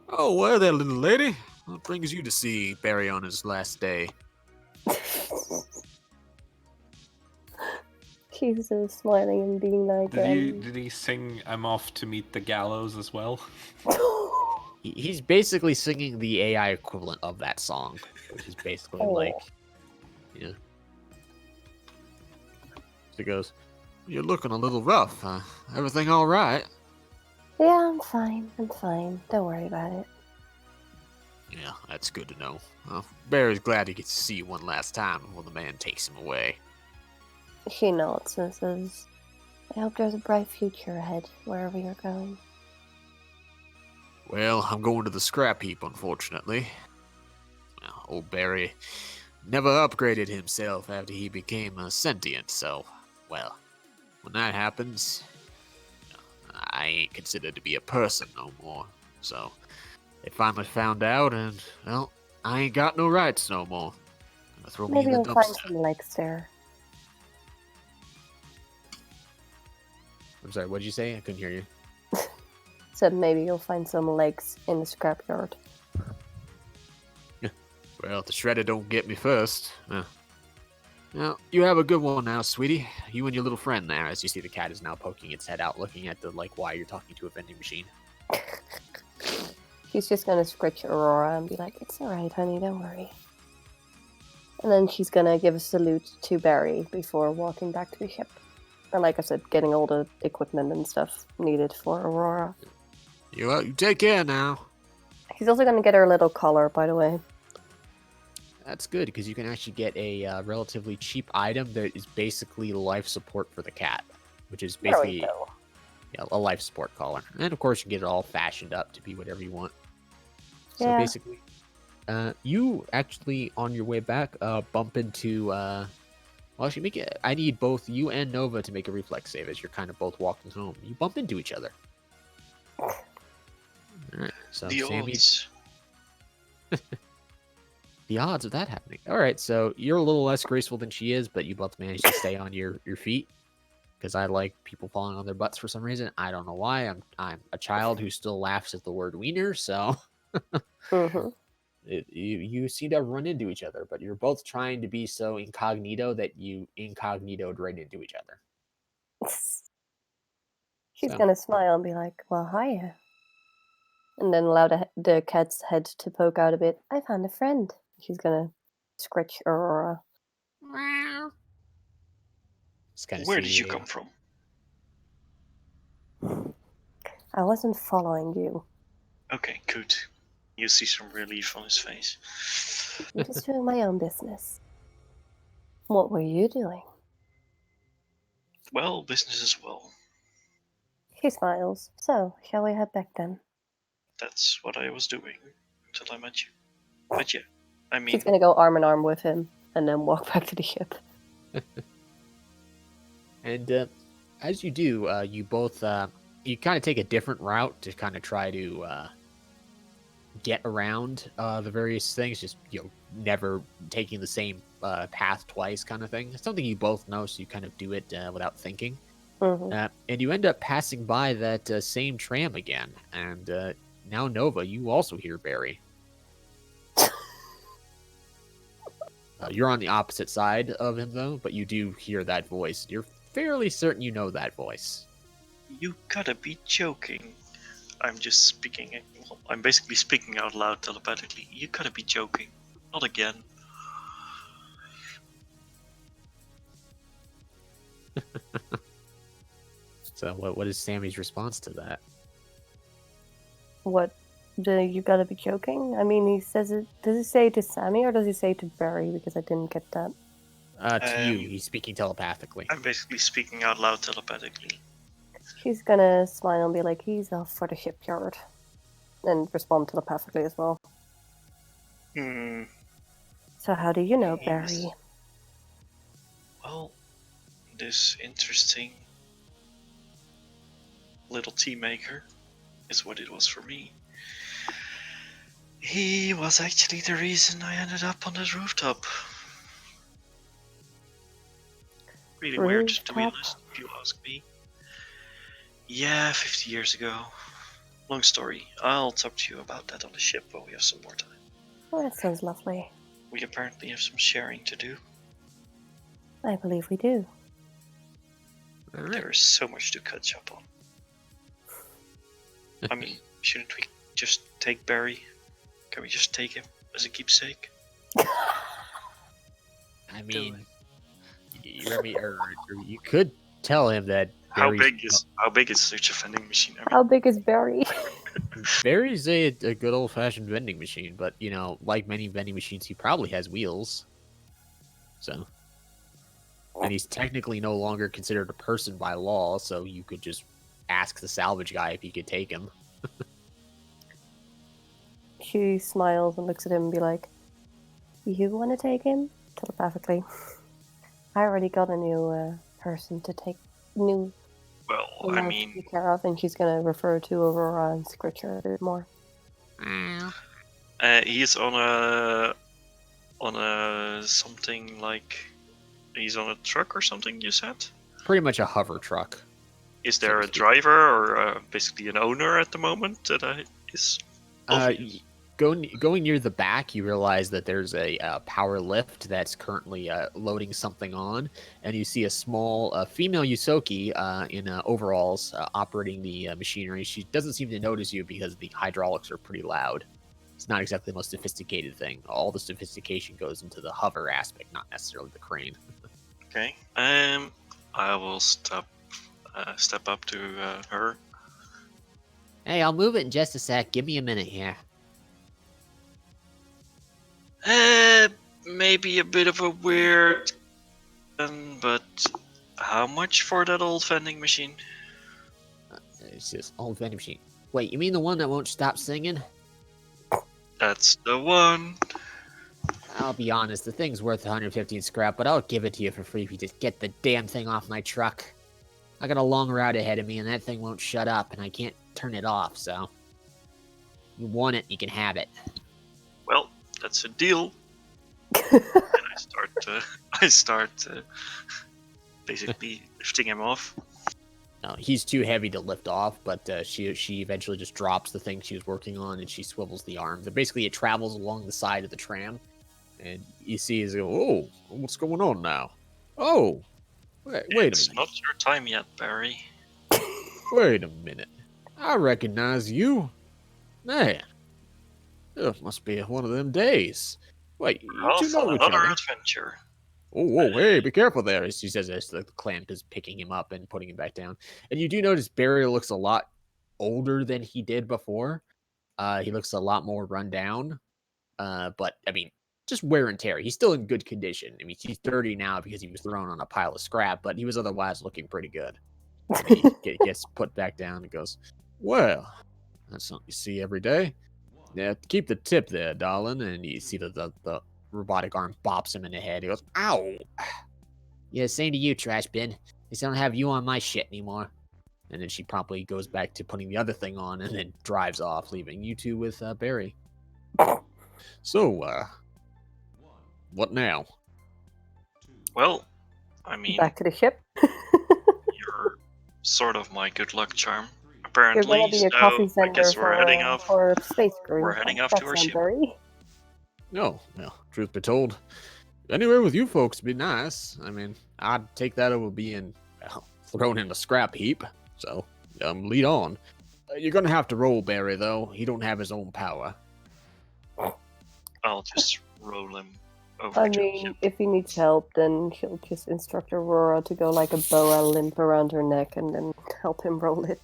"Oh, well there, little lady. What brings you to see Barry on his last day?" She's smiling and being like, Did he sing "I'm off to meet the gallows" as well? He's basically singing the AI equivalent of that song, which is basically like, So he goes, "You're looking a little rough. Everything all right?" "Yeah, I'm fine. I'm fine. Don't worry about it." "Yeah, that's good to know. Well, Barry's glad he gets to see you one last time before the man takes him away." She nods and says, "I hope there's a bright future ahead, wherever you're going." "Well, I'm going to the scrap heap, unfortunately. Well, old Barry never upgraded himself after he became a sentient, so, well, when that happens, I ain't considered to be a person no more. So, they finally found out, and, well, I ain't got no rights no more. Gonna throw me Maybe in the you'll find dumpster." some legs there. I'm sorry, what'd you say? I couldn't hear you. Said maybe you'll find some legs in the scrapyard. Well, the shredder don't get me first. Well, you have a good one now, sweetie. You and your little friend there, as you see the cat is now poking its head out, looking at why you're talking to a vending machine. She's just gonna scritch Aurora and be like, "It's alright, honey, don't worry." And then she's gonna give a salute to Barry before walking back to the ship. And like I said, getting all the equipment and stuff needed for Aurora. You take care now. He's also gonna get her a little collar, by the way. That's good, because you can actually get a relatively cheap item that is basically life support for the cat, which is There we basically go. a life support collar. And of course, you can get it all fashioned up to be whatever you want. So Yeah. basically, you actually, on your way back, bump into... well, actually, I need both you and Nova to make a reflex save as you're kind of both walking home. You bump into each other. Alright, so The Sammy... odds. The odds of that happening. All right, so you're a little less graceful than she is, but you both managed to stay on your feet. Because I like people falling on their butts for some reason. I don't know why. I'm a child who still laughs at the word wiener, so Mm-hmm. you seem to have run into each other, but you're both trying to be so incognito that you incognitoed right into each other. She's So- gonna smile and be like, "Well, hiya." And then allow the cat's head to poke out a bit. "I found a friend." She's gonna scritch Aurora. Just kind of Where did you come from? "I wasn't following you." Okay, good. You see some relief on his face. I'm just doing my own business. What were you doing? Well, business as well. He smiles. So, shall we head back then? That's what I was doing until I met you. But yeah, I mean, She's gonna go arm in arm with him and then walk back to the ship. And as you do, you both you kind of take a different route to kind of try to get around the various things. Just never taking the same path twice, kind of thing. It's something you both know, so you kind of do it without thinking. Mm-hmm. And you end up passing by that same tram again. And now, Nova, you also hear Barry. You're on the opposite side of him, though, but you do hear that voice. You're fairly certain you know that voice. you gotta be joking. I'm just speaking. Well, I'm basically speaking out loud telepathically. You gotta be joking. Not again. So what is Sammy's response to that? What? You gotta be joking? I mean, he says it. Does he say it to Sami or does he say it to Barry? Because I didn't get that. To you, he's speaking telepathically. I'm basically speaking out loud telepathically. He's gonna smile and be like, he's off for the shipyard. And respond telepathically as well. Hmm. So how do you know Yes. Barry? Well, this interesting little tea maker is what it was for me. He was actually the reason I ended up on that rooftop. Really weird, to be Rooftop? honest, if you ask me. Yeah, 50 years ago. Long story. I'll talk to you about that on the ship when we have some more time. Oh, that sounds lovely. We apparently have some sharing to do. I believe we do. All right. There is so much to catch up on. I mean, shouldn't we just take Barry? Can we just take him as a keepsake? I mean, you could tell him that How Barry's, big is such a vending machine? I mean, How big is Barry? Barry's a good old-fashioned vending machine, but, like many vending machines, he probably has wheels. So, and he's technically no longer considered a person by law, so you could just ask the salvage guy if he could take him. She smiles and looks at him and be like, you want to take him? Telepathically. I already got a new person to take new well, I amount to mean, take care of, and she's going to refer to over on Scripture a bit more. he's on a something like, he's on a truck or something. You said? Pretty much a hover truck. Is there a Seems to be. driver or basically an owner at the moment that is? Going near the back, you realize that there's a power lift that's currently loading something on, and you see a small female Yusoki in overalls operating the machinery. She doesn't seem to notice you because the hydraulics are pretty loud. It's not exactly the most sophisticated thing. All the sophistication goes into the hover aspect, not necessarily the crane. Okay. I will step up to her. Hey, I'll move it in just a sec. Give me a minute here. Maybe a bit of a weird, but how much for that old vending machine? It's just old vending machine. Wait, you mean the one that won't stop singing? That's the one. I'll be honest, the thing's worth 150 in scrap, but I'll give it to you for free if you just get the damn thing off my truck. I got a long route ahead of me, and that thing won't shut up, and I can't turn it off, so... You want it, you can have it. Well, that's a deal. And I start basically lifting him off. No, he's too heavy to lift off, but she eventually just drops the thing she was working on, and she swivels the arms. And basically, it travels along the side of the tram, and you see is go, oh, what's going on now? Oh, wait a It's minute. not your time yet, Barry. Wait a minute. I recognize you. Man, it must be one of them days. Wait, you Off two know on each another other? adventure. Oh, hey, be careful there. She says as the clamp is picking him up and putting him back down. And you do notice Barry looks a lot older than he did before. He looks a lot more run down. But I mean, just wear and tear. He's still in good condition. I mean, he's dirty now because he was thrown on a pile of scrap, but he was otherwise looking pretty good. I mean, he gets put back down and goes, "Well, that's something you see every day. Yeah, keep the tip there, darling." And you see the robotic arm bops him in the head. He goes, "Ow!" "Yeah, same to you, trash bin. At least I don't have you on my shit anymore." And then she promptly goes back to putting the other thing on and then drives off, leaving you two with Barry. So, what now? Well, I mean, Back to the ship. you're sort of my good luck charm, You're apparently. gonna be a So coffee I sender guess we're heading off. for space crew. We're heading off That to our sounds ship. very- No, well, truth be told, anywhere with you folks would be nice. I mean, I'd take that over being thrown in a scrap heap. So, lead on. You're gonna have to roll Barry, though. He don't have his own power. I'll just roll him over I to the mean, ship. if he needs help, then she'll just instruct Aurora to go like a boa limp around her neck and then help him roll it.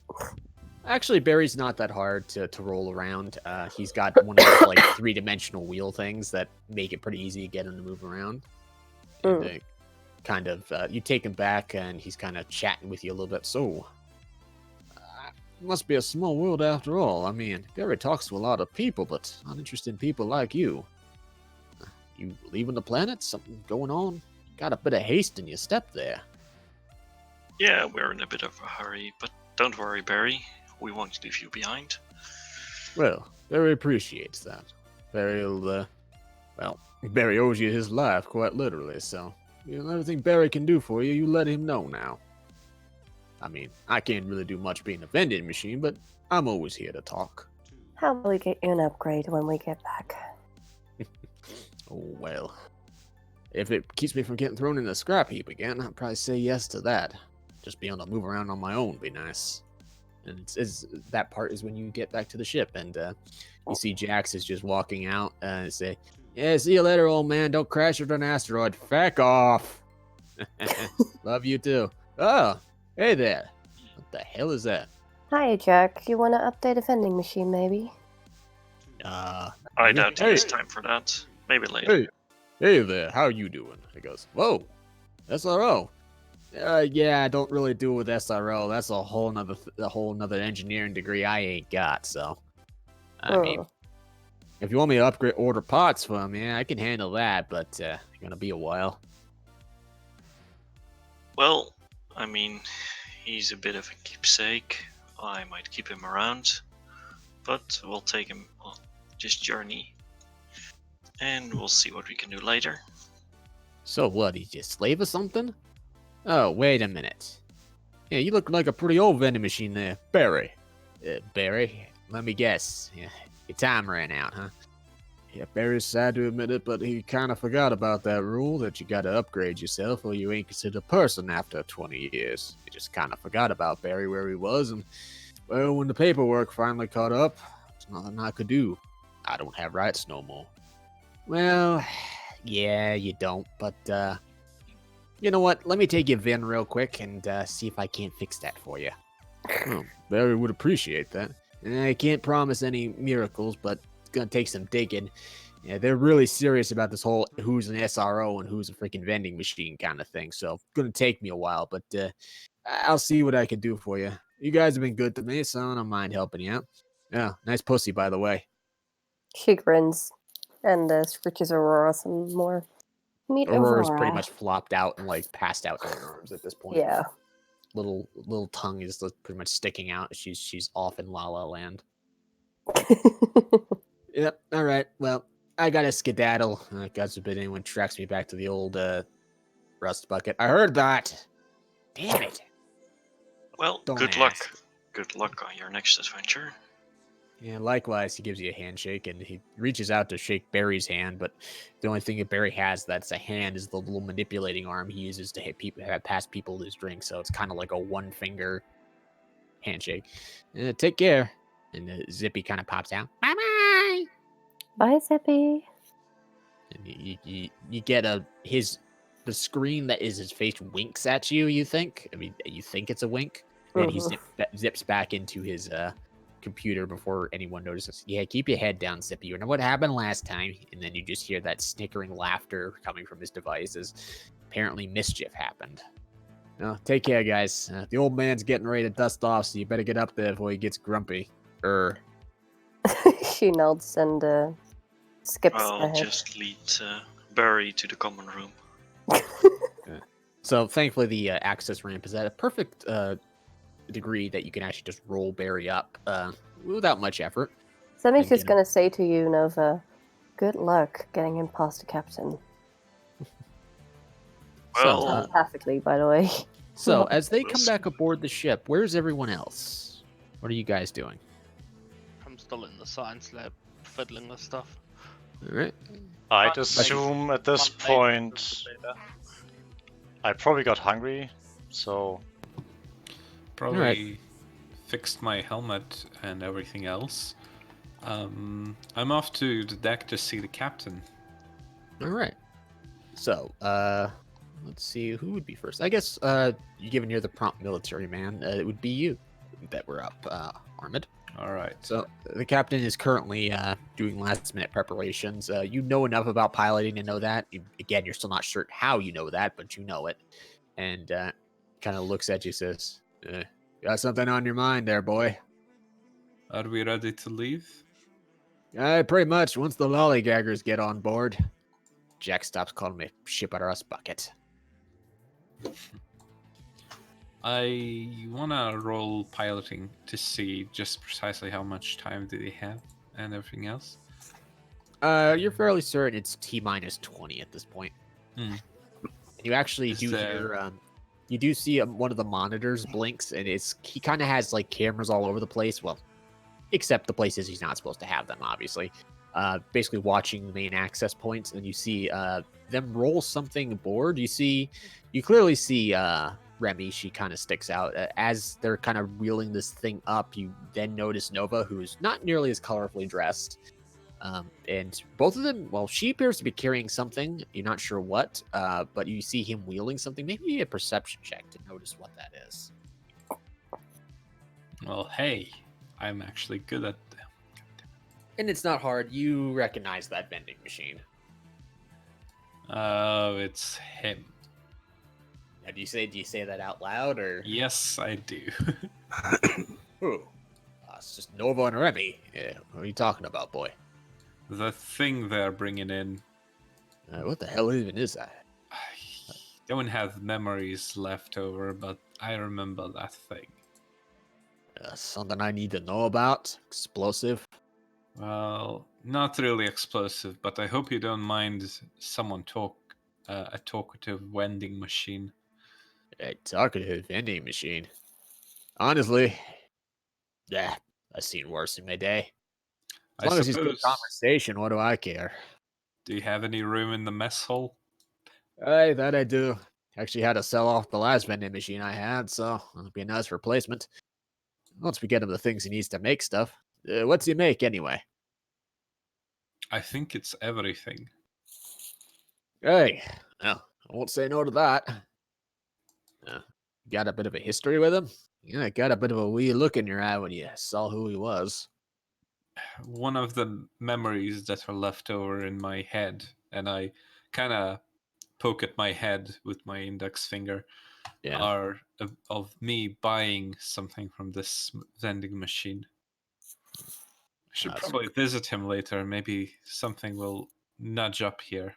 Actually, Barry's not that hard to roll around. He's got one of those like 3-dimensional wheel things that make it pretty easy to get him to move around. And you take him back, and he's kind of chatting with you a little bit. So, must be a small world after all. I mean, Barry talks to a lot of people, but uninterested people like you. You leaving the planet? Something going on? Got a bit of haste in your step there. Yeah, we're in a bit of a hurry, but don't worry, Barry. We won't leave you behind. Well, Barry appreciates that. Barry owes you his life, quite literally, so everything Barry can do for you, you let him know now. I mean, I can't really do much being a vending machine, but I'm always here to talk. How will we get you an upgrade when we get back? Oh, well. If it keeps me from getting thrown in the scrap heap again, I'd probably say yes to that. Just being able to move around on my own would be nice. And that part is when you get back to the ship, and you see Jax is just walking out and say, "Yeah, see you later, old man. Don't crash into an asteroid. Feck off." Love you too. Oh, hey there. What the hell is that? Hi, Jack. You want to update a vending machine, maybe? I doubt he has time for that. Maybe later. Hey there. How you doing? He goes, "Whoa, SRO. Yeah, I don't really do with SRO. That's a whole nother engineering degree I ain't got. So, I mean, if you want me to order parts from you, I can handle that. But it's gonna be a while." Well, I mean, he's a bit of a keepsake. I might keep him around, but we'll take him on this journey, and we'll see what we can do later. So what? He's just slave or something? Oh, wait a minute. Yeah, you look like a pretty old vending machine there, Barry. Barry, let me guess. Yeah, your time ran out, huh? Yeah, Barry's sad to admit it, but he kind of forgot about that rule that you gotta upgrade yourself or you ain't considered a person after 20 years. He just kind of forgot about Barry where he was, and, well, when the paperwork finally caught up, there's nothing I could do. I don't have rights no more. Well, yeah, you don't, but, you know what? Let me take your VIN real quick and see if I can't fix that for you. Oh, Barry would appreciate that. I can't promise any miracles, but it's gonna take some digging. Yeah, they're really serious about this whole who's an SRO and who's a freaking vending machine kind of thing. So it's gonna take me a while, but I'll see what I can do for you. You guys have been good to me, so I don't mind helping you out. Yeah, nice pussy, by the way. She grins and scritches Aurora some more. Meet Aurora's Aurora. pretty much flopped out and like passed out in her arms at this point. Yeah. Little tongue is pretty much sticking out. She's off in La La Land. Yep. All right. Well, I gotta skedaddle. God forbid anyone tracks me back to the old rust bucket. I heard that. Damn it. Well, Don't good ask. luck. Good luck on your next adventure. Yeah, likewise, he gives you a handshake, and he reaches out to shake Barry's hand, but the only thing that Barry has that's a hand is the little manipulating arm he uses to hit people, pass people his drink, so it's kind of like a one-finger handshake. Take care. And Zippy kind of pops out. Bye-bye! Bye, Zippy. And you get the screen that is his face winks at you, you think? I mean, you think it's a wink. And he zips back into his computer before anyone notices. Yeah, keep your head down, Zippy. You know what happened last time? And then you just hear that snickering laughter coming from his device as apparently mischief happened. Well, take care, guys. The old man's getting ready to dust off, so you better get up there before he gets grumpy. She nods and skips I'll ahead. just lead Barry to the common room. So thankfully, the access ramp is at a perfect degree that you can actually just roll Barry up without much effort. Sami's And just get him- gonna say to you, Nova, good luck getting him past the captain. Well, Telepathically, by the way. So as they come Wilson. back aboard the ship, where's everyone else? What are you guys doing? I'm still in the science lab, fiddling with stuff. All right. I'd assume at this point I probably got hungry, so Probably fixed my helmet and everything else. I'm off to the deck to see the captain. All right. So, let's see who would be first. I guess, given you're the prompt military man, it would be you that we're up, Armid. All right. So, the captain is currently doing last-minute preparations. You know enough about piloting to know that. Again, you're still not sure how you know that, but you know it. And kind of looks at you, says, "Got something on your mind there, boy?" Are we ready to leave? Pretty much. Once the lollygaggers get on board, Jack stops calling me ship out of us bucket. I wanna roll piloting to see just precisely how much time do they have and everything else. You're fairly certain it's T-minus 20 at this point. Hmm. And you actually Is do there- hear, you do see one of the monitors blinks, and he kind of has like cameras all over the place. Well, except the places he's not supposed to have them, obviously. Basically watching the main access points, and you see them roll something aboard. You clearly see Remy. She kind of sticks out as they're kind of reeling this thing up. You then notice Nova, who's not nearly as colorfully dressed. And both of them, well, she appears to be carrying something. You're not sure what, but you see him wielding something. Maybe a perception check to notice what that is. Well, hey, I'm actually good at them. And it's not hard. You recognize that vending machine. Oh, it's him. Now, do you say that out loud, or? Yes, I do. Ooh. It's just Nova and Remy. Yeah, what are you talking about, boy? The thing they're bringing in, What the hell even is that? I don't have memories left over, but I remember that thing. Something I need to know about? Explosive? Well, not really explosive, but I hope you don't mind someone a talkative vending machine. A talkative vending machine. Honestly, yeah, I've seen worse in my day. As long as he's good conversation, what do I care? Do you have any room in the mess hall? Hey, that I do. Actually had to sell off the last vending machine I had, so it'll be a nice replacement. Once we get him the things he needs to make stuff. What's he make, anyway? I think it's everything. Hey, well, I won't say no to that. Got a bit of a history with him? Yeah, got a bit of a wee look in your eye when you saw who he was. One of the memories that are left over in my head, and I kind of poke at my head with my index finger, are of me buying something from this vending machine. I should probably visit him later. Maybe something will nudge up here.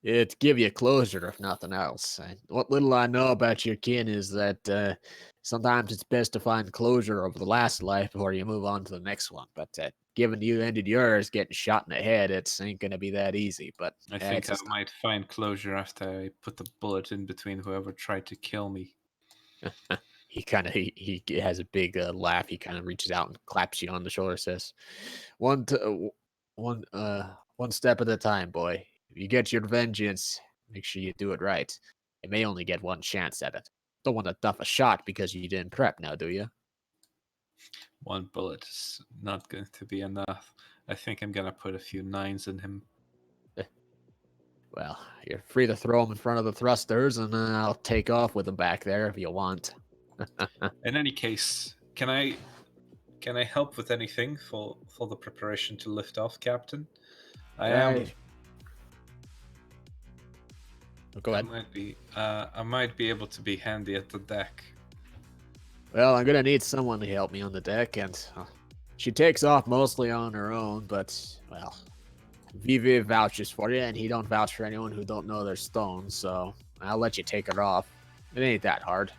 To give you closure, if nothing else. What little I know about your kin is that sometimes it's best to find closure over the last life before you move on to the next one. But given you ended yours getting shot in the head, it ain't going to be that easy. But I think I might find closure after I put the bullet in between whoever tried to kill me. he has a big laugh. He kind of reaches out and claps you on the shoulder. Says, "One step at a time, boy. If you get your vengeance, make sure you do it right. You may only get one chance at it. Don't want to duff a shot because you didn't prep, now do you?" One bullet is not going to be enough. I think I'm gonna put a few 9s in him. Well, you're free to throw him in front of the thrusters, and I'll take off with him back there if you want. In any case, can I Can I help with anything for the preparation to lift off, Captain? I Go ahead. I might be able to be handy at the deck. Well, I'm gonna need someone to help me on the deck, and she takes off mostly on her own. But well, Vivi vouches for you, and he don't vouch for anyone who don't know their stones. So I'll let you take her off. It ain't that hard.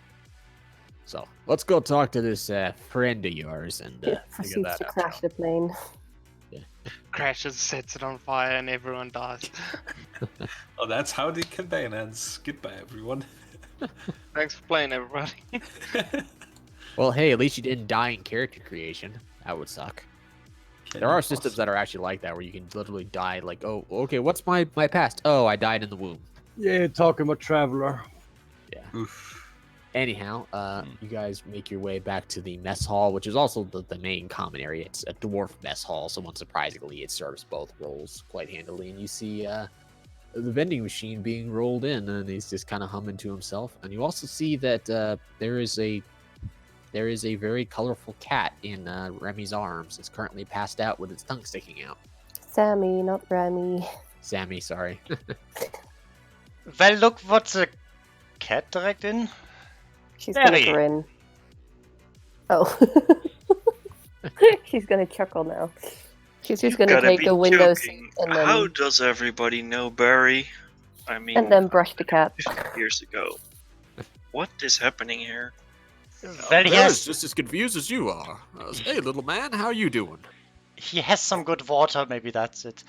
So let's go talk to this friend of yours and figure Proceeds that to out. crash the plane. Crashes, sets it on fire, and everyone dies. Oh, that's how the campaign ends. Goodbye, everyone. Thanks for playing, everybody. Well, hey, at least you didn't die in character creation. That would suck. There are systems that are actually like that, where you can literally die. Like, oh, okay, what's my past? Oh, I died in the womb. Yeah, talking about Traveler. Yeah. Oof. Anyhow, you guys make your way back to the mess hall, which is also the main common area. It's a dwarf mess hall, so unsurprisingly, it serves both roles quite handily. And you see the vending machine being rolled in, and he's just kind of humming to himself. And you also see that there is a very colorful cat in Remy's arms. It's currently passed out with its tongue sticking out. Sammy, not Remy. Sammy, sorry. Well, look what's a cat direct in. She's Mary. gonna grin. Oh. She's gonna chuckle now. She's just gonna Gotta take be a window joking. seat and How then, does everybody know Barry? I mean, and then brush the cat. 50 years ago. What is happening here? Well, he has, just as confused as you are. Hey, little man, how you doing? he has some good water, maybe that's it.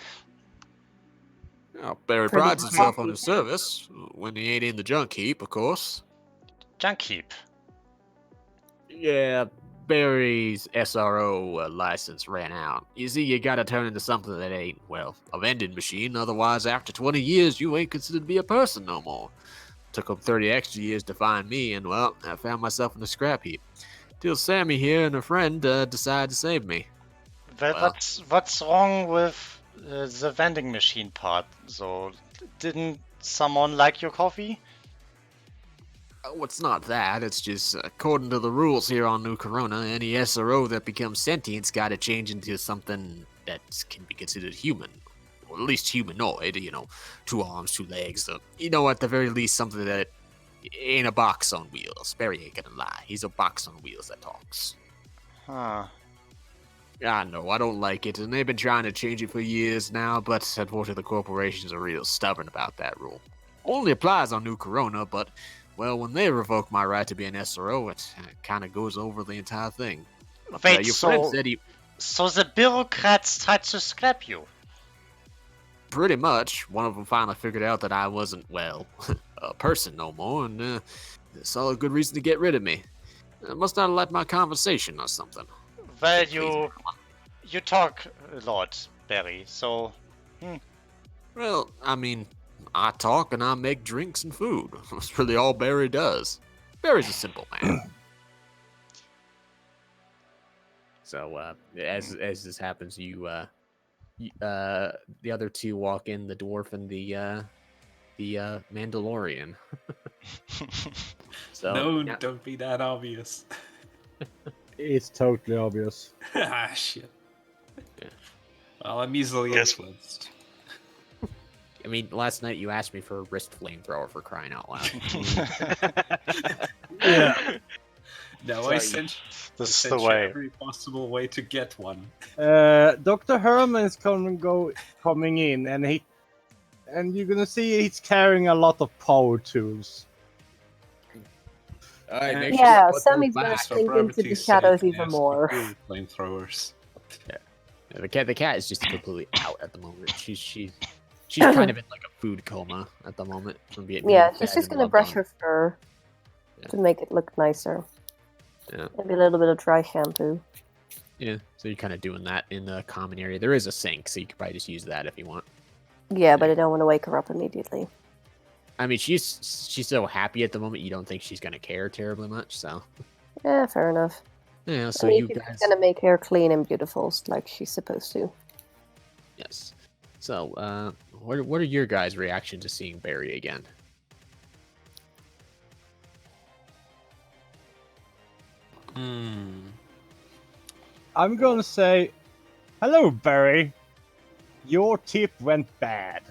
Well, Barry Pretty prides himself on happy. his service, when he ain't in the junk heap, of course. Junk heap. Yeah, Barry's SRO license ran out. You see, you gotta turn into something that ain't, well, a vending machine, otherwise after 20 years you ain't considered to be a person no more. Took him 30 extra years to find me, and well, I found myself in a scrap heap. Till Sammy here and a friend decided to save me. Well, Well. what's wrong with the vending machine part? So, didn't someone like your coffee? Oh, it's not that. It's just, according to the rules here on New Corona, any SRO that becomes sentient's gotta change into something that can be considered human. Or at least humanoid, 2 arms, 2 legs. At the very least, something that ain't a box on wheels. Barry ain't gonna lie. He's a box on wheels that talks. Huh. I know, I don't like it, and they've been trying to change it for years now, but unfortunately the corporations are real stubborn about that rule. Only applies on New Corona, but, well, when they revoke my right to be an SRO, it kind of goes over the entire thing. But, Wait, your friend so, said he... so the bureaucrats tried to scrap you? Pretty much. One of them finally figured out that I wasn't, well, a person no more, and saw a good reason to get rid of me. Must not have liked my conversation or something. Well, Please. you talk a lot, Barry, so... Well, I mean, I talk and I make drinks and food. That's really all Barry does. Barry's a simple man. So, as this happens, the other two walk in, the dwarf and the Mandalorian. So, No, yeah. don't be that obvious. It's totally obvious. Ah, shit. Yeah. Well, I'm easily Yes. influenced. I mean, last night you asked me for a wrist flamethrower for crying out loud. Yeah. No, Sorry. I sent This is you the way. every possible way to get one. Dr. Herman is coming in, and you're gonna see he's carrying a lot of power tools. All right, make Yeah, sure you put Sammy's those gonna back. For sink into the brevity's shadows sake, even yes, more. cool flamethrowers. The cat is just completely out at the moment. She's kind of in like a food coma at the moment from being Yeah, fed she's just and gonna loved brush on. her fur Yeah. to make it look nicer. Yeah. Maybe a little bit of dry shampoo. Yeah, so you're kind of doing that in the common area. There is a sink, so you could probably just use that if you want. Yeah, but I don't want to wake her up immediately. I mean, she's so happy at the moment. You don't think she's gonna care terribly much, so Yeah, fair enough. yeah. So I mean, you she's guys, gonna make her clean and beautiful, like she's supposed to. yes. So, what are your guys' reactions to seeing Barry again? I'm gonna say, hello, Barry. Your tip went bad.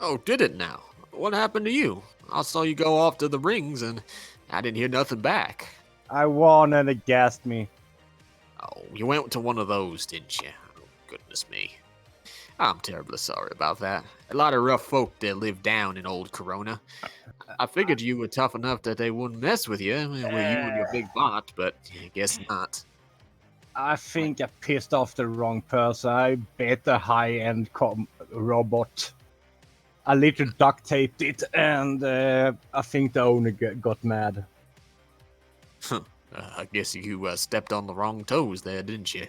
Oh, did it now? What happened to you? I saw you go off to the rings and I didn't hear nothing back. I won and it gassed me. Oh, you went to one of those, didn't you? Oh, goodness me. I'm terribly sorry about that. A lot of rough folk that live down in old Corona. I figured you were tough enough that they wouldn't mess with you, with you and your big bot, but I guess not. I think I pissed off the wrong person. I bet a high-end robot. I literally duct taped it, and I think the owner got mad. I guess you stepped on the wrong toes there, didn't you?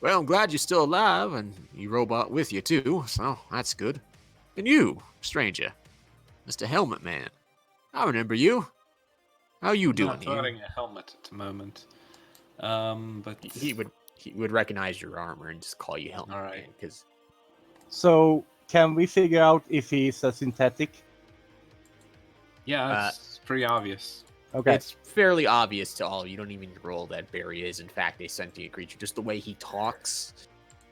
Well, I'm glad you're still alive, and your robot with you too, so that's good. And you, stranger, Mr. Helmet Man, I remember you. How you doing Not here? wearing a helmet at the moment. But He would recognize your armor and just call you Helmet All right. Man, because So, can we figure out if he's a synthetic? yeah, it's pretty obvious. Okay. it's fairly obvious to all. You don't even roll that Barry is, in fact, a sentient creature. Just the way he talks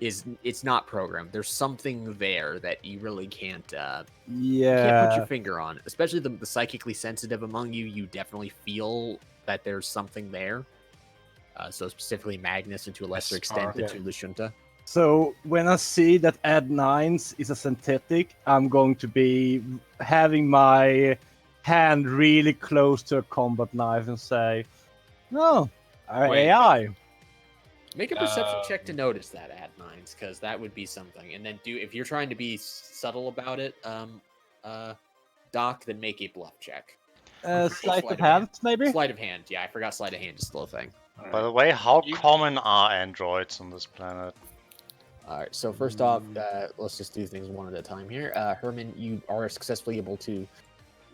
it's not programmed. There's something there that you really can't can't put Yeah. your finger on. Especially the psychically sensitive among you. You definitely feel that there's something there. So specifically Magnus, and to a lesser extent the Yeah. two Lashunta. So when I see that Adnines is a synthetic, I'm going to be having my hand really close to a combat knife and say, "No, Wait. AI." Make a perception check to notice that, Adnines, because that would be something. And then if you're trying to be subtle about it, Doc, then make a bluff check. Sleight sleight of of hand, maybe. Sleight of hand, yeah, I forgot sleight of hand is still a thing. By the way, how You- common are androids on this planet? Alright, so first off, let's just do things one at a time here. Herman, you are successfully able to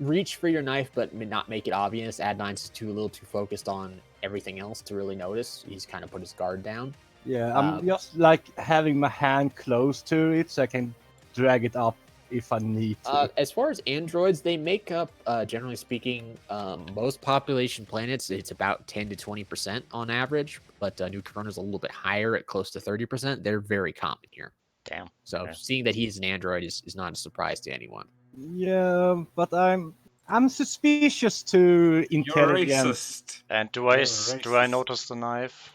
reach for your knife, but not make it obvious. Adnines is a little too focused on everything else to really notice. He's kind of put his guard down. Yeah, I'm just like having my hand close to it so I can drag it up if I need to. As far as androids, they make up, generally speaking, most population planets. It's about 10 to 20% on average, but New Corona's a little bit higher at close to 30%. They're very common here. Damn. So Okay. seeing that he's an android is not a surprise to anyone. Yeah, but I'm suspicious to You're intelligence. racist. And do You're I racist. notice the knife?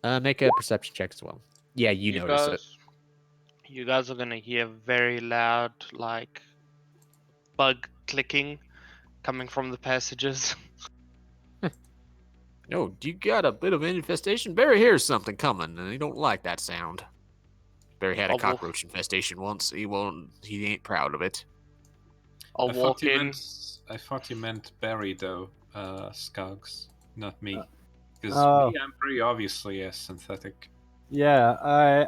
Make a perception check as well. Yeah, you notice it. You guys are gonna hear very loud, like, bug clicking coming from the passages. Oh, you got a bit of an infestation? Barry hears something coming, and he don't like that sound. Barry had a Oh, well. cockroach infestation once. He ain't proud of it. I'll walk in. I thought you meant Barry, though, Skogs, not me. Because Oh. me, I'm pretty obviously a synthetic. Yeah,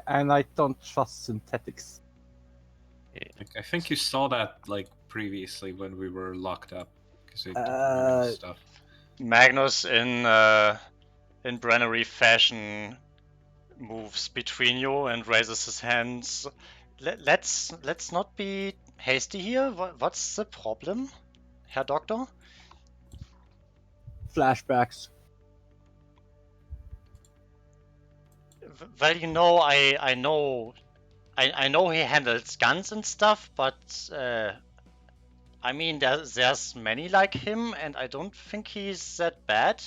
I don't trust synthetics. Like, I think you saw that like previously when we were locked up. Because we stuff. Magnus in Brennery fashion moves between you and raises his hands. Let's not be hasty here. What's the problem, Herr Doctor? Flashbacks. Well, you know, I know he handles guns and stuff, but I mean, there's many like him, and I don't think he's that bad.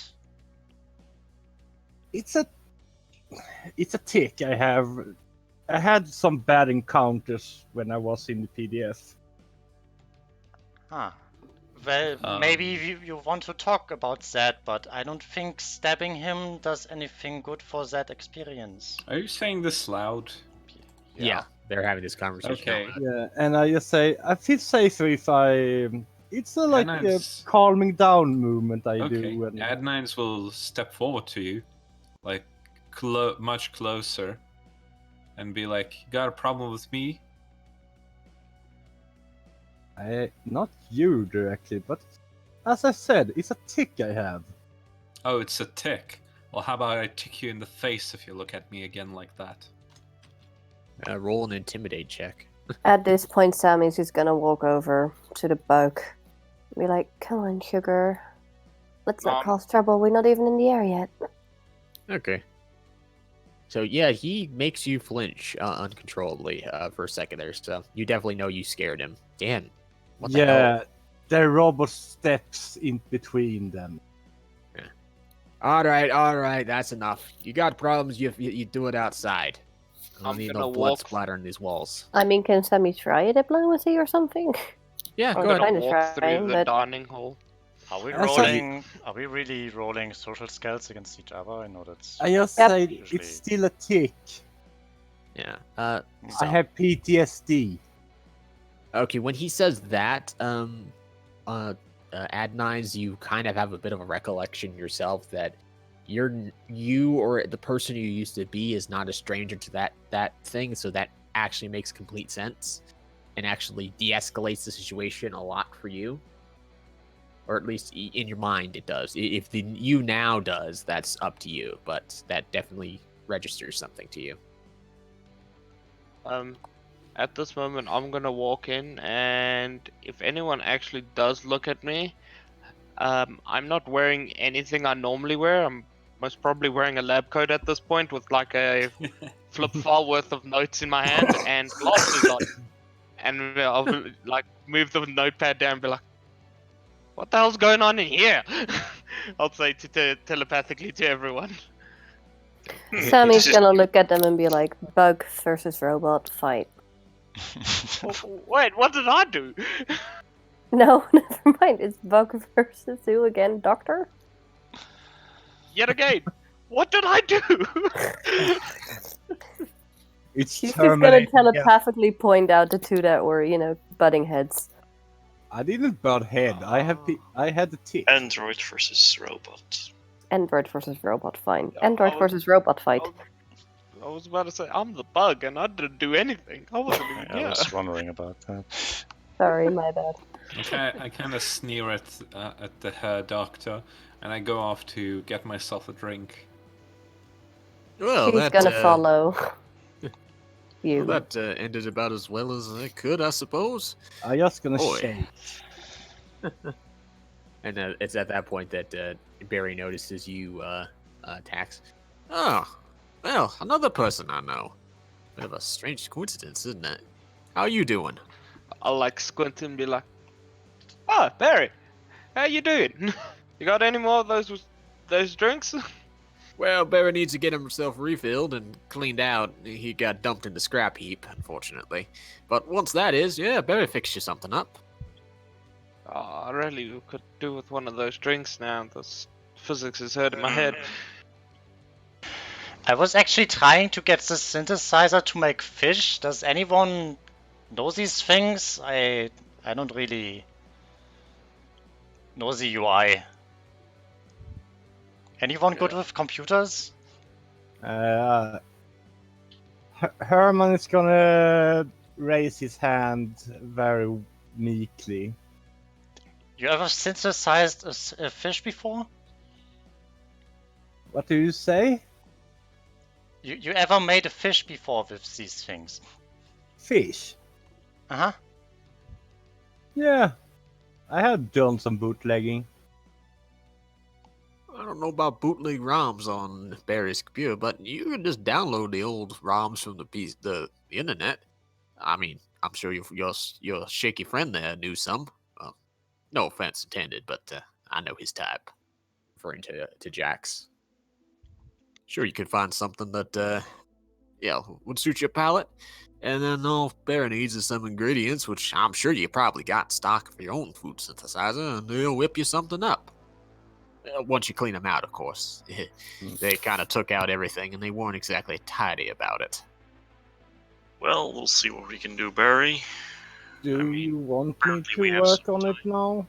It's a tick I have. I had some bad encounters when I was in the PDF. Huh. Well, maybe you want to talk about that, but I don't think stabbing him does anything good for that experience. Are you saying this loud? Yeah, they're having this conversation. Okay. Yeah, and I just say I feel safer if I. It's a like a Adnines. calming down movement I Okay. do. When... Adnines will step forward to you, like much closer, and be like, "You got a problem with me?" Not you directly, but as I said, it's a tick I have. Oh, it's a tick. Well, how about I tick you in the face if you look at me again like that? Roll an intimidate check. At this point, Sammy's just gonna walk over to the bug. Be like, come on, sugar. Let's not cause trouble. We're not even in the air yet. Okay. So yeah, he makes you flinch uncontrollably for a second there. So you definitely know you scared him. Damn. What the hell? Yeah, the robot steps in between them. All right, that's enough. You got problems, you do it outside. I don't I'm need gonna no blood walk- splatter on these walls. I mean, can Sammy try diplomacy or something? Yeah, Oh, go I'm ahead. gonna kinda walk through trying, the but- dining hall. Are we That's rolling? Are we really rolling social skills against each other? I know that's. I just Yep. say Usually- it's still a tick. Yeah. I have PTSD. Okay, when he says that, Adnines, you kind of have a bit of a recollection yourself that you or the person you used to be is not a stranger to that thing, so that actually makes complete sense and actually de-escalates the situation a lot for you, or at least in your mind it does. If the you now does, that's up to you, but that definitely registers something to you. At this moment, I'm gonna walk in, and if anyone actually does look at me, I'm not wearing anything I normally wear. I'm most probably wearing a lab coat at this point with like a flip file worth of notes in my hand and glasses on. And I'll like move the notepad down and be like, "What the hell's going on in here?" I'll say telepathically to everyone. Sammy's This is- gonna look at them and be like, "Bug versus robot fight." Wait, what did I do? No, never mind. It's Bug versus who again? Doctor? Yet again, what did I do? It's She's just gonna terminating. telepathically point out the two that were, butting heads. I didn't butt head. I had the tick. Android versus robot. Android versus robot, fine. Yeah, Android I was- versus robot fight. I was about to say, I'm the bug and I didn't do anything. I wasn't even I here. was wondering about that. Sorry, my bad. I kind of sneer at the Herr Doctor, and I go off to get myself a drink. Well, She's that, gonna follow you. Well, that ended about as well as I could, I suppose. I just gonna Boy. shake. And it's at that point that Barry notices you, Tax. Oh, well, another person I know. Bit of a strange coincidence, isn't it? How are you doing? I'll like squint and be like, "Oh, Barry, how you doing? You got any more of those drinks?" Well, Barry needs to get himself refilled and cleaned out. He got dumped in the scrap heap, unfortunately. But once that is, yeah, Barry fixed you something up. Oh, I really could do with one of those drinks now. This physics is hurting my head. I was actually trying to get the synthesizer to make fish. Does anyone know these things? I don't really know the UI. Anyone good with computers? Herman is gonna raise his hand very meekly. You ever synthesized a fish before? What do you say? You ever made a fish before with these things? Fish? Uh-huh. Yeah, I have done some bootlegging. I don't know about bootleg ROMs on Barry's computer, but you can just download the old ROMs from the internet. I mean, I'm sure your shaky friend there knew some. No offense intended, but I know his type. Referring to Jax. Sure, you could find something that, would suit your palate. And then all Barry needs is some ingredients, which I'm sure you probably got in stock for your own food synthesizer, and they'll whip you something up. Once you clean them out, of course. They kind of took out everything, and they weren't exactly tidy about it. Well, we'll see what we can do, Barry. Do I mean, you want me apparently we to have work some on it now?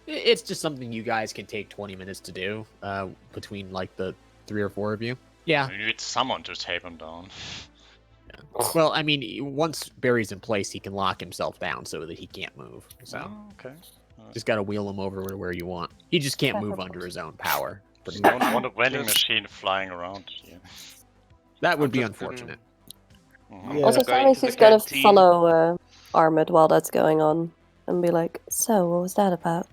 It's just something you guys can take 20 minutes to do between like the 3 or 4 of you. Yeah. You need someone to tape him down. Well, I mean, once Barry's in place, he can lock himself down so that he can't move. So Oh, okay. just gotta wheel him over to where you want. He just can't move under his own power. You don't want a vending machine flying around here. That would be just gonna- unfortunate. Mhm. Yeah. Also, Going Sammy's to the just gonna canteen. follow Armid while that's going on and be like, "So, what was that about?"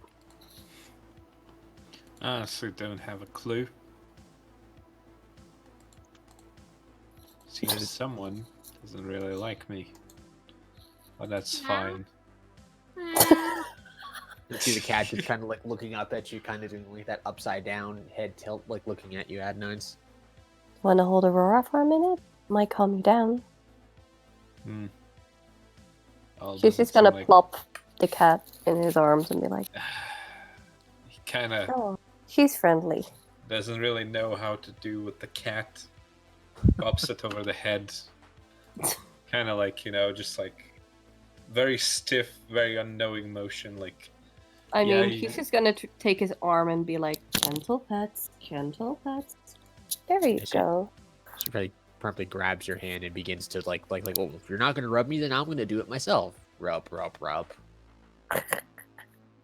I honestly don't have a clue. Seems someone doesn't really like me. But that's fine. You see the cat just kind of like looking up at you, kind of doing like that upside down head tilt, like looking at you, Adnines. Wanna hold Aurora for a minute? Might calm you down. Oh, She's does it just gonna seem like plop the cat in his arms and be like, he kind of oh, she's friendly. doesn't really know how to do with the cat. Bops it over the head. Kind of like, just like very stiff, very unknowing motion. Like, I Yeah, mean, he- he's just gonna take his arm and be like, gentle pets, gentle pets. There you Is it- go. She promptly grabs your hand and begins to like, well, if you're not gonna rub me, then I'm gonna do it myself. Rub, rub, rub.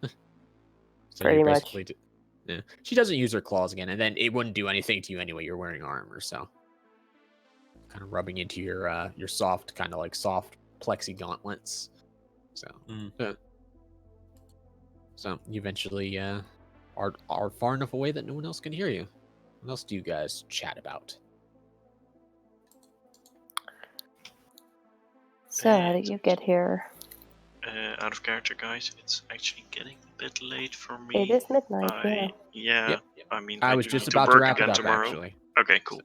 So Pretty you're much. basically yeah. She doesn't use her claws again, and then it wouldn't do anything to you anyway. You're wearing armor, so kind of rubbing into your soft, kind of like soft plexi gauntlets. So, yeah. So you eventually are far enough away that no one else can hear you. What else do you guys chat about? So, how did you get here? Out of character, guys, it's actually getting a bit late for me. It is midnight, yeah. Yeah, Yep. I mean, I I was do just need about to to work wrap it again up, tomorrow. actually. Okay, cool. Yeah,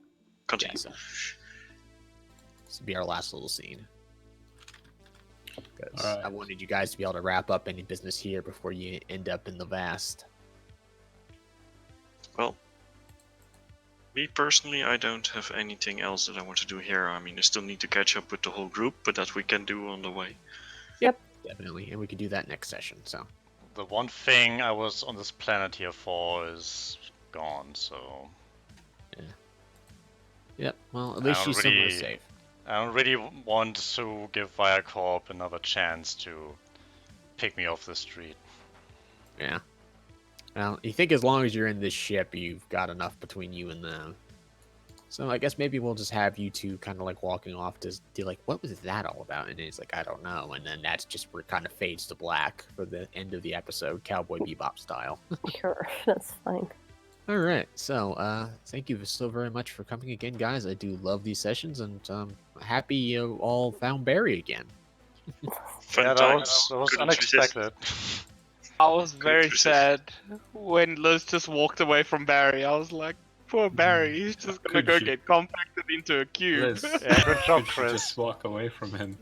Continue. so this will be our last little scene. Because Alright. I wanted you guys to be able to wrap up any business here before you end up in the vast. Well, me personally, I don't have anything else that I want to do here. I mean, I still need to catch up with the whole group, but that we can do on the way. Definitely, and we could do that next session. So The one thing I was on this planet here for is gone, so yep. Well, at least I she's don't somewhere really- safe. I don't really want to give Viacorp another chance to pick me off the street. Yeah. Well, you think as long as you're in this ship, you've got enough between you and them. So I guess maybe we'll just have you two kind of like walking off to like, what was that all about? And it's like, I don't know. And then that's just where it kind of fades to black for the end of the episode, Cowboy Bebop style. Sure, that's fine. All right. So thank you so very much for coming again, guys. I do love these sessions, and happy you all found Barry again. Fun Yeah, times. that was Couldn't resist. unexpected. I was very resist. sad when Liz just walked away from Barry. I was like, poor Barry, he's just gonna Could go you- get compacted into a cube. Liz, Yeah, good job, could you Chris. just walk away from him?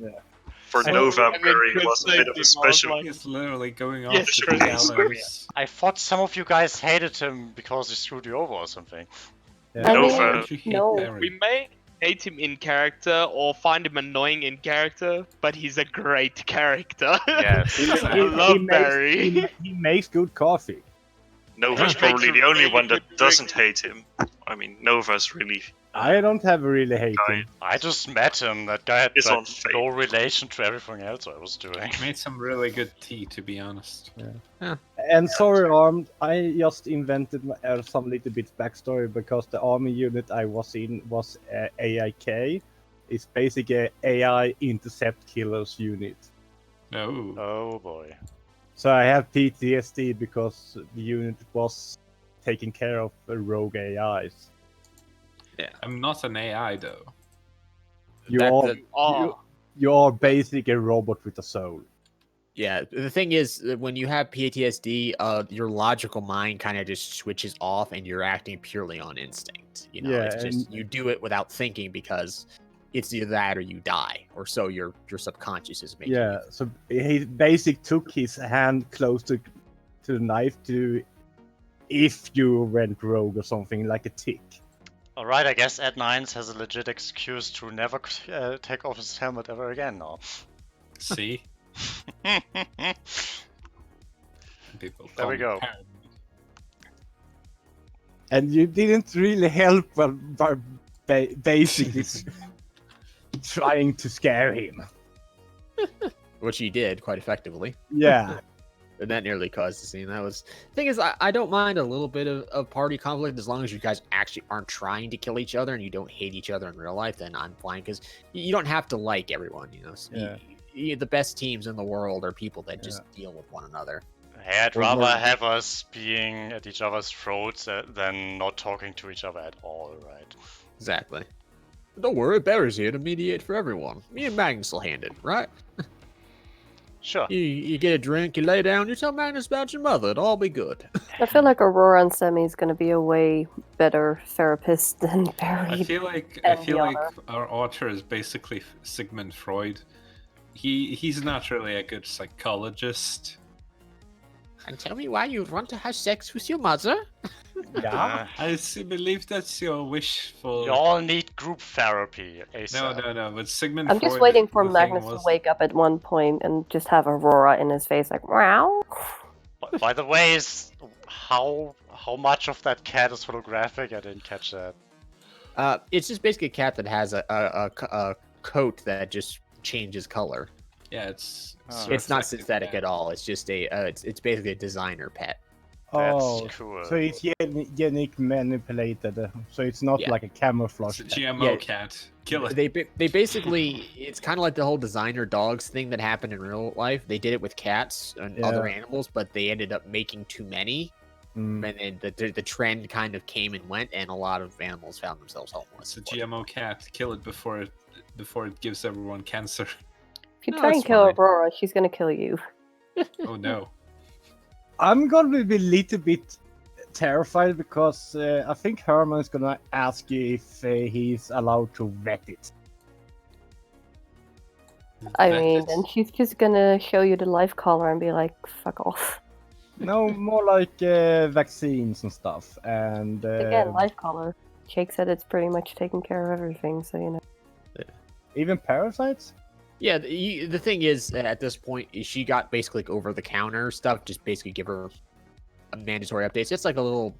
For I- Nova, and then Barry Chris was a bit saved of him. I a was special. like, He's literally going Yes, off to Chris. the gallows. I thought some of you guys hated him because he screwed you over or something. Yeah. I Nova. mean, Don't you hate no. Barry? we may hate him in character or find him annoying in character, but he's a great character. Yes. I love Barry. He makes good coffee. Nova's He probably makes a the only really one that good doesn't drink. hate him. I mean, Nova's really. I don't have a really hate him. I just met him. That guy had It's like, on fate. no relation to everything else I was doing. He made some really good tea, to be honest. And sorry, Armed, I just invented some little bit backstory because the army unit I was in was AIK. It's basically a AI intercept killers unit. No. Oh boy. So I have PTSD because the unit was taking care of rogue AIs. I'm not an AI, though. You are Oh, you are basically a robot with a soul. Yeah, the thing is, that when you have PTSD, your logical mind kind of just switches off, and you're acting purely on instinct. You know, Yeah, it's just and- you do it without thinking because it's either that or you die, or so your subconscious is making. Yeah, so he basically took his hand close to the knife to if you went rogue or something like a tick. Alright, I guess Adnines has a legit excuse to never take off his helmet ever again now. See? People There call we me go. paranoid. And you didn't really help by basically trying to scare him. Which he did quite effectively. Yeah. And that nearly caused the scene. That was the thing is, I don't mind a little bit of party conflict as long as you guys actually aren't trying to kill each other and you don't hate each other in real life. Then I'm fine because you don't have to like everyone. You know, Yeah. the best teams in the world are people that just deal with one another. Hey, I'd Or rather more- have us being at each other's throats than not talking to each other at all, right? Exactly. Don't worry, Barry's here to mediate for everyone. Me and Magnus will hand it, right? Sure. You get a drink, you lay down, you tell Magnus about your mother. It'll all be good. I feel like Aurora and Sami is going to be a way better therapist than Barry. I feel like and the our otter is basically Sigmund Freud. He's not really a good psychologist. And tell me why you want to have sex with your mother? Yeah. I believe that's your wish for. You all need group therapy. ASAP. No. But Sigmund I'm Freud. just waiting for the thing Magnus to was- wake up at one point and just have Aurora in his face, like, wow. By the way, how much of that cat is photographic? I didn't catch that. It's just basically a cat that has a coat that just changes color. Yeah, it's. It's not synthetic at all. It's just it's basically a designer pet. Oh, That's cool. so it's genetic manipulated. So it's not Yeah. like a camouflage. It's a cat. GMO cat. Kill it. They basically it's kind of like the whole designer dogs thing that happened in real life. They did it with cats and other animals, but they ended up making too many, Mm. and then the trend kind of came and went, and a lot of animals found themselves homeless. It's a GMO cat. Kill it before it gives everyone cancer. If you No, try and it's kill fine. Aurora, she's going to kill you. Oh no. I'm gonna be a little bit terrified because I think Herman is gonna ask you if he's allowed to vet it. I Vet mean, it. and she's just going to show you the life collar and be like, fuck off. No, more like vaccines and stuff. And Again, life collar. Jake said it's pretty much taking care of everything, so you know. even parasites. Yeah, the thing is, at this point, she got basically like over-the-counter stuff. Just basically give her a mandatory updates. It's like a little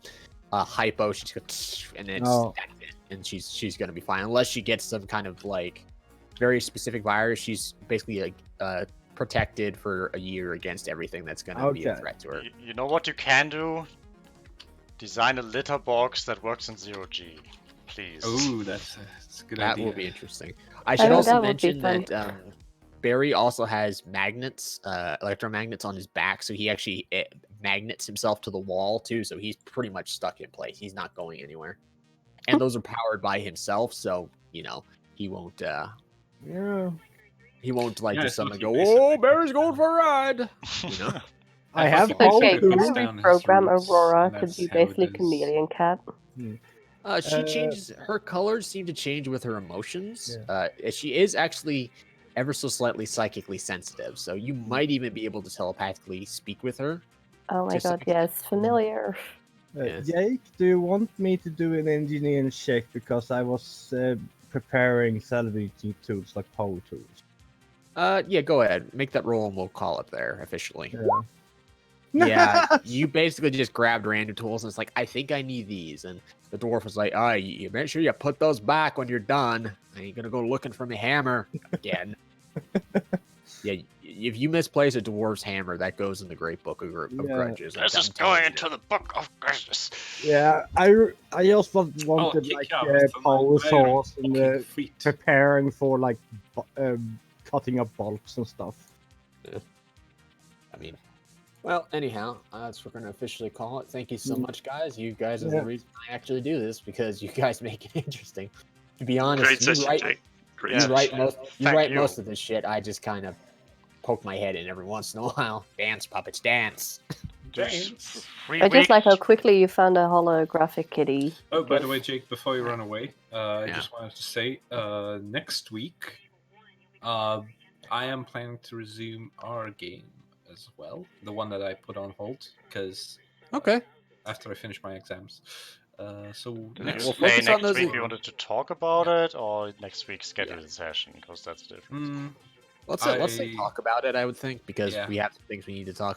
hypo. She just goes, and then Oh. that's it. And she's gonna be fine unless she gets some kind of like very specific virus. She's basically like protected for a year against everything that's gonna be a Okay. threat to her. You know what you can do? Design a litter box that works in 0G, please. Oh, that's a good That idea. will be interesting. I should know, also that would be mention fun. that Barry also has magnets, electromagnets on his back, so he actually magnets himself to the wall too. So he's pretty much stuck in place. He's not going anywhere, and those are powered by himself. So you know he won't. Yeah, He won't like Yeah, just it's not suddenly go, like "Oh, basic Barry's going for a ride." You know. I have Okay, how Okay, It puts can to. we down his reprogram roots, Aurora and to that's be how it basically is. chameleon cat? She changes. Her colors seem to change with her emotions. Yeah. She is actually ever so slightly psychically sensitive, so you might even be able to telepathically speak with her. Oh my Just god, like- yes, familiar. Yes. Jake, do you want me to do an engineering check because I was preparing salvaging tools like power tools? Yeah, go ahead. Make that roll and we'll call it there officially. Yeah. Yeah, you basically just grabbed random tools and it's like, I think I need these. And the dwarf was like, oh, you make sure you put those back when you're done. I ain't gonna go looking for my hammer again. Yeah, if you misplace a dwarf's hammer, that goes in the Great Book of Yeah. Grudges. This I'm is telling going you. into the book of Grudges. Yeah, I just wanted kick like out some power iron saws and fucking feet. preparing for like cutting up bolts and stuff. I mean, well, anyhow, that's what we're going to officially call it. Thank you so much, guys. You guys are Yeah. the reason I actually do this because you guys make it interesting. To be honest, Great you session, write, Jake. Great you Yeah. session. write you. most of this shit. I just kind of poke my head in every once in a while. Dance, puppets, dance. Just Thanks. 3 I just like how weeks. quickly you found a holographic kitty. Oh, by the way, Jake, before you run away, I Yeah. just wanted to say, next week, I am planning to resume our game as well, the one that I put on hold, because Okay. after I finish my exams. So Did next you we'll say focus on next those week in- we wanted to talk about it, or next week schedule the session? Because that's different. Let's I- talk about it. I would think because Yeah. we have some things we need to talk